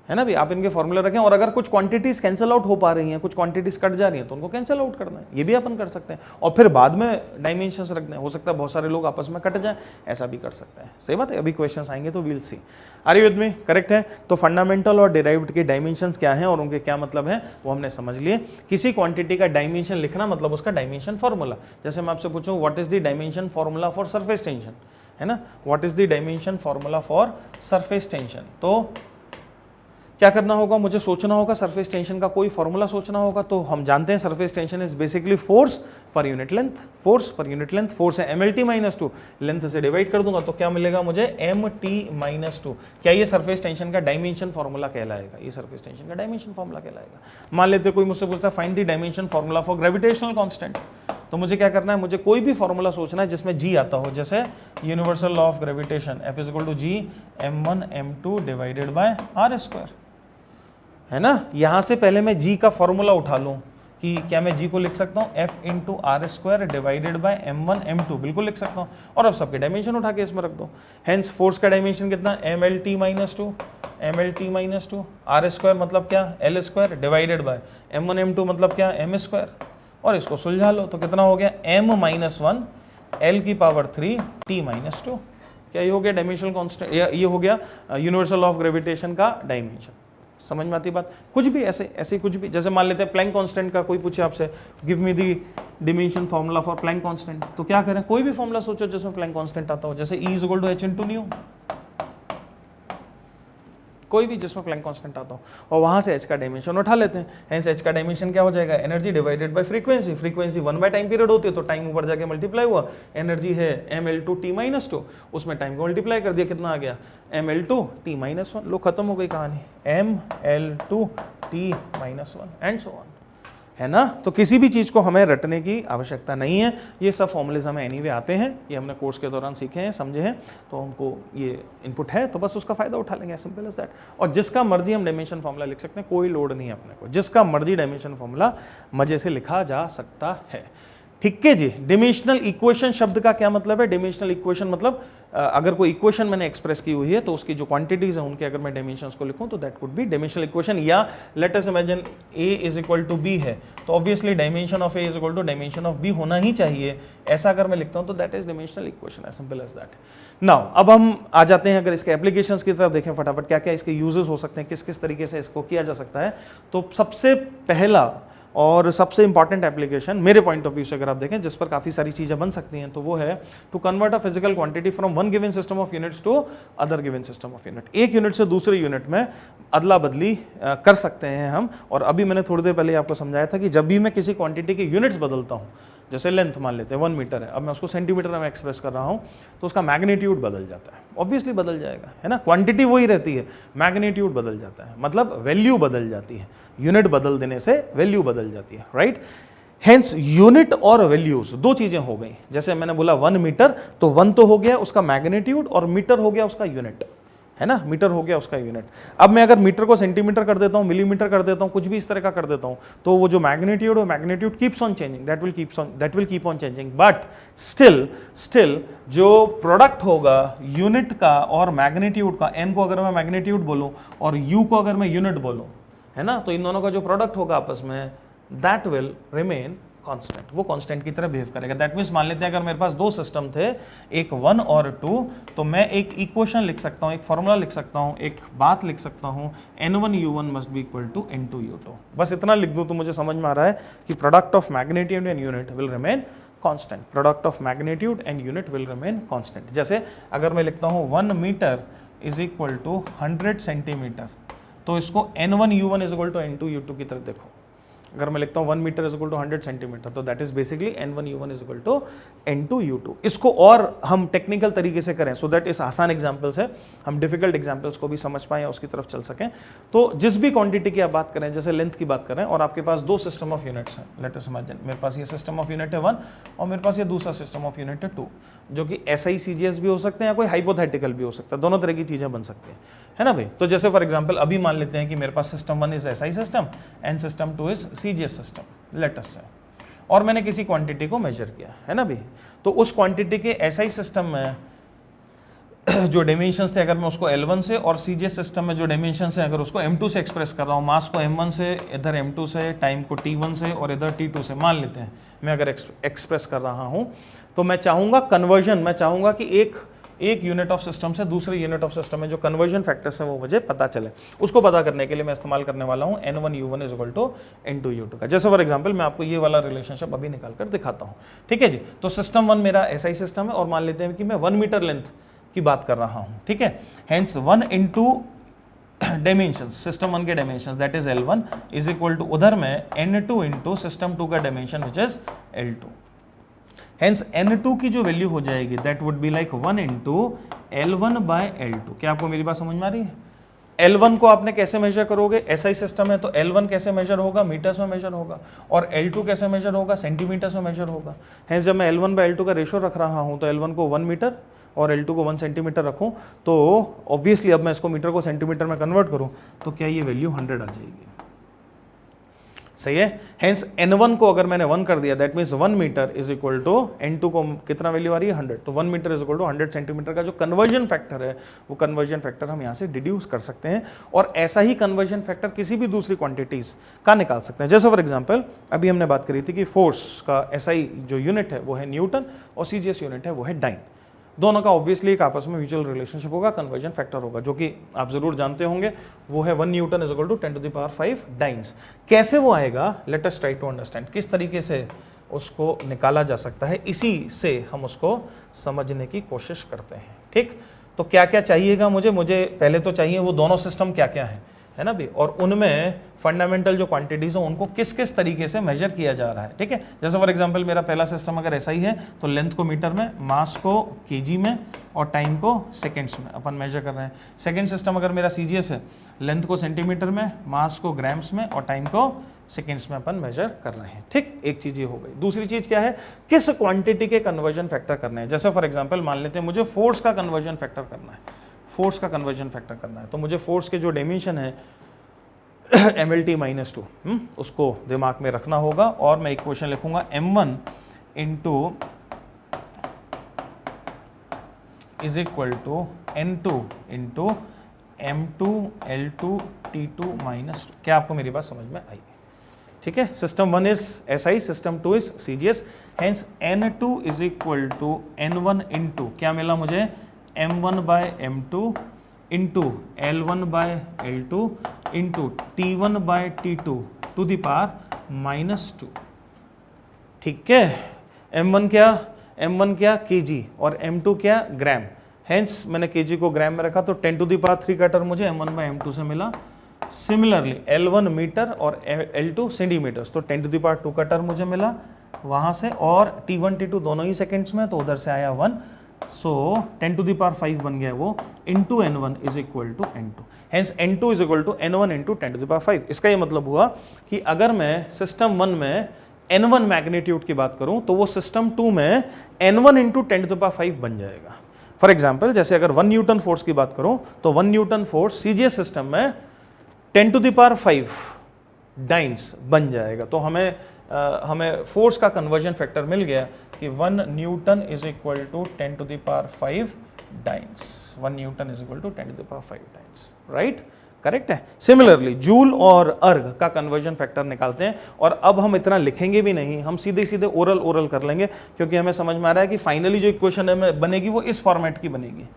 है ना भाई, आप इनके फॉर्मूले रखें, और अगर कुछ क्वांटिटीज कैंसिल आउट हो पा रही हैं, कुछ क्वांटिटीज कट जा रही हैं, तो उनको कैंसिल आउट करना है, ये भी अपन कर सकते हैं, और फिर बाद में डायमेंशंस रखना है। हो सकता है बहुत सारे लोग आपस में कट जाएं, ऐसा भी कर सकते हैं। सही बात है, अभी क्वेश्चंस आएंगे तो we'll see. Are you with me? Correct है। तो फंडामेंटल और डिराइव्ड के डायमेंशंस क्या हैं और उनके क्या मतलब है वो हमने समझ लिए। किसी क्वांटिटी का डायमेंशन लिखना मतलब उसका डायमेंशन फॉर्मूला। जैसे मैं आपसे पूछूं what is the dimension formula for surface tension, है ना, what is the dimension formula for surface tension, तो क्या करना होगा? मुझे सोचना होगा सरफेस टेंशन का कोई फॉर्मूला सोचना होगा। तो हम जानते हैं surface tension is basically force per unit length, force per unit length, force है mlt-2, लेंथ से डिवाइड कर दूंगा तो क्या मिलेगा मुझे? mt-2। क्या ये सरफेस टेंशन का डायमेंशन फॉर्मूला कहलाएगा? ये सरफेस टेंशन का डायमेंशन फॉर्मूला कहलाएगा। मान लेते कोई मुझसे पूछता है find the dimension formula for gravitational constant, तो मुझे क्या करना है? मुझे कोई भी फॉर्मूला सोचना है जिसमें g आता हो, जैसे universal law of gravitation F = g m1 m2 divided by r², है ना। यहाँ से पहले मैं g का फॉर्मूला उठा लूँ कि क्या मैं g को लिख सकता हूँ f into R square divided by m1 m2, बिल्कुल लिख सकता हूँ। और अब सबके डायमेंशन उठा के इसमें रख दो। हेंस फोर्स का डायमेंशन कितना, mlt minus two, R square मतलब क्या, L square divided bye m1 m2 मतलब क्या, m स्क्वायर। और इसको सुलझा लो तो कितना हो गया, m माइनस 1 l की पावर 3 t माइनस 2। क्या ये हो गया डायमेंशनल कांस्टेंट, ये हो गया यूनिवर्सल ऑफ ग्रेविटेशन का डायमेंशन। समझ में आती बात। कुछ भी ऐसे कुछ भी, जैसे मान लेते हैं प्लैंक कांस्टेंट का कोई पूछे आपसे, give me the dimension formula for Planck constant, तो क्या करें, कोई भी फॉर्मूला सोचो जिसमें प्लैंक कांस्टेंट आता हो, जैसे E equal to H into nu, कोई भी जिसमें प्लैंक कांस्टेंट आता हो, और वहां से h का डायमेंशन उठा लेते हैं। हेंस h का डायमेंशन क्या हो जाएगा, energy divided bye frequency, frequency 1 by time period होती है, तो टाइम ऊपर जाके मल्टीप्लाई हुआ, एनर्जी है mL2t-2, उसमें टाइम को मल्टीप्लाई कर दिया, कितना आ गया mL2t-1। लो खत्म हो गई कहानी, mL2t-1 एंड सो ऑन, है ना। तो किसी भी चीज को हमें रटने की आवश्यकता नहीं है, ये सब फॉर्मूलेज हमें एनीवे आते हैं, ये हमने कोर्स के दौरान सीखे हैं, समझे हैं, तो हमको ये इनपुट है, तो बस उसका फायदा उठा लेंगे, सिंपल एज दैट। और जिसका मर्जी हम डायमेंशन फॉर्मूला लिख सकते हैं, कोई लोड नहीं है अपने को, जिसका मर्जी डायमेंशन फॉर्मूला मजे से लिखा जा सकता है। ठीक है जी। डिमेंशनल इक्वेशन शब्द का क्या मतलब है, डिमेंशनल इक्वेशन मतलब अगर कोई इक्वेशन मैंने एक्सप्रेस की हुई है तो उसकी जो क्वांटिटीज है उनके अगर मैं डायमेंशंस को लिखूं तो that could be dimensional equation. या let us imagine a is equal to b है, तो obviously dimension of a is equal to dimension of b होना ही चाहिए, ऐसा अगर मैं लिखता हूं तो that is dimensional equation, as simple as that. Now अब हम आ जाते हैं अगर इसके एप्लीकेशंस की तरफ देखें फटाफट, क्या क्या इसके यूजेस हो सकते हैं, किस किस तरीके से इसको किया जा सकता है। तो सबसे पहला और सबसे इंपॉर्टेंट एप्लीकेशन मेरे पॉइंट ऑफ व्यू से अगर आप देखें, जिस पर काफ़ी सारी चीज़ें बन सकती हैं, तो वो है to convert a physical quantity from one given system of units to other given system of unit. एक यूनिट से दूसरे यूनिट में अदला बदली कर सकते हैं हम। और अभी मैंने थोड़ी देर पहले आपको समझाया था कि जब भी मैं किसी क्वांटिटी के यूनिट्स बदलता हूँ, जैसे लेंथ मान लेते हैं 1 मीटर है, अब मैं उसको सेंटीमीटर में एक्सप्रेस कर रहा हूँ, तो उसका मैग्नीट्यूड बदल जाता है, ऑब्वियसली बदल जाएगा, है ना। क्वांटिटी वही रहती है, मैग्नीट्यूड बदल जाता है, मतलब वैल्यू बदल जाती है, यूनिट बदल देने से वैल्यू बदल जाती है, राइट। हेंस यूनिट और वैल्यूज दो चीजें हो गई। जैसे मैंने बोला 1 मीटर, तो 1 तो हो गया उसका मैग्नीट्यूड और मीटर हो गया उसका यूनिट, है ना, मीटर हो गया उसका यूनिट। अब मैं अगर मीटर को सेंटीमीटर कर देता हूं, मिलीमीटर कर देता हूं, कुछ भी इस तरह का कर देता हूं, तो वो जो मैग्नीट्यूड है, magnitude keeps on changing, that will keep on changing, but still जो प्रोडक्ट होगा यूनिट का और मैग्नीट्यूड का, n को अगर मैं मैग्नीट्यूड बोलूं और u को अगर मैं यूनिट बोलूं, है ना, तो इन दोनों का जो प्रोडक्ट होगा आपस में, दैट विल रिमेन कांस्टेंट, वो कांस्टेंट की तरह बिहेव करेगा। दैट मीन्स मान लेते हैं अगर मेरे पास दो सिस्टम थे, एक 1 और 2, तो मैं एक इक्वेशन लिख सकता हूं, एक फॉर्मूला लिख सकता हूं, एक बात लिख सकता हूं, n1u1 must be equal to n2u2। बस इतना लिख दूं तो मुझे समझ में आ रहा है कि product of magnitude and unit will remain constant, product of magnitude and unit will remain constant. जैसे अगर मैं लिखता हूं 1 metre is equal to 100 centimetre, तो इसको n1u1 is equal to n2u2 की तरफ देखो। अगर मैं लिखता हूँ 1 metre is equal to 100 centimetre, तो that is basically n1u1 is equal to n2u2। इसको और हम टेक्निकल तरीके से करें, सो दैट इस आसान एग्जांपल से हम डिफिकल्ट एग्जांपल्स को भी समझ पाएं, उसकी तरफ चल सकें। तो जिस भी क्वांटिटी की आप बात करें, जैसे लेंथ की बात करें, और आपके पास दो सिस्टम ऑफ यूनिट्स हैं, लेट अस इमेजिन मेरे पास ये सिस्टम ऑफ यूनिट है 1 और मेरे पास ये दूसरा सिस्टम ऑफ यूनिट है 2, जो कि SI CGS भी हो सकते हैं या कोई हाइपोथेटिकल भी हो सकता है, दोनों तरह की चीजें बन सकती है ना भाई। तो जैसे फॉर एग्जांपल अभी मान लेते हैं कि मेरे पास system 1 is SI system and system 2 is CGS system, let us say, और मैंने किसी क्वांटिटी को मेजर किया, है ना भाई। तो उस क्वांटिटी के SI सिस्टम में जो डायमेंशंस थे, अगर मैं उसको L1 से, और CGS सिस्टम में जो डायमेंशंस हैं अगर उसको M2 से एक्सप्रेस कर रहा हूँ, मास को M1 से, इधर M2 से, टाइम को T1 से और इधर T2 से मान लेते हैं, मैं अगर एक्सप्रेस कर रहा हूँ, तो मैं चाहूँगा कन्वर्जन, मैं चाहूँगा कि एक यूनिट ऑफ सिस्टम से दूसरे यूनिट ऑफ सिस्टम में जो कन्वर्जन फैक्टर्स हैं वो मुझे पता चले। उसको पता करने के लिए मैं इस्तेमाल करने वाला हूँ n1u1 is equal to n2u2 का। जैसे फॉर एग्जांपल मैं आपको ये वाला रिलेशनशिप अभी निकाल कर दिखाता हूँ, ठीक है जी। तो सिस्टम 1 मेरा SI सिस्टम है और मान लेते हैं कि मैं 1 मीटर लेंथ की बात कर रहा हूँ, ठीक है। हेंस 1 इंटू डायमेंशंस, सिस्टम 1 के dimensions that is L1 is equal to, उधर में n2 इंटू सिस्टम 2 का dimension which is L2। Hence n2 की जो वैल्यू हो जाएगी that would be like 1 into L1 by L2। क्या आपको मेरी बात समझ में आ रही है? L1 को आपने कैसे मेजर करोगे? SI सिस्टम है तो L1 कैसे मेजर होगा? मीटर्स में मेजर होगा। और L2 कैसे मेजर होगा? सेंटीमीटर्स में मेजर होगा। हेंस जब मैं L1 बाय L2 का रेशियो रख रहा हूं तो L1 को 1 मीटर और L2 को 1 सेंटीमीटर रखूं तो ऑब्वियसली अब मैं इसको मीटर को सेंटीमीटर में कन्वर्ट करूं तो क्या ये वैल्यू 100 आ जाएगी। सही है। हेंस N1 को अगर मैंने 1 कर दिया that means 1 metre is equal to N2 को कितना वैल्यू आ रही है 100, तो 1 metre is equal to 100 centimetre का जो कन्वर्जन फैक्टर है वो कन्वर्जन फैक्टर हम यहाँ से डिड्यूस कर सकते हैं और ऐसा ही कन्वर्जन फैक्टर किसी भी दूसरी क्वांटिटीज का निकाल सकते हैं। जैसे फॉर एग्जांपल अभी हमने बात करी थी कि फोर्स का SI जो यूनिट है वो है न्यूटन और CGS यूनिट है वो है डाइन। दोनों का ऑब्वियसली एक आपस में म्यूचुअल रिलेशनशिप होगा, कन्वर्जन फैक्टर होगा, जो कि आप जरूर जानते होंगे, वो है 1 newton is equal to 10 to the power 5 dynes. कैसे वो आएगा, let us try to understand, किस तरीके से उसको निकाला जा सकता है, इसी से हम उसको समझने की कोशिश करते हैं। ठीक, तो क्या क्या चाहिएगा मुझे पहले तो चाहिए वो दोनों सिस्टम क्या क्या है ना भी, और उनमें फंडामेंटल जो क्वांटिटीज हो उनको किस किस तरीके से मेजर किया जा रहा है। ठीक है, जैसे फॉर एग्जांपल मेरा पहला सिस्टम अगर ऐसा ही है तो लेंथ को मीटर में, मास को केजी में और टाइम को सेकंड्स में अपन मेजर कर रहे हैं। सेकंड सिस्टम अगर मेरा CGS है, लेंथ को सेंटीमीटर में, मास को ग्राम्स में और टाइम को सेकेंड्स में अपन मेजर कर रहे हैं। ठीक, एक चीज ये हो गई। दूसरी चीज क्या है, किस क्वांटिटी के कन्वर्जन फैक्टर करने हैं। जैसे फॉर एग्जांपल मान लेते हैं मुझे फोर्स का कन्वर्जन फैक्टर करना है, फोर्स का कन्वर्जन फैक्टर करना है, तो मुझे फोर्स के जो डायमेंशन है MLT-2 उसको दिमाग में रखना होगा और मैं इक्वेशन लिखूंगा M1 into is equal to N2 into M2 L2 T2 minus 2। क्या आपको मेरी बात समझ में आई? ठीक है, system 1 is SI, system 2 is CGS, hence N2 is equal to N1 into क्या मिला मुझे M1 by M2 into L1 by L2 into T1 by T2 to the power -2। ठीक है, M1 क्या kg और M2 क्या ग्राम, हेंस मैंने kg को ग्राम में रखा तो 10 टू द पावर 3 का टर्म मुझे M1 बाय M2 से मिला। सिमिलरली L1 मीटर और L2 सेंटीमीटर, तो 10 टू द पावर 2 का टर्म मुझे मिला वहां से, और T1 T2 दोनों ही सेकेंड्स में, तो उधर से आया 1, सो 10 टू द पावर 5 बन गया वो, into N1 is equal to N2, hence N2 is equal to N1 into 10 to the power 5। इसका ये मतलब हुआ कि अगर मैं सिस्टम 1 में N1 मैग्नीट्यूड की बात करूं तो वो सिस्टम 2 में N1 into 10 to the power 5 बन जाएगा। फॉर एग्जाम्पल जैसे अगर 1 न्यूटन फोर्स की बात करूं तो 1 न्यूटन फोर्स CGS सिस्टम में 10 टू द पावर 5 डाइन्स बन जाएगा। तो हमें फोर्स का कन्वर्जन फैक्टर मिल गया कि 1 newton is equal to 10 to the power 5 dynes. 1 newton is equal to 10 to the power 5 dynes, right, correct है। सिमिलरली जूल और अर्ग का कन्वर्जन फैक्टर निकालते हैं, और अब हम इतना लिखेंगे भी नहीं, हम सीधे सीधे ओरल कर लेंगे, क्योंकि हमें समझ में आ रहा है कि फाइनली जो इक्वेशन है बनेगी वो इस फॉर्मेट की बनेगी,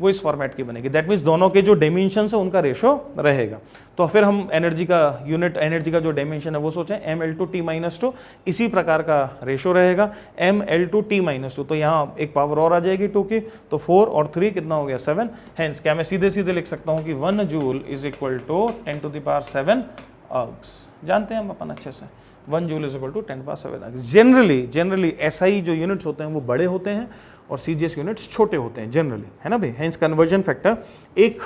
वो इस फॉर्मेट की बनेगी। दैट मीन्स दोनों के जो डायमेंशन है उनका रेशो रहेगा। तो फिर हम एनर्जी का यूनिट, एनर्जी का जो डायमेंशन है वो सोचें ML2T-2, इसी प्रकार का रेशो रहेगा ML2T-2। तो यहाँ एक पावर और आ जाएगी 2 की, तो 4 और 3 कितना हो गया 7। हेंस क्या मैं सीधे सीधे लिख सकता हूँ कि 1 joule is equal to 10 to the power 7 ergs. जानते हैं हम अपन अच्छे से, 1 joule is equal to 10 to the power 7 ergs. Generally SI जो यूनिट्स होते हैं वो बड़े होते हैं और CGS यूनिट्स छोटे होते हैं जनरली, है ना भाई। हेंस कन्वर्जन फैक्टर एक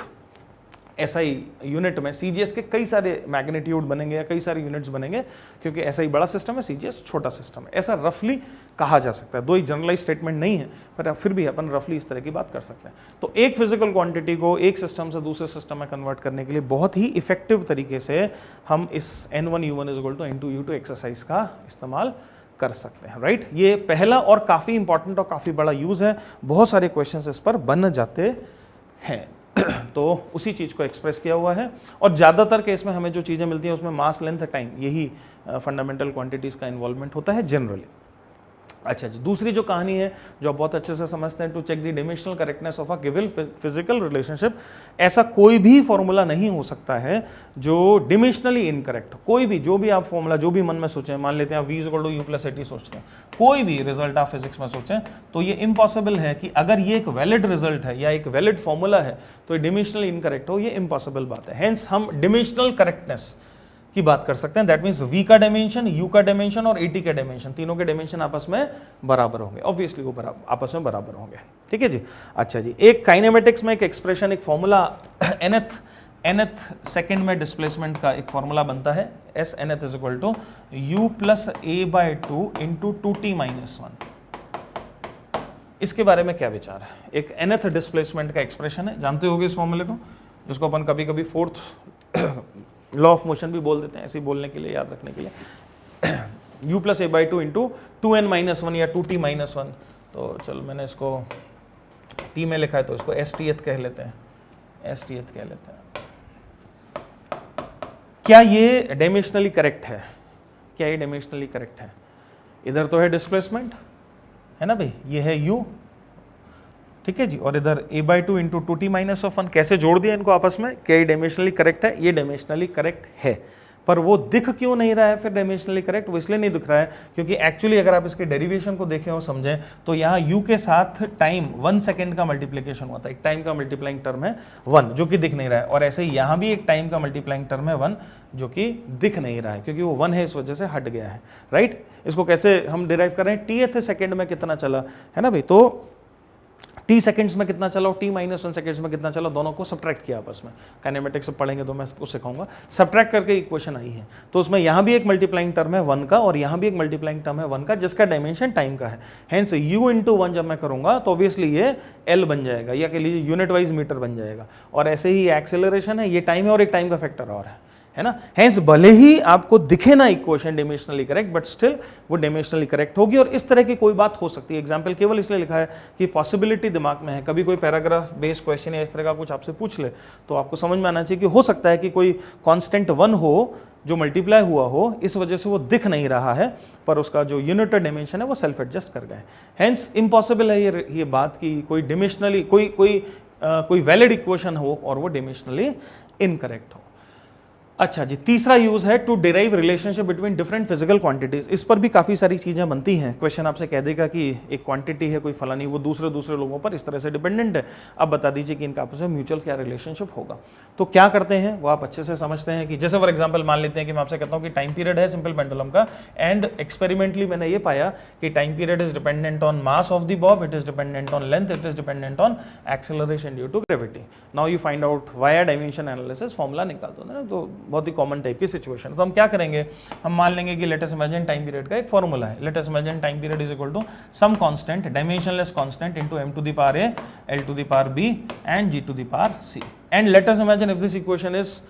SI यूनिट में CGS के कई सारे मैग्नीट्यूड बनेंगे या कई सारे यूनिट्स बनेंगे, क्योंकि SI बड़ा सिस्टम है, CGS छोटा सिस्टम है। ऐसा रफली कहा जा सकता है, दो ही जनरलाइज स्टेटमेंट नहीं है, पर फिर भी अपन रफली इस तरह की बात कर सकते हैं। तो एक फिजिकल क्वांटिटी को एक सिस्टम से दूसरे सिस्टम में कन्वर्ट करने के लिए बहुत ही इफेक्टिव तरीके से हम इस N1U1 is equal to N2U2 exercise का इस्तेमाल कर सकते हैं, राइट। ये पहला और काफी इंपॉर्टेंट और काफी बड़ा यूज है, बहुत सारे क्वेश्चंस इस पर बन जाते हैं। तो उसी चीज को एक्सप्रेस किया हुआ है, और ज्यादातर केस में हमें जो चीजें मिलती हैं उसमें मास, लेंथ, टाइम, यही फंडामेंटल क्वांटिटीज का इन्वॉल्वमेंट होता है जनरली। अच्छा जी, दूसरी जो कहानी है जो आप बहुत अच्छे से समझते हैं, to check the dimensional correctness of a given physical relationship. ऐसा कोई भी फॉर्मूला नहीं हो सकता है जो डिमेंशनली इनकरेक्ट। कोई भी, जो भी आप फॉर्मूला जो भी मन में सोचें, मान लेते हैं आप V = U+80 सोचते हैं, कोई भी रिजल्ट आप फिजिक्स में सोचें, तो ये इम्पॉसिबल है कि अगर ये एक वैलिड रिजल्ट है या एक वैलिड फॉर्मूला है तो ये डिमेंशनली इनकरेक्ट हो, ये इम्पॉसिबल बात है। हेंस हम डिमेंशनल करेक्टनेस की बात कर सकते हैं। दैट मींस V का डायमेंशन, U का डायमेंशन और 80 का डायमेंशन, तीनों के डायमेंशन आपस में बराबर होंगे, ऑब्वियसली वो आपस में बराबर होंगे। ठीक है जी। अच्छा जी, एक काइनेमेटिक्स में एक एक्सप्रेशन, एक फॉर्मूला nth सेकंड में डिस्प्लेसमेंट का एक फॉर्मूला बनता है, S nth is equal to U + A/2 × 2t - 1। इसके बारे में क्या विचार है? एक nth डिस्प्लेसमेंट का एक्सप्रेशन है, जानते होगे इस फॉर्मूले को, जिसको अपन कभी कभी फोर्थ लॉ ऑफ मोशन भी बोल देते हैं, ऐसे बोलने के लिए, याद रखने के लिए, u plus A by two into 2n-1 या 2t-1। तो चलो मैंने इसको t में लिखा है तो इसको stth कह लेते हैं, stth कह लेते हैं। क्या ये डायमेंशनली करेक्ट है? क्या ये डायमेंशनली करेक्ट है? इधर तो है डिस्प्लेसमेंट, है ना भाई, ये है u, ठीक है जी, और इधर a by two into 2t-1। कैसे जोड़ दिया इनको आपस में? क्या ये डायमेंशनली करेक्ट है? ये डायमेंशनली करेक्ट है, पर वो दिख क्यों नहीं रहा है फिर डायमेंशनली करेक्ट? वो इसलिए नहीं दिख रहा है क्योंकि एक्चुअली अगर आप इसके डेरिवेशन को देखें और समझें तो यहाँ u के साथ टाइम 1 सेकेंड का मल्टीप्लिकेशन हुआ था, एक टाइम का मल्टीप्लाइंग टर्म है 1 जो कि दिख नहीं रहा है, और ऐसे ही यहाँ भी एक टाइम का मल्टीप्लाइंग टर्म है 1 जो कि दिख नहीं रहा है क्योंकि वो 1 है, इस वजह से हट गया है, राइट। इसको कैसे हम डिराइव कर रहे हैं? टीएथ सेकेंड में कितना चला, है ना भाई, तो t सेकंड्स में कितना चला और t-1 सेकंड्स में कितना चला, दोनों को सब्ट्रैक्ट किया आपस में। काइनेमेटिक्स से पढ़ेंगे तो मैं उसको सिखाऊंगा। सब्ट्रैक्ट करके इक्वेशन आई है, तो उसमें यहाँ भी एक मल्टीप्लाइंग टर्म है 1 का और यहाँ भी एक मल्टीप्लाइंग टर्म है 1 का, जिसका डायमेंशन टाइम का है। हेंस u इंटू 1 जब मैं करूंगा तो ऑब्वियसली ये l बन जाएगा, या कह लीजिए यूनिट वाइज मीटर बन जाएगा। और ऐसे ही एक्सेलरेशन है, ये टाइम है और एक टाइम का फैक्टर और है ना। हेंस भले ही आपको दिखे ना equation dimensionally correct, but still वो डायमेंशनली करेक्ट होगी। और इस तरह की कोई बात हो सकती है, एग्जांपल केवल इसलिए लिखा है कि पॉसिबिलिटी दिमाग में है, कभी कोई पैराग्राफ बेस्ड क्वेश्चन या इस तरह का कुछ आपसे पूछ ले तो आपको समझ में आना चाहिए कि हो सकता है कि कोई कांस्टेंट 1 हो जो मल्टीप्लाई हुआ हो, इस वजह से वो दिख नहीं रहा है, पर उसका जो यूनिट डायमेंशन है वो सेल्फ एडजस्ट कर गए। हेंस इम्पॉसिबल है ये बात कि कोई डायमेंशनली कोई वैलिड इक्वेशन हो और वो डायमेंशनली इनकरेक्ट हो। अच्छा जी, तीसरा यूज है to derive relationship between different physical quantities. इस पर भी काफी सारी चीजें बनती हैं। क्वेश्चन आपसे कह देगा कि एक क्वांटिटी है कोई फलानी, वो दूसरे लोगों पर इस तरह से डिपेंडेंट है, अब बता दीजिए कि इनका आपस में म्यूचुअल क्या रिलेशनशिप होगा। तो क्या करते हैं वो आप अच्छे से समझते हैं कि जैसे फॉर एग्जाम्पल मान लेते हैं कि मैं आपसे कहता हूँ कि टाइम पीरियड है सिंपल पेंडुलम का, एंड एक्सपेरिमेंटली मैंने ये पाया कि time period is dependent on mass of the bob, it is dependent on length, it is dependent on acceleration due to gravity. Now you find out via dimension analysis, formula निकाल दो ना, तो बहुत ही कॉमन टाइप सिचुएशन। तो हम क्या करेंगे, हम मान लेंगे कि let us imagine time period का एक फॉर्मूला है। Let us imagine time period is equal to some constant dimensionless constant into m to the power a, l to the power b and g to the power c। And let us imagine if this equation is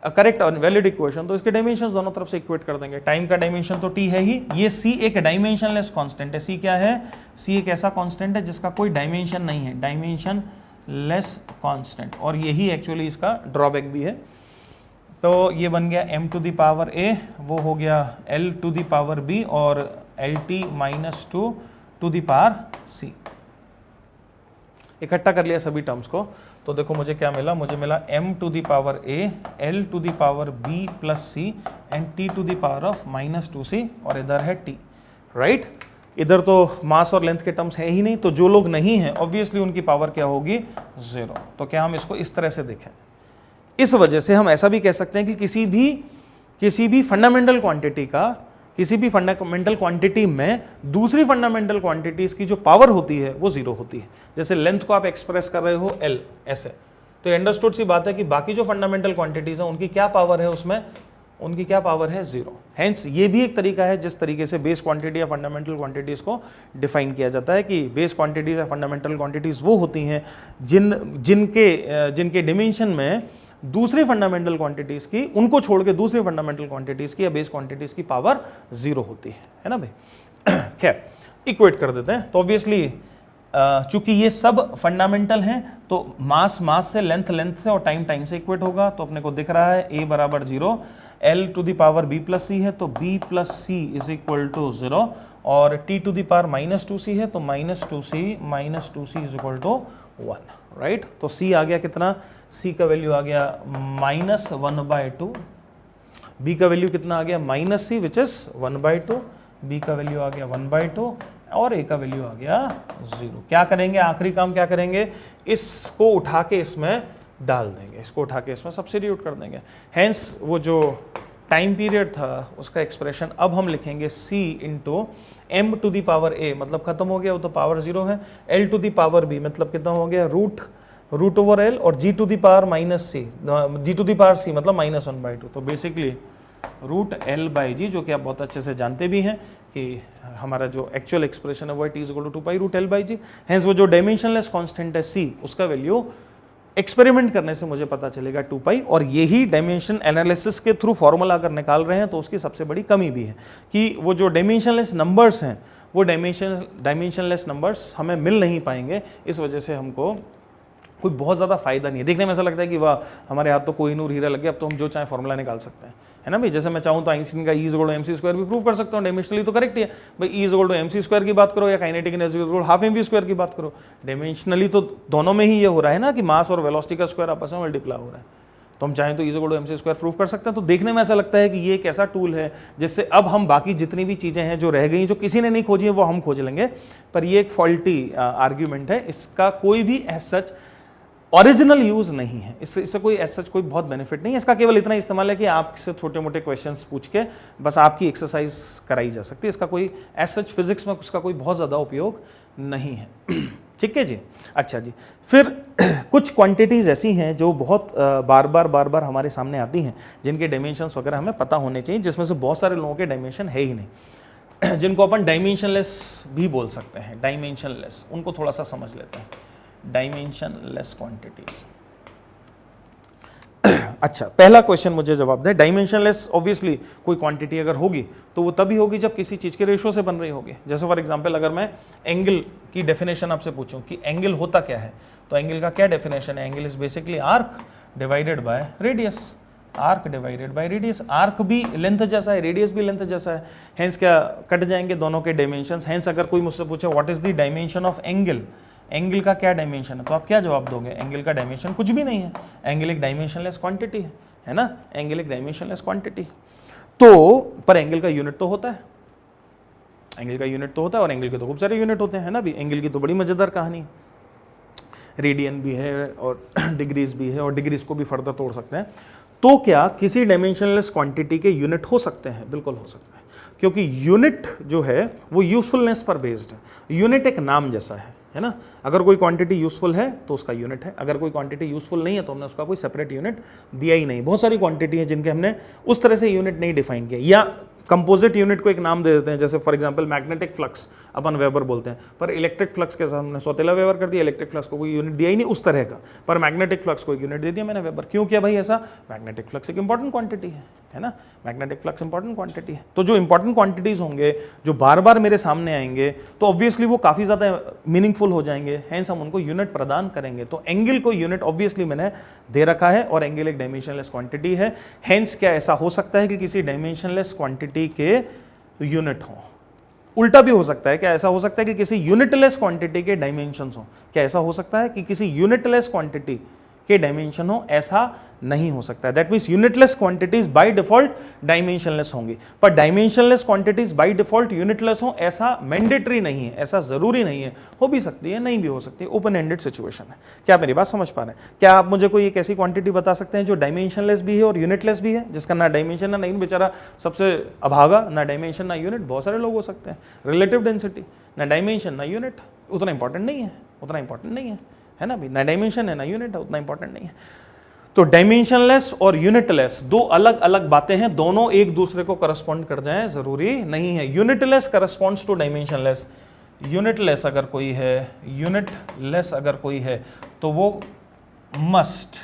a correct और वैलिड इक्वेशन, तो इसके डायमेंशंस दोनों तरफ से इक्वेट कर देंगे। टाइम का डायमेंशन तो t है ही, ये c एक डायमेंशनलेस कांस्टेंट है। c क्या है? c एक ऐसा कांस्टेंट है जिसका कोई डायमेंशन नहीं है, डायमेंशनलेस कांस्टेंट, और यही एक्चुअली इसका ड्रॉबैक भी है। तो ये बन गया m to the power a, वो हो गया l to the power b और lt-2 to the power c। इकट्ठा कर लिया सभी टर्म्स को, तो देखो मुझे क्या मिला, मुझे मिला m to the power a, l to the power b plus c and t to the power of -2c, और इधर है t, राइट। इधर तो मास और लेंथ के टर्म्स है ही नहीं, तो जो लोग नहीं हैं ऑब्वियसली उनकी पावर क्या होगी? 0। तो क्या हम इसको इस तरह से देखें? इस वजह से हम ऐसा भी कह सकते हैं कि किसी भी फंडामेंटल क्वांटिटी का, किसी भी फंडामेंटल क्वांटिटी में दूसरी फंडामेंटल क्वांटिटीज की जो पावर होती है वो 0 होती है। जैसे लेंथ को आप एक्सप्रेस कर रहे हो L ऐसे, तो अंडरस्टूड सी बात है कि बाकी जो फंडामेंटल क्वांटिटीज हैं उनकी क्या पावर है, उसमें उनकी क्या पावर है? 0। हेंस ये भी एक तरीका है जिस तरीके से बेस क्वांटिटी या फंडामेंटल क्वांटिटीज को डिफाइन किया जाता है कि बेस क्वांटिटीज या फंडामेंटल क्वांटिटीज वो होती हैं जिनके डिमेंशन में दूसरी फंडामेंटल क्वांटिटीज की, उनको छोड़ के दूसरी फंडामेंटल क्वांटिटीज की या बेस क्वांटिटीज की पावर 0 होती है ना भाई। खैर इक्वेट कर देते हैं। तो ऑब्वियसली चूंकि ये सब फंडामेंटल हैं तो मास से, लेंथ से और टाइम से इक्वेट होगा। तो अपने को दिख रहा है a बराबर 0, l to the power b plus c है तो b plus c is equal to 0, और t to the power -2c है तो -2c is equal to 1, right. तो c आ गया कितना? c का वैल्यू आ गया -1/2, b का वैल्यू कितना आ गया? -c विच इज 1/2, b का वैल्यू आ गया 1/2 और a का वैल्यू आ गया 0। क्या करेंगे? आखिरी काम क्या करेंगे? इसको उठा के इसमें डाल देंगे, इसको उठा के इसमें सब्स्टिट्यूट कर देंगे। हेंस वो जो टाइम पीरियड था उसका एक्सप्रेशन अब हम लिखेंगे c into m to the power a, मतलब खत्म हो गया, वो तो पावर 0 है, l to the power b मतलब कितना हो गया? रूट ओवर l, और g to the power -c, g to the power c मतलब -1/2। तो basically root L by G, जो कि आप बहुत अच्छे से जानते भी हैं कि हमारा जो एक्चुअल एक्सप्रेशन है वो T is equal to 2 pi root L by G. Hence वो जो डायमेंशनलेस कांस्टेंट है सी, उसका वैल्यू एक्सपेरिमेंट करने से मुझे पता चलेगा 2 पाई, और यही डायमेंशन एनालिसिस के थ्रू फॉर्मूला अगर निकाल रहे हैं तो उसकी सबसे बड़ी कमी भी है कि वो जो डायमेंशनलेस नंबर्स हैं वो डायमेंशनलेस नंबर्स हमें मिल नहीं पाएंगे। इस वजह से हमको कोई बहुत ज़्यादा फायदा नहीं है। देखने में ऐसा लगता है कि वाह हमारे हाथ तो कोई नूर हीरा लग गया, अब तो हम जो चाहे फॉर्मूला निकाल सकते हैं, है ना भाई। जैसे मैं चाहूँ तो आइंस्टीन का E is equal to MC square भी प्रूव कर सकता हूँ, डायमेंशनली तो करेक्ट ही है भाई। E is equal to MC square की बात करो या kinetic energy equal half MV square की बात करो, डायमेंशनली तो दोनों में ही ये हो रहा है ना कि मास और वेलोसिटी का स्क्वायर आपस में मल्टीप्लाई हो रहा है। तो हम चाहें तो E is equal to MC square prove कर सकते हैं। तो देखने में ऐसा लगता है कि ये एक ऐसा टूल है जिससे अब हम बाकी जितनी भी चीज़ें हैं जो रह गई, जो किसी ने नहीं खोजी है, वो हम खोज लेंगे। पर ये एक फॉल्टी आर्ग्यूमेंट है, इसका कोई भी एज सच ओरिजिनल यूज नहीं है, इससे कोई एज सच कोई बहुत बेनिफिट नहीं है। इसका केवल इतना इस्तेमाल है कि आपसे छोटे मोटे क्वेश्चंस पूछ के बस आपकी एक्सरसाइज कराई जा सकती है। इसका कोई एज सच फिजिक्स में उसका कोई बहुत ज़्यादा उपयोग नहीं है। ठीक है जी। अच्छा जी, फिर कुछ क्वांटिटीज़ ऐसी हैं जो बहुत बार बार हमारे सामने आती हैं, जिनके डायमेंशंस वगैरह हमें पता होने चाहिए, जिसमें से बहुत सारे लोगों के डायमेंशन है ही नहीं, जिनको अपन डायमेंशनलेस भी बोल सकते हैं। डायमेंशनलेस, उनको थोड़ा सा समझ लेते हैं। Dimensionless quantities. अच्छा, पहला क्वेश्चन मुझे जवाब दें। डायमेंशनलेस ऑब्वियसली कोई क्वांटिटी अगर होगी तो वो तभी होगी जब किसी चीज के रेशो से बन रही होगी। जैसे फॉर एग्जांपल अगर मैं एंगल की डेफिनेशन आपसे पूछूं कि एंगल होता क्या है, तो एंगल का क्या डेफिनेशन है? Angle is basically arc divided by radius. Arc divided by radius. Arc भी लेंथ जैसा है, रेडियस भी लेंथ जैसा है, हेंस क्या कट जाएंगे दोनों के डायमेंशंस। हेंस अगर कोई मुझसे पूछे what is the dimension of angle, angle का क्या डायमेंशन है, तो आप क्या जवाब दोगे? एंगल का डायमेंशन कुछ भी नहीं है, एंगल एक डायमेंशनलेस क्वांटिटी है ना, एंगल एक डायमेंशनलेस क्वांटिटी। तो पर एंगल का यूनिट तो होता है, एंगल का यूनिट तो होता है, और एंगल के तो खूब सारे यूनिट होते हैं ना भी। एंगल की तो बड़ी मजेदार कहानी है, रेडियन भी है और डिग्रीज भी है, और डिग्रीज को भी फर्दर तोड़ सकते हैं। तो क्या किसी डायमेंशनलेस क्वांटिटी के यूनिट हो सकते हैं? बिल्कुल हो सकते हैं, क्योंकि यूनिट जो है वो यूजफुलनेस पर बेस्ड है। यूनिट एक नाम जैसा है ना। अगर कोई क्वांटिटी यूजफुल है तो उसका यूनिट है, अगर कोई क्वांटिटी यूजफुल नहीं है तो हमने उसका कोई सेपरेट यूनिट दिया ही नहीं। बहुत सारी क्वांटिटी है जिनके हमने उस तरह से यूनिट नहीं डिफाइन किया, या कंपोजिट यूनिट को एक नाम दे देते हैं। जैसे for example magnetic flux upon weber बोलते हैं, पर इलेक्ट्रिक फ्लक्स के साथ हमने सौतेला वेबर कर दिया, इलेक्ट्रिक फ्लक्स को कोई यूनिट दिया ही नहीं उस तरह का, पर मैग्नेटिक फ्लक्स को एक यूनिट दे दिया मैंने वेबर। क्यों किया भाई ऐसा? मैग्नेटिक फ्लक्स एक इंपॉर्टेंट क्वांटिटी है ना, मैग्नेटिक फ्लक्स इंपॉर्टेंट क्वांटिटी है। तो जो इंपॉर्टेंट क्वांटिटीज होंगे जो बार बार मेरे सामने आएंगे तो ऑब्वियसली वो काफी ज्यादा मीनिंगफुल हो जाएंगे, हेंस हम उनको यूनिट प्रदान करेंगे। तो एंगल को यूनिट ऑब्वियसली मैंने दे रखा है, और एंगल एक डायमेंशनलेस क्वांटिटी है। हेंस क्या ऐसा हो सकता है कि किसी डायमेंशनलेस क्वांटिटी के यूनिट हो? उल्टा भी हो सकता है। क्या ऐसा हो सकता है कि किसी यूनिटलेस क्वांटिटी के डायमेंशंस हो? क्या ऐसा हो सकता है कि किसी यूनिटलेस क्वांटिटी के डायमेंशन हो? ऐसा नहीं हो सकता है। That means unitless quantities by default dimensionless होंगी, पर dimensionless quantities by default unitless हो ऐसा मैंडेटरी नहीं है, ऐसा जरूरी नहीं है। हो भी सकती है, नहीं भी हो सकती है, ओपन एंडेड सिचुएशन है। क्या मेरी बात समझ पा रहे हैं? क्या आप मुझे कोई एक ऐसी क्वांटिटी बता सकते हैं जो डायमेंशनलेस भी है और यूनिटलेस भी है, जिसका ना डायमेंशन ना नहीं, बेचारा सबसे अभागा, ना डायमेंशन ना यूनिट? बहुत सारे लोग हो सकते हैं। रिलेटिव डेंसिटी, ना डायमेंशन ना यूनिट, उतना इंपॉर्टेंट नहीं है, उतना इंपॉर्टेंट नहीं है ना भाई। ना डायमेंशन है ना यूनिट है, उतना इंपॉर्टेंट नहीं है। तो डायमेंशनलेस और यूनिटलेस दो अलग अलग बातें हैं, दोनों एक दूसरे को करस्पॉन्ड कर जाएं जरूरी नहीं है। Unitless corresponds to dimensionless. Unitless अगर कोई है, यूनिटलेस अगर कोई है तो वो मस्ट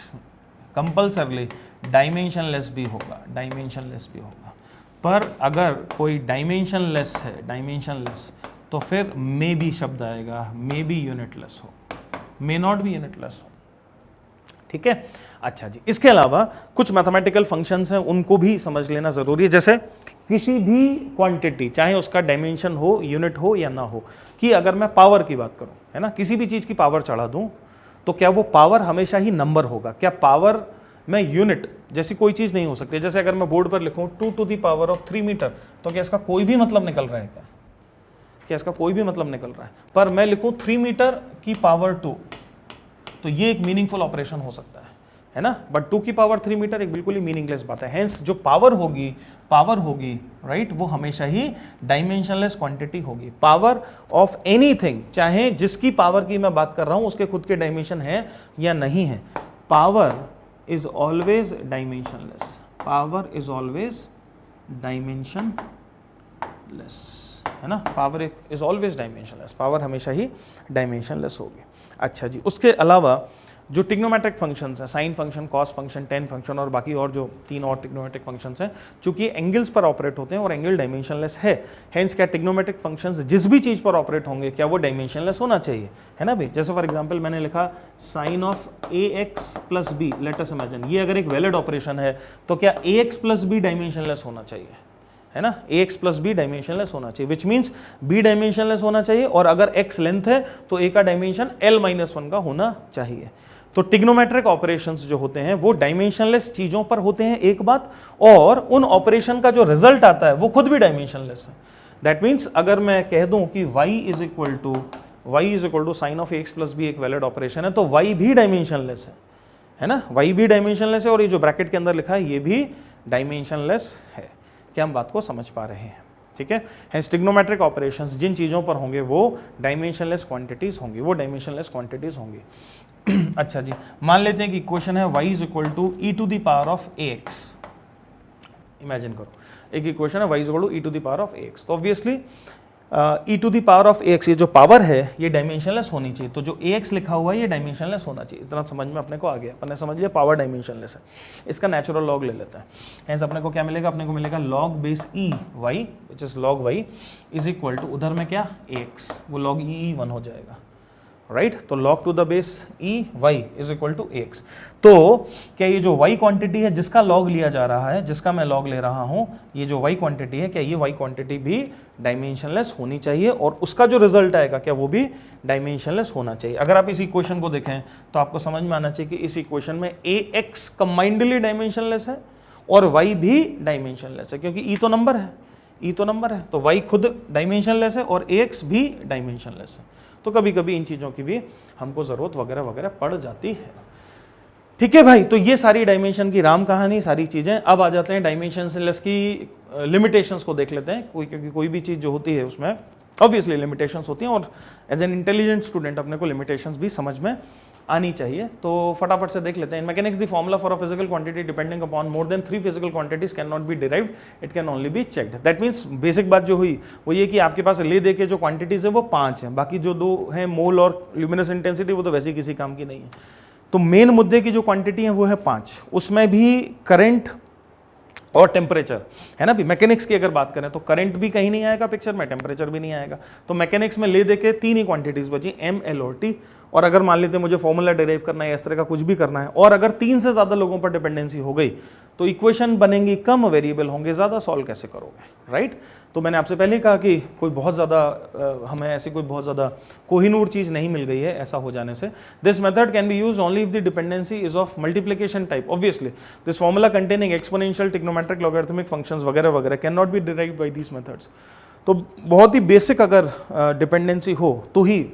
कंपल्सरली डायमेंशनलेस भी होगा, डायमेंशनलेस भी होगा। पर अगर कोई डायमेंशनलेस है, डायमेंशनलेस, तो फिर मे बी शब्द आएगा, मे बी यूनिटलेस हो, मे नॉट बी यूनिटलेस हो। ठीक है। अच्छा जी, इसके अलावा कुछ मैथमेटिकल फंक्शंस हैं, उनको भी समझ लेना जरूरी है। जैसे किसी भी क्वांटिटी, चाहे उसका डायमेंशन हो, यूनिट हो या ना हो, कि अगर मैं पावर की बात करूं, है ना, किसी भी चीज की पावर चढ़ा दूं, तो क्या वो पावर हमेशा ही नंबर होगा? क्या पावर में यूनिट जैसी कोई चीज नहीं हो सकती? जैसे अगर मैं बोर्ड पर लिखूं 2 to the power of 3 metre, तो क्या इसका कोई भी मतलब निकल रहा है? क्या इसका कोई भी मतलब निकल रहा है? पर मैं लिखूं 3 मीटर की पावर 2, तो ये एक मीनिंगफुल ऑपरेशन हो सकता है ना। बट 2 की पावर 3 मीटर एक बिल्कुल ही मीनिंगलेस बात है। हेंस जो पावर होगी राइट, वो हमेशा ही डायमेंशनलेस क्वांटिटी होगी। पावर ऑफ एनीथिंग, चाहे जिसकी पावर की मैं बात कर रहा हूं उसके खुद के डायमेंशन है या नहीं है, power is always dimensionless. Power is always dimension less, है ना, power is always dimensionless, power हमेशा ही डायमेंशनलेस होगी। अच्छा जी, उसके अलावा जो ट्रिग्नोमेट्रिक फंक्शंस हैं, sine function, cos function, ten function और बाकी और जो 3 और ट्रिग्नोमेट्रिक फंक्शंस हैं, चूंकि एंगल्स पर ऑपरेट होते हैं और एंगल डायमेंशनलेस है, हेंस क्या ट्रिग्नोमेट्रिक फंक्शंस जिस भी चीज पर ऑपरेट होंगे क्या वो डायमेंशनलेस होना चाहिए, है ना भाई। जैसे फॉर एग्जांपल मैंने लिखा sine of ax plus B, let us imagine ये अगर एक वैलिड ऑपरेशन है तो क्या ax प्लस बी डायमेंशनलेस होना चाहिए, है ना, ax प्लस बी डायमेंशनलेस होना चाहिए, विच मीन्स b डायमेंशनलेस होना चाहिए और अगर x लेंथ है तो a का डायमेंशन l-1 का होना चाहिए। तो ट्रिग्नोमेट्रिक ऑपरेशंस जो होते हैं वो डायमेंशनलेस चीजों पर होते हैं एक बात, और उन ऑपरेशन का जो रिजल्ट आता है वो खुद भी डायमेंशनलेस है। दैट मीन्स अगर मैं कह दूं कि y is equal to sine of ax plus B एक वैलिड ऑपरेशन है तो y भी डायमेंशनलेस है ना, y भी डायमेंशनलेस है और ये जो ब्रैकेट के अंदर लिखा है ये भी डायमेंशनलेस है। क्या हम बात को समझ पा रहे हैं, ठीक है। हेंस ट्रिग्नोमेट्रिक ऑपरेशंस जिन चीज़ों पर होंगे वो डायमेंशनलेस क्वांटिटीज होंगी, वो डायमेंशनलेस क्वांटिटीज होंगी। अच्छा जी, मान लेते हैं कि इक्वेशन है y is equal to E to the power of ax, imagine करो एक इक्वेशन है y is equal to E to the power of ax, तो obviously E to the power of ax ये जो पावर है ये डायमेंशनलेस होनी चाहिए, तो जो ax लिखा हुआ है ये डायमेंशनलेस होना चाहिए। इतना समझ में अपने को आ गया, अपन ने समझ लिया पावर डायमेंशनलेस है। इसका नेचुरल लॉग ले लेते हैं, हेंस अपने को क्या मिलेगा, अपने को मिलेगा log base E Y which is log Y is equal to उधर में क्या ax, वो लॉग ई 1 हो जाएगा, राइट। तो log to the base E Y is equal to ax। तो क्या ये जो y क्वांटिटी है जिसका log लिया जा रहा है, जिसका मैं log ले रहा हूं, ये जो y क्वांटिटी है क्या ये y क्वांटिटी भी डायमेंशनलेस होनी चाहिए और उसका जो रिजल्ट आएगा क्या वो भी डायमेंशनलेस होना चाहिए। अगर आप इस इक्वेशन को देखें तो आपको समझ में आना चाहिए कि इस इक्वेशन में ax कंबाइंडली डायमेंशनलेस है और y भी डायमेंशनलेस है, क्योंकि e तो नंबर है, e तो नंबर है, तो y खुद डायमेंशनलेस है और ax भी डायमेंशनलेस है। तो कभी कभी इन चीज़ों की भी हमको ज़रूरत वगैरह वगैरह पड़ जाती है, ठीक है भाई। तो ये सारी डायमेंशन की राम कहानी, सारी चीज़ें। अब आ जाते हैं डायमेंशनलेस की लिमिटेशंस को देख लेते हैं, क्योंकि कोई भी चीज़ जो होती है उसमें ऑब्वियसली लिमिटेशंस होती हैं और एज एन इंटेलिजेंट स्टूडेंट अपने को लिमिटेशंस भी समझ में आनी चाहिए। तो फटाफट से देख लेते हैं। In mechanics the formula for a physical quantity depending upon more than 3 physical quantities can not be derived, it can only be checked. That means basic बात जो हुई वो ये कि आपके पास ले दे के जो क्वांटिटीज है वो 5 हैं, बाकी जो 2 हैं मोल और ल्यूमिनस इंटेंसिटी वो तो वैसे ही किसी काम की नहीं है। तो मेन मुद्दे की जो क्वांटिटी है वो है 5, उसमें भी करंट और टेम्परेचर है ना भी। मैकेनिक्स की अगर बात करें तो करंट भी कहीं नहीं आएगा पिक्चर में, टेम्परेचर भी नहीं आएगा। तो मैकेनिक्स में ले दे के 3 ही क्वांटिटीज बची, एम, एल और टी। और अगर मान लेते हैं मुझे फॉर्मूला डिराइव करना है, इस तरह का कुछ भी करना है, और अगर 3 से ज़्यादा लोगों पर डिपेंडेंसी हो गई तो इक्वेशन बनेंगी कम, वेरिएबल होंगे ज़्यादा, सॉल्व कैसे करोगे, राइट। तो मैंने आपसे पहले ही कहा कि कोई बहुत ज़्यादा हमें ऐसी कोई बहुत ज़्यादा कोहिनूर चीज़ नहीं मिल गई है ऐसा हो जाने से। This method can be use only if the dependency is of multiplication type. Obviously this formula containing exponential, trigonometric, logarithmic functions वगैरह वगैरह can not be derived by these methods. तो बहुत ही बेसिक अगर डिपेंडेंसी हो तो ही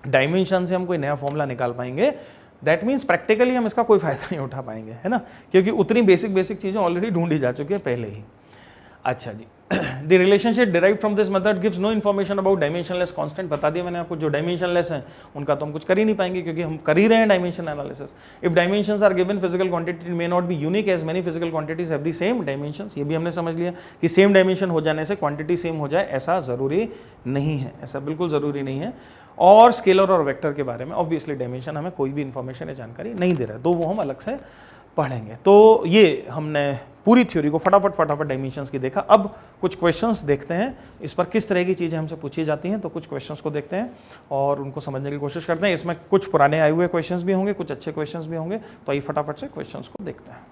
डायमेंशन से हम कोई नया फॉर्मूला निकाल पाएंगे। दैट मीन्स प्रैक्टिकली हम इसका कोई फायदा नहीं उठा पाएंगे, है ना, क्योंकि उतनी बेसिक चीज़ें ऑलरेडी ढूंढी जा चुकी है पहले ही। अच्छा जी, the relationship derive from this method gives no information about dimensionless constant. बता दिया मैंने आपको, जो डायमेंशनलेस हैं उनका तो हम कुछ कर ही नहीं पाएंगे क्योंकि हम कर ही रहे हैं dimension analysis. If dimensions are given physical quantity may not be unique as many physical quantities have the same dimensions. ये भी हमने समझ लिया कि सेम डायमेंशन हो जाने से क्वांटिटी सेम हो जाए ऐसा ज़रूरी नहीं है, ऐसा बिल्कुल ज़रूरी नहीं है। और स्केलर और वेक्टर के बारे में ऑब्वियसली डायमेंशन हमें कोई भी इंफॉर्मेशन या जानकारी नहीं दे रहा है, तो वो हम अलग से पढ़ेंगे। तो ये हमने पूरी थ्योरी को फटाफट डायमेंशंस की देखा। अब कुछ क्वेश्चंस देखते हैं इस पर, किस तरह की चीज़ें हमसे पूछी जाती हैं। तो कुछ क्वेश्चंस को देखते हैं और उनको समझने की कोशिश करते हैं। इसमें कुछ पुराने आए हुए क्वेश्चंस भी होंगे, कुछ अच्छे क्वेश्चंस भी होंगे। तो आइए फटाफट से क्वेश्चंस को देखते हैं।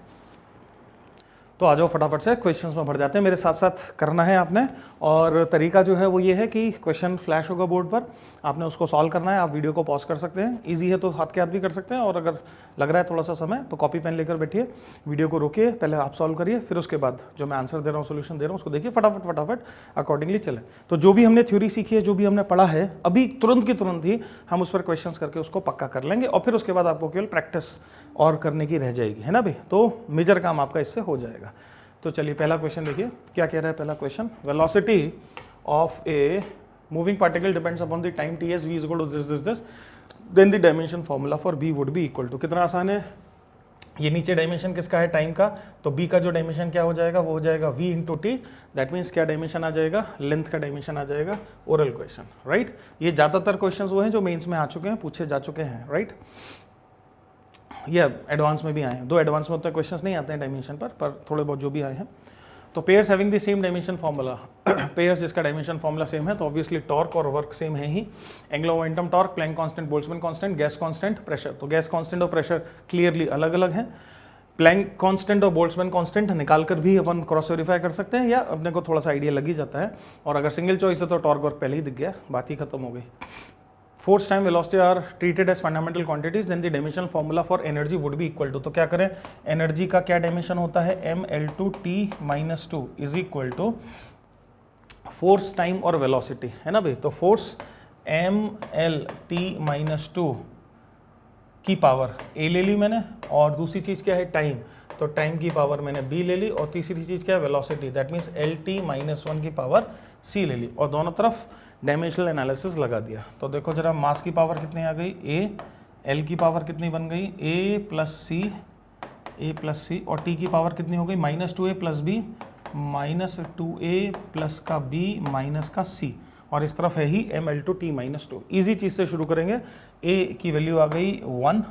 तो आ जाओ फटाफट से क्वेश्चंस में बढ़ जाते हैं। मेरे साथ साथ करना है आपने, और तरीका जो है वो ये है कि क्वेश्चन फ्लैश होगा बोर्ड पर, आपने उसको सॉल्व करना है। आप वीडियो को पॉज कर सकते हैं, इजी है तो हाथ के हाथ भी कर सकते हैं, और अगर लग रहा है थोड़ा सा समय तो कॉपी पेन लेकर बैठिए, वीडियो को रोकिए, पहले आप सॉल्व करिए, फिर उसके बाद जो मैं आंसर दे रहा हूँ, सोल्यूशन दे रहा हूँ, उसको देखिए फटाफट अकॉर्डिंगली चले। तो जो भी हमने थ्योरी सीखी है, जो भी हमने पढ़ा है, अभी तुरंत की तुरंत ही हम उस पर क्वेश्चन करके उसको पक्का कर लेंगे, और फिर उसके बाद आपको केवल प्रैक्टिस और करने की रह जाएगी, है ना भाई। तो मेजर काम आपका इससे हो जाएगा। तो चलिए पहला क्वेश्चन देखिए क्या कह रहा है। पहला question, velocity of a moving particle depends upon the time T S V is equal to this then the dimension formula for B would be equal to. कितना आसान है, ये नीचे डायमेंशन किसका है, टाइम का, तो b का जो डायमेंशन क्या हो जाएगा, वो हो जाएगा v into T. That means क्या डायमेंशन आ जाएगा, लेंथ का डायमेंशन आ जाएगा। Oral question, right. ये ज़्यादातर क्वेश्चंस वो हैं जो मेंस में आ चुके हैं, पूछे जा चुके हैं, राइट। ये एडवांस में भी आए हैं, दो एडवांस में उतने क्वेश्चंस नहीं आते हैं डायमेंशन पर थोड़े बहुत जो भी आए हैं। तो pairs having the same dimension formula, pairs जिसका डायमेंशन फार्मूला सेम है, तो ऑब्वियसली टॉर्क और वर्क सेम है ही। Angular momentum torque, Planck constant, Boltzmann constant, gas constant, pressure. तो गैस कांस्टेंट और प्रेशर क्लियरली अलग अलग हैं। प्लैंक कांस्टेंट और बोल्ट्जमैन कांस्टेंट निकाल कर भी अपन क्रॉस वेरीफाई कर सकते हैं, या अपने को थोड़ा सा आइडिया लग ही जाता है। और अगर सिंगल चॉइस है तो टॉर्क वर्क पहले ही दिख गया, बात ही खत्म हो गई। Force, time, velocity are treated as fundamental quantities, then the dimensional formula for energy would be equal to. तो क्या करें, एनर्जी का क्या डायमेंशन होता है, mL/T-2 is equal to force, time और वेलोसिटी, है ना भाई। तो फोर्स mL/T-2 की पावर a ले ली मैंने, और दूसरी चीज़ क्या है, टाइम, तो टाइम की पावर मैंने b ले ली, और तीसरी चीज़ क्या है, वेलोसिटी, दैट मीन्स L/T-1 की पावर c ले ली, और दोनों तरफ डायमेंशनल एनालिसिस लगा दिया। तो देखो जरा, मास की पावर कितनी आ गई, a, l की पावर कितनी बन गई, a प्लस c, और t की पावर कितनी हो गई, -2a plus b, -2a plus का b माइनस का c, और इस तरफ है ही mL/T-2। ईजी चीज़ से शुरू करेंगे। a की वैल्यू आ गई 1,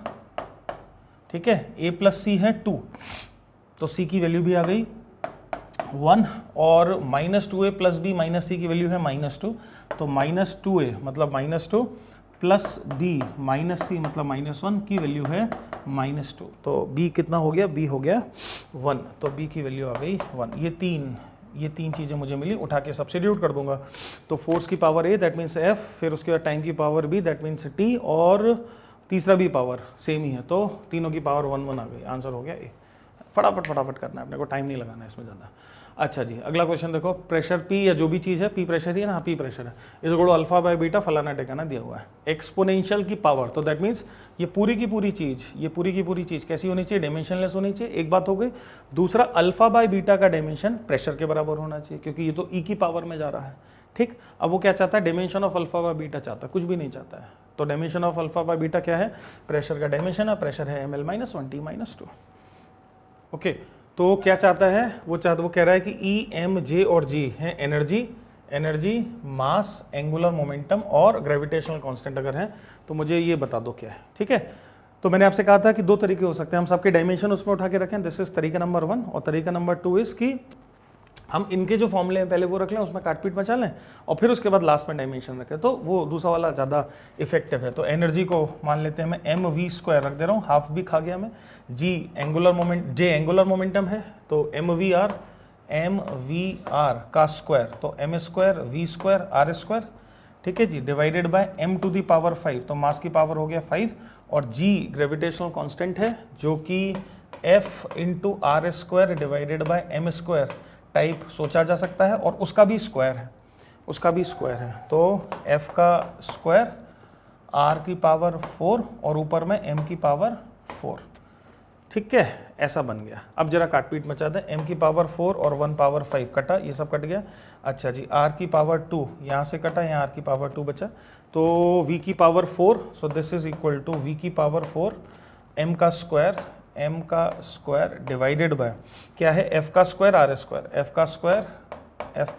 ठीक है, a प्लस c है 2, तो c की वैल्यू भी आ गई 1, और -2a plus b minus c की वैल्यू है -2, तो -2a मतलब -2 प्लस b माइनस c मतलब -1 की वैल्यू है -2, तो b कितना हो गया, b हो गया 1, तो b की वैल्यू आ गई 1। ये तीन चीज़ें मुझे मिली, उठा के सब्स्टिट्यूट कर दूंगा। तो फोर्स की power a, that means f, फिर उसके बाद टाइम की power b, that means t, और तीसरा भी पावर सेम ही है, तो तीनों की पावर 1 1 आ गई, आंसर हो गया a। फटाफट करना है, अपने को टाइम नहीं लगाना है इसमें ज़्यादा। अच्छा जी, अगला क्वेश्चन देखो, प्रेशर P या जो भी चीज़ है, P प्रेशर ही है ना, P प्रेशर है, इस गुणो अल्फा बाय बीटा फलाना टेकाना दिया हुआ है, एक्सपोनेंशियल की पावर, तो दैट मीन्स ये पूरी की पूरी चीज़ कैसी होनी चाहिए, डायमेंशनलेस होनी चाहिए, एक बात हो गई। दूसरा, अल्फा बाय बीटा का डायमेंशन प्रेशर के बराबर होना चाहिए, क्योंकि ये तो E की पावर में जा रहा है, ठीक। अब वो क्या चाहता है, dimension of alpha by beta चाहता है, कुछ भी नहीं चाहता है। तो dimension of alpha by beta क्या है, प्रेशर का डायमेंशन है, प्रेशर है mL-1T-2। ओके, तो क्या चाहता है, वो कह रहा है कि E, M, J और G है एनर्जी, मास, एंगुलर मोमेंटम और ग्रेविटेशनल कांस्टेंट अगर है, तो मुझे ये बता दो क्या है, ठीक है। तो मैंने आपसे कहा था कि दो तरीके हो सकते हैं, हम सबके डायमेंशन उसमें उठा के रखें, दिस इज तरीका नंबर 1, और तरीका नंबर 2 इज कि हम इनके जो फॉर्मूले हैं पहले वो रख लें, उसमें काटपीट मचा लें, और फिर उसके बाद लास्ट में डायमेंशन रखें, तो वो दूसरा वाला ज़्यादा इफेक्टिव है। तो एनर्जी को मान लेते हैं मैं mv² रख दे रहा हूँ, हाफ भी खा गया मैं, g angular moment, j angular momentum है, तो mvr का स्क्वायर, तो m² v² r², ठीक है जी, डिवाइडेड बाय m⁵, तो मास की पावर हो गया 5, और g ग्रेविटेशनल कांस्टेंट है जो कि f × r² divided by m² type सोचा जा सकता है, और उसका भी स्क्वायर है, तो f का स्क्वायर r की पावर 4 और ऊपर में m की पावर 4, ठीक है, ऐसा बन गया। अब जरा काटपीट मचा दें, m की पावर 4 और 1 पावर 5 कटा, ये सब कट गया। अच्छा जी, r की पावर 2 यहाँ से कटा, यहाँ r की पावर 2 बचा, तो v की power 4, so this is equal to v की पावर 4 m का स्क्वायर डिवाइडेड बाय क्या है, f का स्क्वायर f का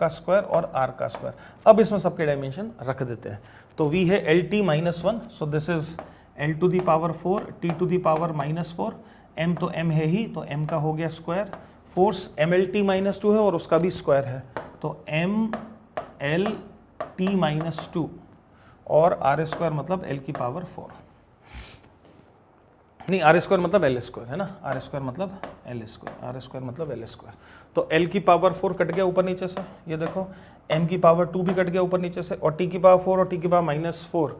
स्क्वायर और r का स्क्वायर। अब इसमें सबके डायमेंशन रख देते हैं, तो v है L/T-1, so this is L⁴ T⁴ m तो m है ही, तो m का हो गया स्क्वायर, फोर्स mL/T-2 है और उसका भी स्क्वायर है, तो mL/T-2 और r² मतलब L की पावर 4, नहीं r² मतलब L² है ना, r² मतलब L², तो L की पावर 4 कट गया ऊपर नीचे से, ये देखो m की पावर 2 भी कट गया ऊपर नीचे से, और t की पावर 4 और t की पावर -4,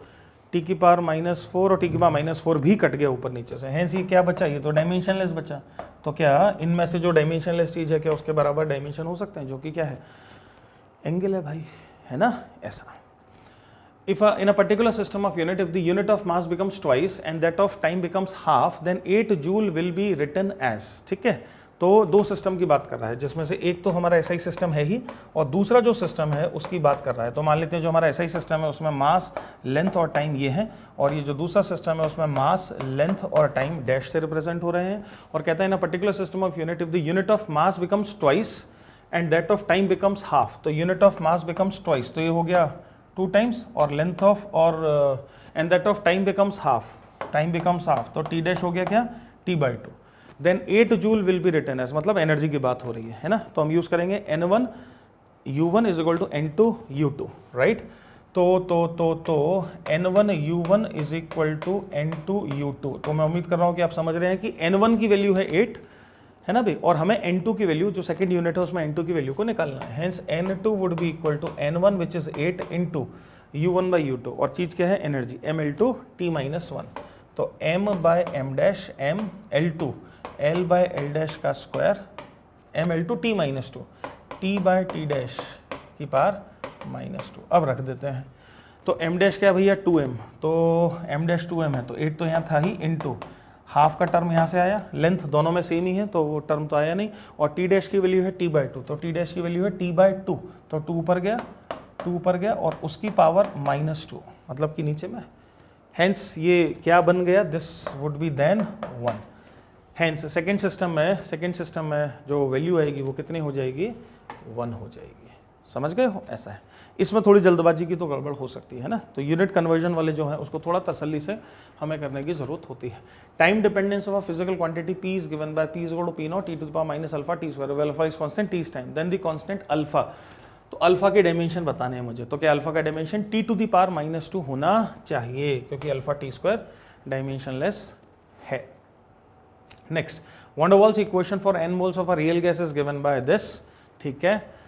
t की पावर -4 और t की पावर -4 भी कट गया ऊपर नीचे से, हेंस ये क्या बचा, ये तो डायमेंशनलेस बचा। तो क्या इनमें से जो डायमेंशनलेस चीज़ है क्या उसके बराबर डायमेंशन हो सकते हैं, जो कि क्या है, एंगल है भाई, है ना, ऐसा। If in a particular system of unit, if the unit of mass becomes twice and that of time becomes half, then 8 joule will be written as, ठीक है। तो दो सिस्टम की बात कर रहा है, जिसमें से एक तो हमारा एसआई सिस्टम है ही और दूसरा जो सिस्टम है उसकी बात कर रहा है। तो मान लेते हैं जो हमारा एसआई सिस्टम है उसमें मास, लेंथ और टाइम ये है, और ये जो दूसरा सिस्टम है उसमें मास, लेंथ और टाइम डैश से रिप्रेजेंट हो रहे हैं। और कहता है in a particular system of unit if the unit of mass becomes twice and that of time becomes half, तो unit of mass becomes twice, तो ये हो गया 2 टाइम्स, और लेंथ ऑफ और and that of time becomes half, time becomes half, तो टी डैश हो गया क्या, T/2। Then 8 joule will be written as, मतलब एनर्जी की बात हो रही है ना, तो हम यूज करेंगे N1 U1 is equal to N2 U2, right. तो N1 U1 is equal to N2 U2। तो मैं उम्मीद कर रहा हूं कि आप समझ रहे हैं कि N1 की वैल्यू है 8, है ना भाई, और हमें N2 की वैल्यू, जो सेकंड यूनिट है उसमें N2 की वैल्यू को निकालना है। Hence N2 would be equal to N1 which is 8 into U1/U2, और चीज क्या है, एनर्जी, mL2 T-1, तो m/m' mL2 L/L' का स्क्वायर mL2 T-2 T/T' की पावर -2। अब रख देते हैं, तो m डैश क्या भैया 2m, तो m डैश 2m है, तो 8 तो यहाँ था ही, इंटू हाफ का टर्म यहाँ से आया, लेंथ दोनों में सेम ही है तो वो टर्म तो आया नहीं, और t डैश की वैल्यू है T/2, तो t डैश की वैल्यू है T/2, तो 2 ऊपर गया, 2 ऊपर गया, और उसकी पावर -2, मतलब कि नीचे में। हेंस ये क्या बन गया, this would be then 1। Hence second system में जो वैल्यू आएगी वो कितनी हो जाएगी, 1 हो जाएगी। समझ गए हो, ऐसा है। इसमें थोड़ी जल्दबाजी की तो गड़बड़ हो सकती है ना, तो यूनिट कन्वर्जन वाले जो है उसको थोड़ा तसल्ली से हमें करने की जरूरत होती है। Time dependence of a physical quantity P is given by P is equal to P0 t to the power minus alpha t square, where alpha is constant, t is time, then the constant alpha. तो अल्फा के डायमेंशन बताने हैं मुझे, तो क्या अल्फा का dimension t to the power -2 होना चाहिए, क्योंकि अल्फा t स्क्वायर डायमेंशनलेस है। Next, van der Waals equation for n moles of a real gas is given by this, ठीक है।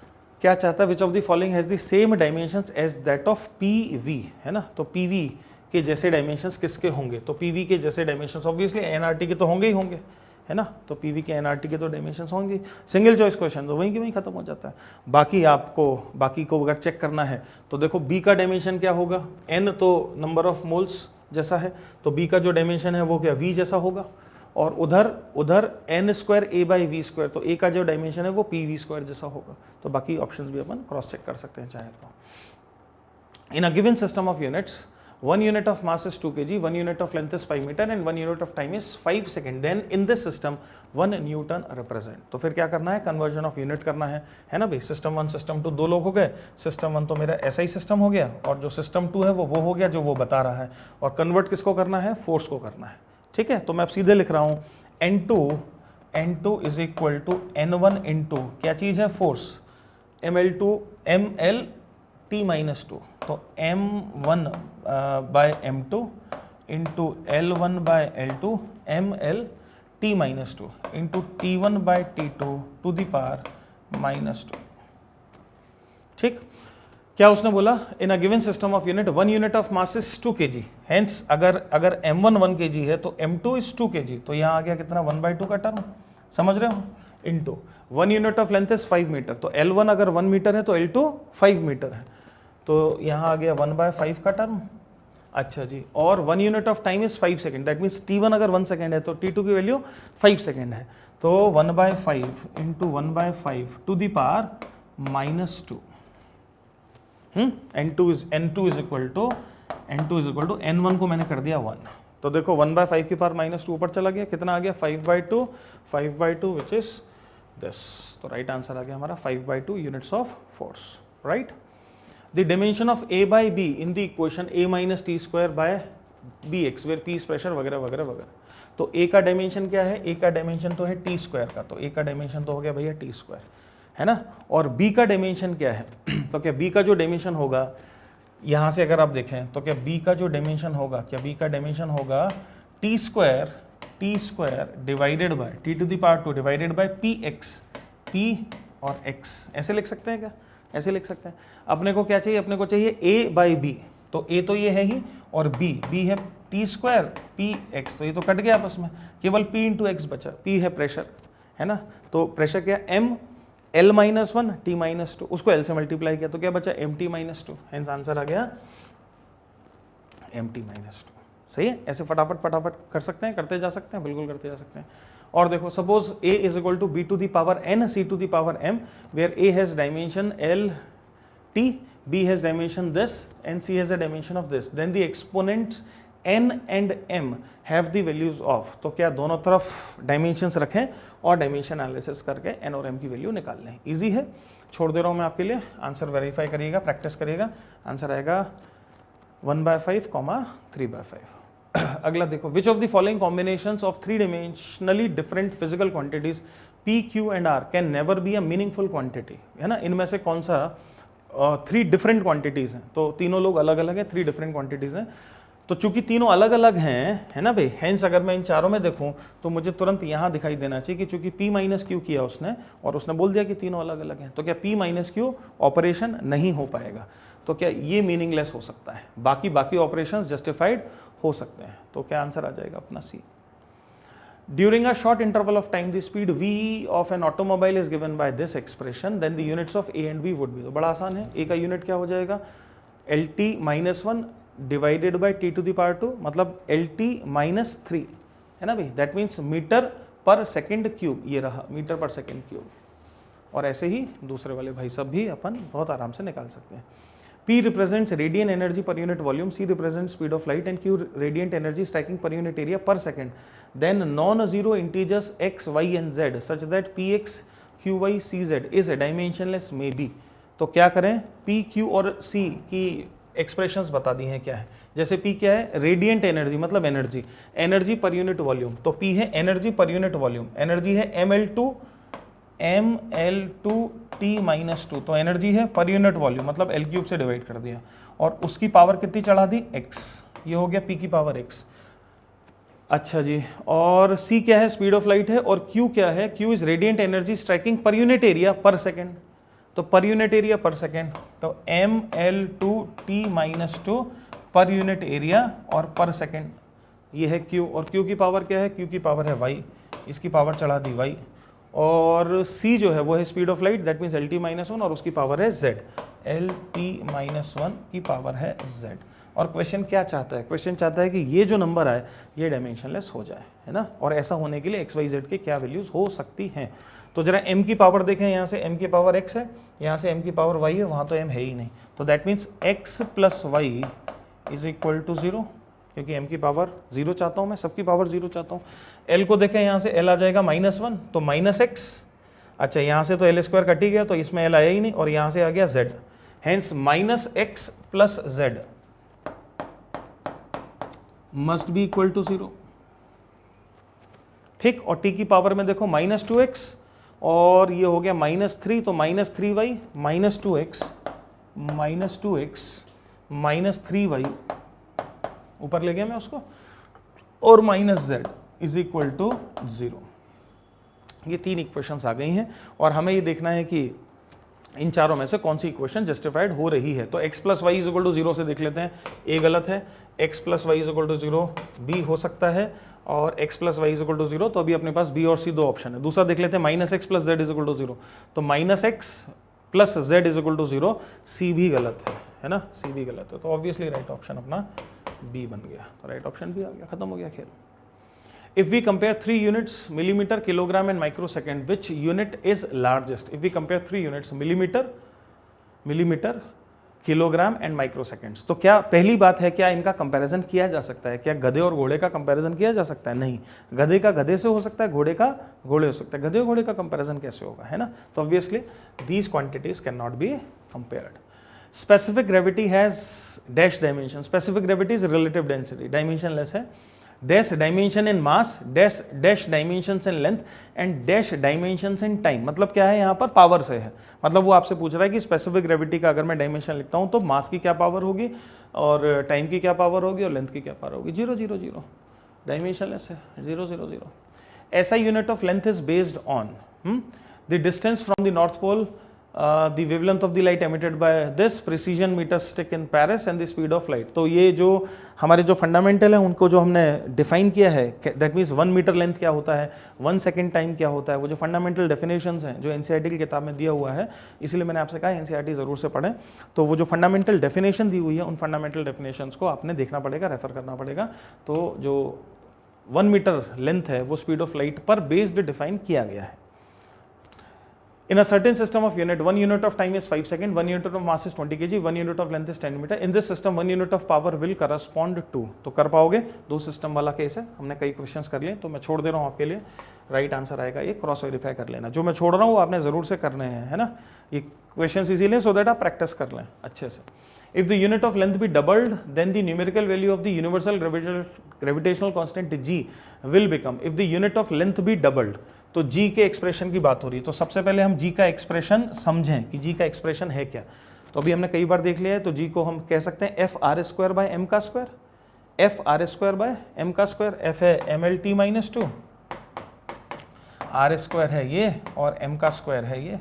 क्या चाहता है, which of the following has the same dimensions as that of PV, है ना, तो PV के जैसे डायमेंशंस किसके होंगे, तो PV के जैसे डायमेंशंस ऑब्वियसली NRT के तो होंगे ही होंगे, है ना, तो PV के NRT के तो डायमेंशंस होंगे। सिंगल चॉइस क्वेश्चन तो वहीं के वहीं खत्म हो जाता है। बाकी को अगर चेक करना है तो देखो B का डायमेंशन क्या होगा, N तो नंबर ऑफ मोल्स जैसा है, तो B का जो डायमेंशन है वो क्या V जैसा होगा, और उधर n स्क्वायर A/V², तो A का जो डायमेंशन है वो PV² जैसा होगा। तो बाकी ऑप्शंस भी अपन क्रॉस चेक कर सकते हैं चाहे तो। In a given system of units, 1 unit of mass is 2 kg, 1 unit of length is 5 meter and 1 unit of time is 5 second, then in this system 1 Newton represent। तो फिर क्या करना है, कन्वर्जन ऑफ यूनिट करना है ना भाई। सिस्टम 1 सिस्टम 2 दो लोग हो गए, सिस्टम 1 तो मेरा SI सिस्टम हो गया, और जो सिस्टम 2 है वो हो गया जो वो बता रहा है, और कन्वर्ट किसको करना है, फोर्स को करना है, ठीक है। तो मैं अब सीधे लिख रहा हूँ N2 is equal to N1 into क्या चीज़ है, फोर्स, ML T-2, तो M1 by M2 into L1 by L2 ML T-2 into T1 by T2 to the power -2, ठीक। क्या उसने बोला, in a given system of unit 1 unit of mass is 2 kg, hence अगर M1 1 kg है तो M2 इज 2 kg, तो यहाँ आ गया कितना 1/2 का टर्म, समझ रहे हो, into 1 unit of length is 5 metre, तो L1 अगर 1 मीटर है तो L2 5 मीटर है, तो यहाँ आ गया 1/5 का टर्म। अच्छा जी, और 1 unit of time is 5 second, that means T1 अगर 1 सेकेंड है तो T2 की वैल्यू 5 सेकेंड है, तो 1/5 into 1/5 to the power -2। N2 is equal to N1 को मैंने कर दिया 1, तो देखो 1/5 की पावर -2 ऊपर चला गया, कितना आ गया 5/2 विच इज दिस, तो राइट आंसर आ गया हमारा 5/2 units of force, right. The dimension of A/B in the equation A - T² BX where P is pressure वगैरह वगैरह वगैरह। तो A का डायमेंशन क्या है, A का डायमेंशन तो है T² का, तो A का डायमेंशन तो हो गया भैया T², है ना, और B का डायमेंशन क्या है तो क्या B का जो डायमेंशन होगा, यहाँ से अगर आप देखें तो क्या B का जो डायमेंशन होगा, क्या B का डायमेंशन होगा T² divided by T⁻² divided by PX, P और X, ऐसे लिख सकते हैं क्या, ऐसे लिख सकते हैं। अपने को क्या चाहिए, अपने को चाहिए A/B, तो A तो ये है ही, और B है T² PX, तो ये तो कट गया आपस में, केवल P × X बचा, P है प्रेशर, है ना, तो प्रेशर क्या M L-1 T-2, उसको L से मल्टीप्लाई किया तो क्या बचा MT-2, हेंस आंसर आ गया MT-2। सही है, ऐसे फटाफट कर सकते हैं, करते जा सकते हैं, बिल्कुल करते जा सकते हैं। और देखो suppose a is equal to b to the power n c to the power m, where a has dimension l t, b has dimension this and c has a dimension of this, then the exponents n and m have the values of, तो क्या दोनों तरफ डायमेंशंस रखें और डायमेंशन एनालिसिस करके n और m की वैल्यू निकाल लें। इजी है, छोड़ दे रहा हूं मैं आपके लिए, आंसर वेरीफाई करिएगा, प्रैक्टिस करिएगा, आंसर आएगा 1/5, 3/5। अगला देखो, which of the following combinations of three dimensionally different physical quantities p, q and r can never be a meaningful quantity, है ना, इनमें से कौन सा थ्री डिफरेंट क्वांटिटीज हैं, तो तीनों लोग अलग अलग हैं, थ्री डिफरेंट क्वांटिटीज हैं, तो चूंकि तीनों अलग अलग हैं, है ना भाई, हेंस अगर मैं इन चारों में देखूं तो मुझे तुरंत यहां दिखाई देना चाहिए कि चूंकि p माइनस क्यू किया उसने और उसने बोल दिया कि तीनों अलग अलग हैं, तो क्या p माइनस क्यू ऑपरेशन नहीं हो पाएगा, तो क्या ये मीनिंगलेस हो सकता है, बाकी ऑपरेशंस जस्टिफाइड हो सकते हैं, तो क्या आंसर आ जाएगा अपना सी। During a short interval of time, the speed v of an automobile is given by this expression, then the units of a and b would be, तो बड़ा आसान है, a का यूनिट क्या हो जाएगा, lt minus 1 divided by t to the power 2, मतलब lt माइनस 3, है ना भाई, that means metre per second cube, ये रहा मीटर पर सेकेंड क्यूब, और ऐसे ही दूसरे वाले भाई सब भी अपन बहुत आराम से निकाल सकते हैं। P represents radiant energy per unit volume, C represents speed of light, and Q radiant energy striking per unit area per second. Then non-zero integers x, y and z such that px, qy, cz is dimensionless may be. तो क्या करें, P, Q और C की एक्सप्रेशंस बता दी हैं क्या है, जैसे P क्या है, रेडियंट एनर्जी मतलब एनर्जी पर यूनिट वॉल्यूम, तो P है energy per unit volume, energy है ml2 t-2, तो एनर्जी है पर यूनिट वॉल्यूम मतलब L क्यूब से डिवाइड कर दिया, और उसकी पावर कितनी चढ़ा दी, x, ये हो गया P की पावर x। अच्छा जी, और C क्या है, स्पीड ऑफ लाइट है, और Q क्या है, Q is radiant energy striking पर यूनिट एरिया पर सेकेंड, तो पर यूनिट एरिया पर सेकेंड, तो ml2 t-2 पर यूनिट एरिया और पर सेकेंड, ये है Q, और Q की पावर क्या है, Q की पावर है y, इसकी पावर चढ़ा दी y, और C जो है वो है speed of light, that means LT-1 और उसकी पावर है Z, LT-1 की पावर है Z। और क्वेश्चन क्या चाहता है, क्वेश्चन चाहता है कि ये जो नंबर आए ये डायमेंशनलेस हो जाए, है ना, और ऐसा होने के लिए x, y, z के क्या वैल्यूज हो सकती हैं। तो जरा m की पावर देखें, यहाँ से m की पावर x है, यहाँ से m की पावर y है, वहाँ तो m है ही नहीं, तो that means x plus Y is equal to 0, क्योंकि m की पावर 0 चाहता हूँ मैं, सबकी पावर 0 चाहता हूँ। l को देखें, यहाँ से l आ जाएगा -1, तो -x, अच्छा यहाँ से तो l स्क्वायर कट ही गया, तो इसमें l आया ही नहीं, और यहाँ से आ गया z, hence -x plus z must be equal to 0, ठीक, और t की पावर में देखो -2x, और ये हो गया -3, तो -3y -2x -3y ऊपर ले गया मैं उसको, और -z इज इक्वल टू 0। ये तीन इक्वेशंस आ गई हैं, और हमें ये देखना है कि इन चारों में से कौन सी इक्वेशन जस्टिफाइड हो रही है। तो x plus Y is equal to 0 से देख लेते हैं, a गलत है, x plus Y is equal to 0 b हो सकता है, और x plus Y is equal to 0, तो अभी अपने पास b और c दो ऑप्शन है। दूसरा देख लेते हैं, -x plus z is equal to 0, तो -x plus z is equal to 0, c भी गलत है ना, c भी गलत है, तो ऑब्वियसली राइट ऑप्शन अपना b बन गया, तो राइट ऑप्शन भी आ गया, खत्म हो गया खेल। If we compare 3 units, millimeter, kilogram and microsecond, which unit is largest? If we compare 3 units, millimeter, kilogram and microseconds, तो क्या पहली बात है, क्या इनका कंपैरिजन किया जा सकता है, क्या गधे और घोड़े का कंपैरिजन किया जा सकता है, नहीं, गधे का गधे से हो सकता है, घोड़े का घोड़े हो सकता है, गधे और घोड़े का कंपैरिजन कैसे होगा, है ना, तो obviously these quantities can not be compared. Specific gravity has dash dimension, specific gravity is relative density, dimensionless है, dash dimension in mass, dash dimensions in length and dash dimensions in time, मतलब क्या है यहाँ पर पावर से है, मतलब वो आपसे पूछ रहा है कि स्पेसिफिक ग्रेविटी का अगर मैं डायमेंशन लिखता हूँ तो मास की क्या पावर होगी और टाइम की क्या पावर होगी और लेंथ की क्या पावर होगी, 0 0 0, डायमेंशनलेस है, 0 0 0। ऐसा unit of length is based on the distance from the north pole, the wavelength of the light emitted by this, precision meter stick in Paris and the speed of light। तो ये जो हमारे जो फंडामेंटल है उनको जो हमने डिफाइन किया है, दैट मीन्स 1 मीटर लेंथ क्या होता है, 1 सेकेंड टाइम क्या होता है, वो जो फंडामेंटल डेफिनेशंस हैं जो एनसीईआरटी की किताब में दिया हुआ है, इसलिए मैंने आपसे कहा एनसीईआरटी ज़रूर से पढ़ें। तो वो जो फंडामेंटल डेफिनेशन दी हुई है उन फंडामेंटल डेफिनेशंस को आपने देखना पड़ेगा, रेफर करना पड़ेगा। तो जो 1 मीटर लेंथ है वो स्पीड ऑफ लाइट पर बेस्ड डिफाइन किया गया है। In a certain system of unit, 1 unit of time is 5 seconds, 1 unit of mass is 20 kg, 1 unit of length is 10 meter. In this system, 1 unit of power will correspond to, तो कर पाओगे, दो सिस्टम वाला केस है, हमने कई क्वेश्चंस कर लिए, तो मैं छोड़ दे रहा हूँ आपके लिए, राइट आंसर आएगा ये, क्रॉस वेरीफाई कर लेना, जो मैं छोड़ रहा हूँ वो आपने जरूर से करने हैं, है ना, ये क्वेश्चंस इसीलिए सो दैट आप प्रैक्टिस कर लें अच्छे से। If the unit of length be doubled, then the numerical value of the universal gravitational constant G will become. If the unit of length be doubled, तो G के एक्सप्रेशन की बात हो रही है, तो सबसे पहले हम G का एक्सप्रेशन समझें कि G का एक्सप्रेशन है क्या। तो अभी हमने कई बार देख लिया है, तो G को हम कह सकते हैं F R square by M का square, F R square by M का स्क्वायर, एफ है M L T minus 2, R square है ये और एम का स्क्वायर है ये।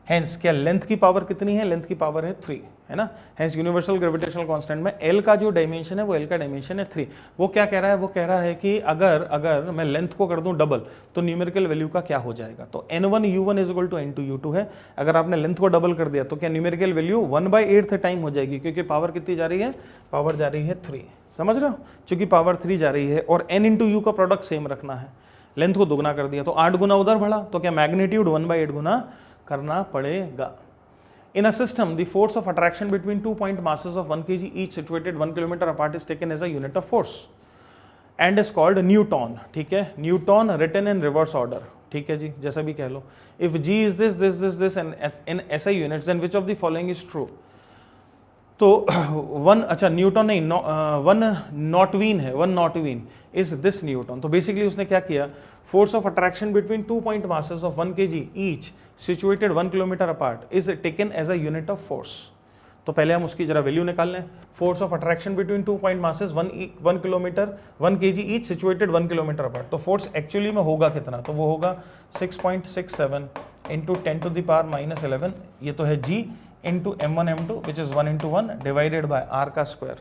हेंस क्या लेंथ की पावर कितनी है, लेंथ की पावर है 3, है ना। हेंस यूनिवर्सल ग्रेविटेशनल कांस्टेंट में एल का जो डायमेंशन है वो एल का डायमेंशन है 3। वो क्या कह रहा है, वो कह रहा है कि अगर मैं लेंथ को कर दूं डबल तो न्यूमेरिकल वैल्यू का क्या हो जाएगा। तो n1 u1 is equal to n2 u2 है। अगर आपने लेंथ को डबल कर दिया तो क्या न्यूमेरिकल वैल्यू 1/8 टाइम हो जाएगी, क्योंकि पावर कितनी जा रही है, पावर जा रही है 3, समझ रहे हो, चूंकि पावर 3 जा रही है और n इंटू यू का प्रोडक्ट सेम रखना है, लेंथ को दुगना कर दिया तो 8 गुना उधर बढ़ा, तो क्या मैग्नीट्यूड 1/8 गुना करना पड़ेगा। In a system, the force of attraction between 2 point masses of 1 kg each situated 1 kilometer apart is taken as a unit of force and is called Newton, ठीक है, Newton written in reverse order, ठीक है जी, जैसा भी कह लो। If G is this and in SI units, then which of the following is true? तो वन, अच्छा न्यूटन नहीं, वन नॉटवीन है, वन नॉटवीन इज दिस न्यूटन। तो बेसिकली उसने क्या किया, force of attraction between 2 point masses of 1 kg each situated 1 kilometre apart is taken as a unit of force. तो पहले हम उसकी जरा वैल्यू निकाल लें। Force of attraction between 2 point masses 1 kilometre 1 kg each situated 1 kilometre apart, तो फोर्स एक्चुअली में होगा कितना, तो वो होगा 6.67 into 10 to the power minus 11, ये तो है G into m1 m2 which is 1 into 1 divided by r का स्क्वायर,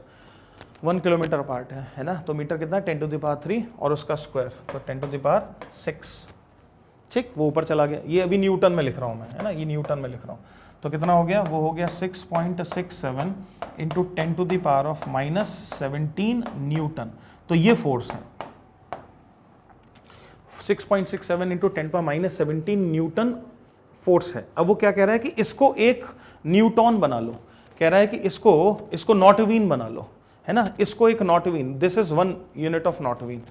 1 किलोमीटर अपार्ट है ना, तो मीटर कितना 10 टू द पावर 3 और उसका स्क्वायर तो 10 टू द पावर 6, ठीक, वो ऊपर चला गया। ये अभी न्यूटन में लिख रहा हूँ मैं, है ना, ये न्यूटन में लिख रहा हूँ, तो कितना हो गया, वो हो गया 6.67 into 10 to the power of minus 17 newton. तो ये फोर्स है 6.67 into 10 power minus 17 newton force है। अब वो क्या कह रहा है कि इसको एक न्यूटन बना लो, कह रहा है कि इसको नॉटवीन बना लो, है ना, इसको एक नॉटवीन, दिस इज 1 यूनिट ऑफ नॉटवीन।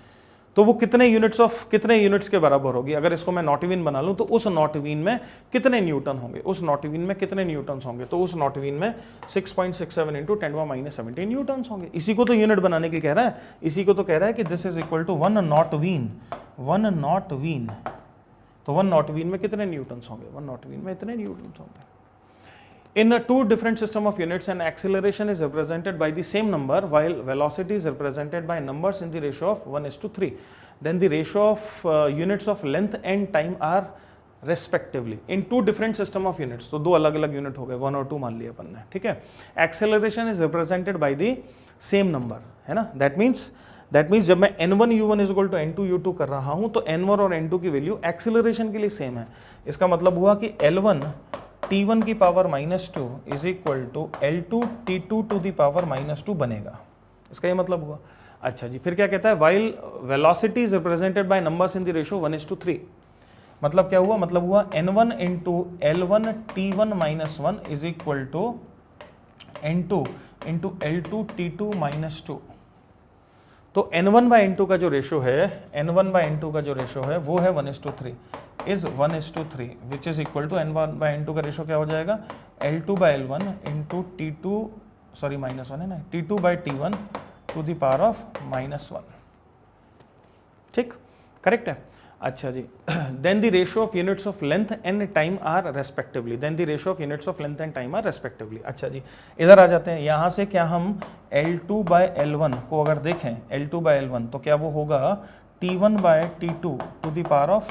तो वो कितने यूनिट्स के बराबर होगी, अगर इसको मैं नॉटवीन बना लूं तो उस नॉटवीन में कितने न्यूटन होंगे, उस नॉटवीन में कितने न्यूटन्स होंगे, तो उस नॉटवीन में 6.67 इंटू 10 पावर माइनस 17 न्यूटन्स होंगे। इसी को तो यूनिट बनाने के लिए कह रहा है, इसी को तो कह रहा है कि दिस इज इक्वल टू 1 नॉटवीन। तो 1 नॉटवीन में कितने न्यूटन्स होंगे, 1 नॉटवीन में इतने न्यूटन्स होंगे। In a two different system of units, an acceleration is represented by the same number while velocity is represented by numbers in the ratio of 1:3. Then the ratio of units of length and time are respectively in two different system of units. तो दो अलग अलग यूनिट हो गए, 1 और 2 मान लिया अपन ने, ठीक है। Acceleration is represented by the same number, है ना, that means जब मैं n1 u1 is equal to n2 u2 कर रहा हूँ तो n1 और n2 की वैल्यू एक्सेलरेशन के लिए सेम है। इसका मतलब हुआ कि L1 T1 की power -2 is equal to L2 T2 to the power -2 बनेगा, इसका ये मतलब हुआ। अच्छा जी, फिर क्या कहता है, while velocity is represented by numbers in the ratio 1:3, मतलब क्या हुआ, मतलब हुआ n1 into L1 T1 -1 is equal to n2 into L2 T2 -2। तो n1 बाय n2 का जो रेशियो है, वो है 1:3 is 1:3 which is equal to n1 by n2 का रेशियो क्या हो जाएगा, L2 by L1 into T2 sorry -1 है ना, T2 by T1 to the power of -1, ठीक, करेक्ट है। अच्छा जी, then the ratio of units of length and time are respectively, अच्छा जी, इधर आ जाते हैं। यहाँ से क्या हम L2 by L1 को अगर देखें, L2 by L1 तो क्या वो होगा T1 by T2 to the power of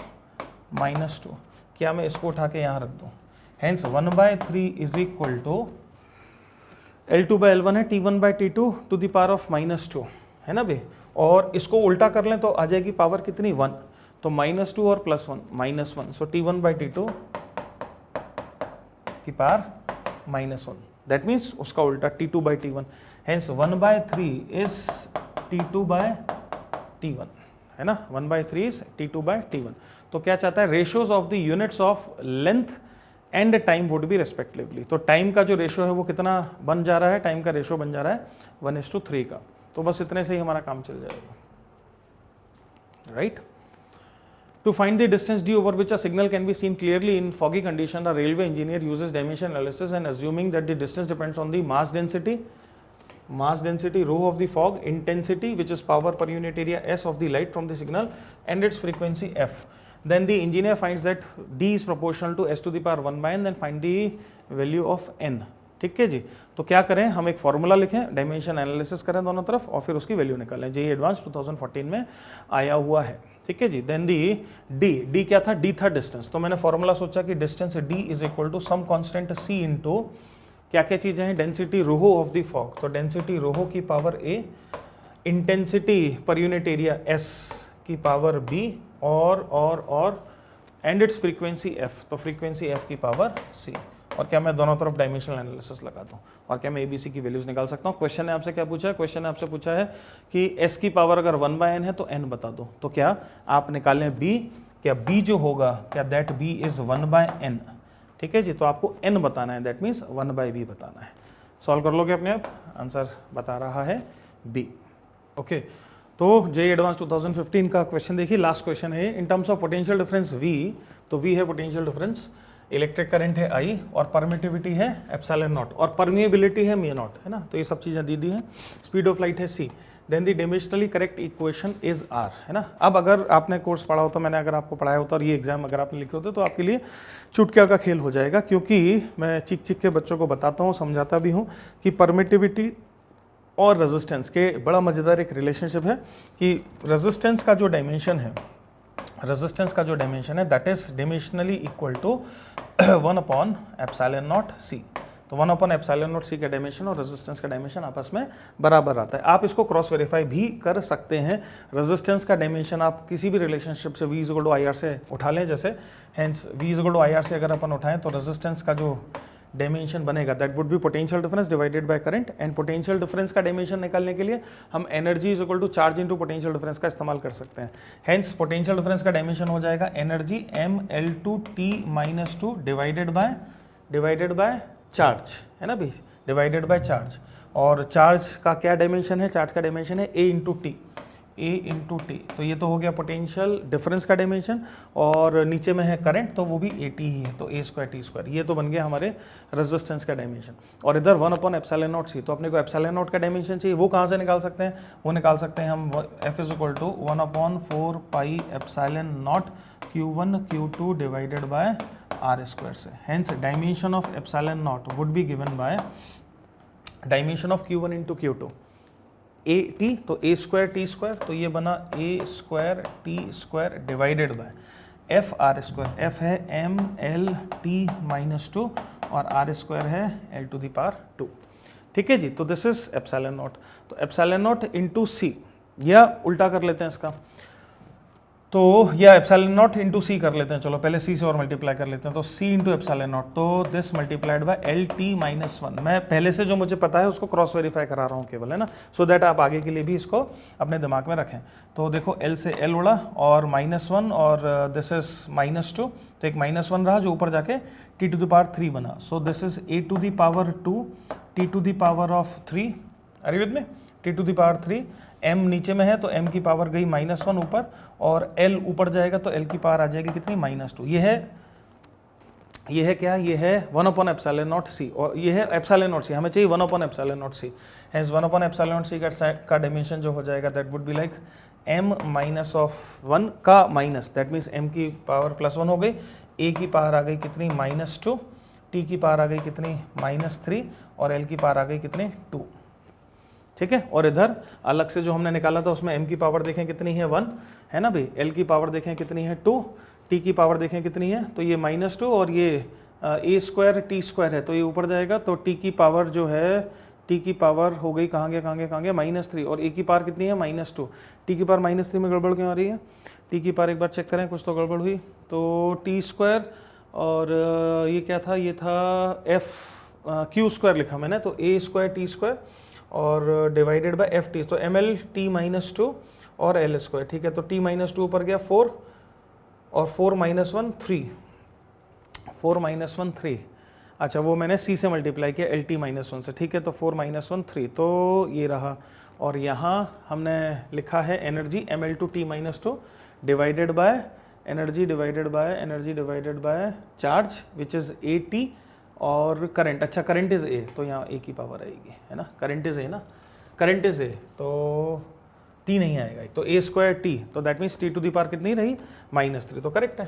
-2। क्या मैं इसको उठा के यहाँ रख दूँ, hence 1/3 is equal to L2 by L1 है T1 by T2 to the power of -2, है ना भाई। और इसको उल्टा कर लें तो आ जाएगी पावर कितनी, 1, तो -2 और +1 -1, सो T1 by T2 की पावर -1, दैट मीन्स उसका उल्टा T2 by T1, hence 1/3 is T2 by T1, है ना, 1/3 इज T2/T1। तो क्या चाहता है, ratios of the units of length and time would be respectively. तो टाइम का जो रेशियो है वो कितना बन जा रहा है, टाइम का रेशियो बन जा रहा है 1:3 का। तो बस इतने से ही हमारा काम चल जाएगा, right. To find the distance d over which a signal can be seen clearly in foggy condition, a railway engineer uses dimension analysis and assuming that the distance depends on the mass density rho of the fog, intensity which is power per unit area s of the light from the signal and its frequency f. Then the engineer finds that d is proportional to s to the power 1 by n, then find the value of n। ठीक है जी। तो क्या करें, हम एक फॉर्मूला लिखें, डायमेंशन एनालिसिस करें दोनों तरफ और फिर उसकी वैल्यू निकालें। जेईई एडवांस 2014 में आया हुआ है, ठीक है जी। देन दी डी क्या था, डी था डिस्टेंस। तो मैंने फॉर्मूला सोचा कि distance D is equal to some constant C into क्या क्या चीजें हैं, density rho of the fog, तो डेंसिटी रोहो की power A, intensity per unit area S की पावर बी और एंड इट्स फ्रीक्वेंसी एफ, तो फ्रीक्वेंसी एफ की पावर सी। और क्या मैं दोनों तरफ डायमेंशनल एनालिसिस लगा दूं और क्या मैं एबीसी की वैल्यूज निकाल सकता हूं। क्वेश्चन ने आपसे क्या पूछा है, क्वेश्चन ने आपसे पूछा है कि एस की पावर अगर 1 बाय एन है तो एन बता दो। तो क्या आप निकालें बी, क्या बी जो होगा, क्या that B is 1 by n. ठीक है जी, तो आपको एन बताना है, दैट मीन्स 1 बाय बी बताना है। सॉल्व कर लोगे अपने आप, आंसर बता रहा है बी। ओके, तो जेईई एडवांस 2015 का क्वेश्चन देखिए, लास्ट क्वेश्चन है। In terms of potential difference V, तो वी है पोटेंशियल डिफरेंस, इलेक्ट्रिक करंट है आई और परमिटिविटी है एप्सिलॉन नॉट और परमिएबिलिटी है म्यू नॉट, है ना। तो ये सब चीज़ें दी दी हैं। स्पीड ऑफ लाइट है C, then the dimensionally correct equation is R, है ना। अब अगर आपने कोर्स पढ़ा हो तो मैंने अगर आपको पढ़ाया होता और ये एग्जाम अगर आपने लिखे होते तो आपके लिए चुटकिया का खेल हो जाएगा, क्योंकि मैं चिक चिक के बच्चों को बताता हूँ, समझाता भी हूँ कि परमिटिविटी और रेजिस्टेंस के बड़ा मज़ेदार एक रिलेशनशिप है कि रेजिस्टेंस का जो डायमेंशन है, that is dimensionally equal to 1 upon epsilon nought C. तो 1 अपॉन एप्सिलॉन नॉट सी का डायमेंशन और रेजिस्टेंस का डायमेंशन आपस में बराबर आता है। आप इसको क्रॉस वेरीफाई भी कर सकते हैं। रेजिस्टेंस का डायमेंशन आप किसी भी रिलेशनशिप से V equal to I R से उठा लें, जैसे hence V equal to I R से अगर अपन उठाएं तो रेजिस्टेंस का जो डायमेंशन बनेगा that would be potential difference divided by current. And potential difference का डायमेंशन निकालने के लिए हम energy is equal to charge into potential difference का इस्तेमाल कर सकते हैं। हेंस पोटेंशियल डिफरेंस का डायमेंशन हो जाएगा energy mL2T-2 divided by charge, है ना भाई, डिवाइडेड बाय चार्ज। और चार्ज का क्या डायमेंशन है, चार्ज का डायमेंशन है A इंटू टी। तो ये तो हो गया पोटेंशियल डिफरेंस का डायमेंशन, और नीचे में है करंट तो वो भी AT ही है, तो A²T²। ये तो बन गया हमारे रेजिस्टेंस का डायमेंशन। और इधर 1 अपॉन एप्सिलॉन नॉट सी, तो अपने को एप्सिलॉन नॉट का डायमेंशन चाहिए, वो कहाँ से निकाल सकते हैं, वो निकाल सकते हैं हम F is equal to 1 upon 4 pi epsilon naught Q1 Q2 divided by R² से। Hence dimension of epsilon naught would be given by dimension of Q1 into Q2 AT, तो A²T², तो ये बना A²T² divided by FR²। F है mLT-2 और R² है L⁻²। ठीक है जी, तो दिस इज एप्सिलॉन नॉट। तो एप्सिलॉन नॉट इंटू सी, या उल्टा कर लेते हैं इसका, तो या एप्सिलॉन नॉट इंटू सी कर लेते हैं। चलो पहले सी से और मल्टीप्लाई कर लेते हैं, तो सी इंटू एप्सिलॉन नॉट, तो दिस मल्टीप्लाइड बाय LT-1। मैं पहले से जो मुझे पता है उसको क्रॉस वेरीफाई करा रहा हूँ केवल, है ना, सो दैट आप आगे के लिए भी इसको अपने दिमाग में रखें। तो देखो L से L उड़ा और -1 और दिस इज -2, तो एक -1 रहा जो ऊपर जाके T⁻³ बना। सो दिस इज A⁻², T⁻3। अरे विद में T⁻3, m नीचे में है तो m की पावर गई -1 ऊपर, और l ऊपर जाएगा तो l की पावर आ जाएगी कितनी, -2। ये है क्या, ये है 1 अपॉन एप्सिलॉन नॉट सी, और ये है एप्सिलॉन नॉट सी, हमें चाहिए 1 upon epsilon nought C. Hence 1 upon epsilon nought C का डायमेंशन जो हो जाएगा that would be like m -1 का माइनस, दैट मीन्स m की पावर +1 हो गई, a की पावर आ गई कितनी, -2, t की पावर आ गई कितनी, -3, और l की पावर आ गई कितनी, 2। ठीक है, और इधर अलग से जो हमने निकाला था उसमें m की पावर देखें कितनी है, 1, है ना भाई, l की पावर देखें कितनी है, 2, t की पावर देखें कितनी है, तो ये -2 और ये A²T² है, तो ये ऊपर जाएगा, तो t की पावर जो है, t की पावर हो गई कहाँ गया -3, और a की पावर कितनी है, -2। t की पावर -3 में गड़बड़ क्यों आ रही है, t की पावर एक बार चेक करें, कुछ तो गड़बड़ हुई। तो T² और ये क्या था, ये था Q² लिखा मैंने, तो A²T² और डिवाइडेड बाय FT, तो mLT-2 और एल स्क्वायर, ठीक है। तो t माइनस टू ऊपर गया 4 और 4 माइनस 1 3, 4 माइनस 1 3, अच्छा वो मैंने c से मल्टीप्लाई किया एल टी माइनस 1 से, ठीक है। तो 4 माइनस 1 3, तो ये रहा। और यहाँ हमने लिखा है energy ml2 t minus 2 divided by energy divided by charge which is AT और करंट, अच्छा करंट इज़ A, तो यहाँ A की पावर आएगी, है ना, करंट इज़ A ना, करंट इज़ A, तो T नहीं आएगा, तो A स्क्वायर T, तो that means T to the power कितनी रही -3, तो करेक्ट है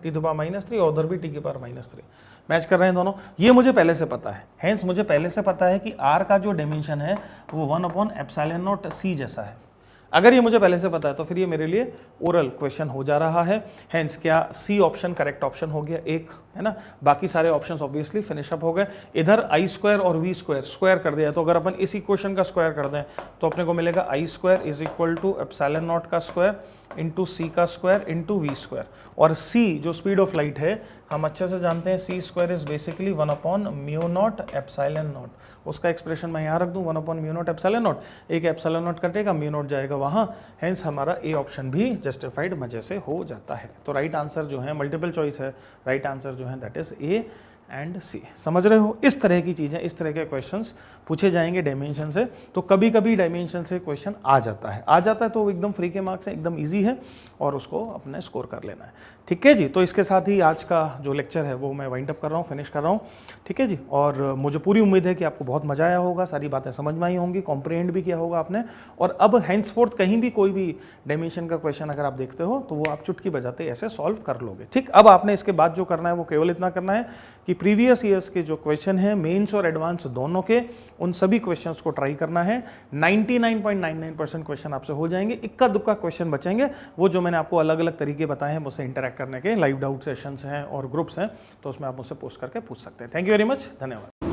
T टू द पावर -3 और उधर भी T की पावर -3, मैच कर रहे हैं दोनों। ये मुझे पहले से पता है, हेंस मुझे पहले से पता है कि R का जो डायमेंशन है वो 1/ε0 c जैसा है। अगर ये मुझे पहले से पता है तो फिर ये मेरे लिए ओरल क्वेश्चन हो जा रहा है। हेंस क्या सी ऑप्शन करेक्ट ऑप्शन हो गया एक, है ना, बाकी सारे ऑप्शंस ऑब्वियसली फिनिश अप हो गए। इधर आई स्क्वायर और वी स्क्वायर कर दिया, तो अगर अपन इस इक्वेशन का स्क्वायर कर दें तो अपने को मिलेगा आई स्क्वायर इज इक्वल टू ε0 का स्क्वायर इंटू सी का स्क्वायर इंटू वी स्क्वायर। और सी जो स्पीड ऑफ लाइट है हम अच्छे से जानते हैं, सी स्क्वायर इज बेसिकली 1/μ0 उसका एक्सप्रेशन मैं यहाँ रख दूँ 1/μ0 एक ε0 कटेगा, μ0 जाएगा वहाँ, हेंस हमारा ए ऑप्शन भी जस्टिफाइड मजे से हो जाता है। तो राइट आंसर जो है, मल्टीपल चॉइस है, राइट आंसर जो है दैट इज ए एंड सी। समझ रहे हो, इस तरह की चीज़ें, इस तरह के क्वेश्चंस पूछे जाएंगे डायमेंशन से। तो कभी कभी डायमेंशन से क्वेश्चन आ जाता है तो एकदम फ्री के मार्क्स है, एकदम इजी है और उसको अपने स्कोर कर लेना है, ठीक है जी। तो इसके साथ ही आज का जो लेक्चर है वो मैं वाइंड अप कर रहा हूँ, फिनिश कर रहा हूँ, ठीक है जी। और मुझे पूरी उम्मीद है कि आपको बहुत मजा आया होगा, सारी बातें समझ में आई होंगी, कॉम्प्रिहेंड भी किया होगा आपने। और अब हैंड्सफोर्थ कहीं भी कोई भी डायमेंशन का क्वेश्चन अगर आप देखते हो तो वो आप चुटकी बजाते ऐसे सॉल्व कर लोगे, ठीक। अब आपने इसके बाद जो करना है वो केवल इतना करना है कि प्रीवियस ईयर्स के जो क्वेश्चन हैं मेंस और एडवांस दोनों के, उन सभी क्वेश्चंस को ट्राई करना है। 99.99% क्वेश्चन आपसे हो जाएंगे, इक्का दुक्का क्वेश्चन बचेंगे, वो जो मैंने आपको अलग अलग तरीके बताए हैं मुझसे इंटरेक्ट करने के, लाइव डाउट सेशंस हैं और ग्रुप्स हैं, तो उसमें आप मुझसे पोस्ट करके पूछ सकते हैं। थैंक यू वेरी मच, धन्यवाद।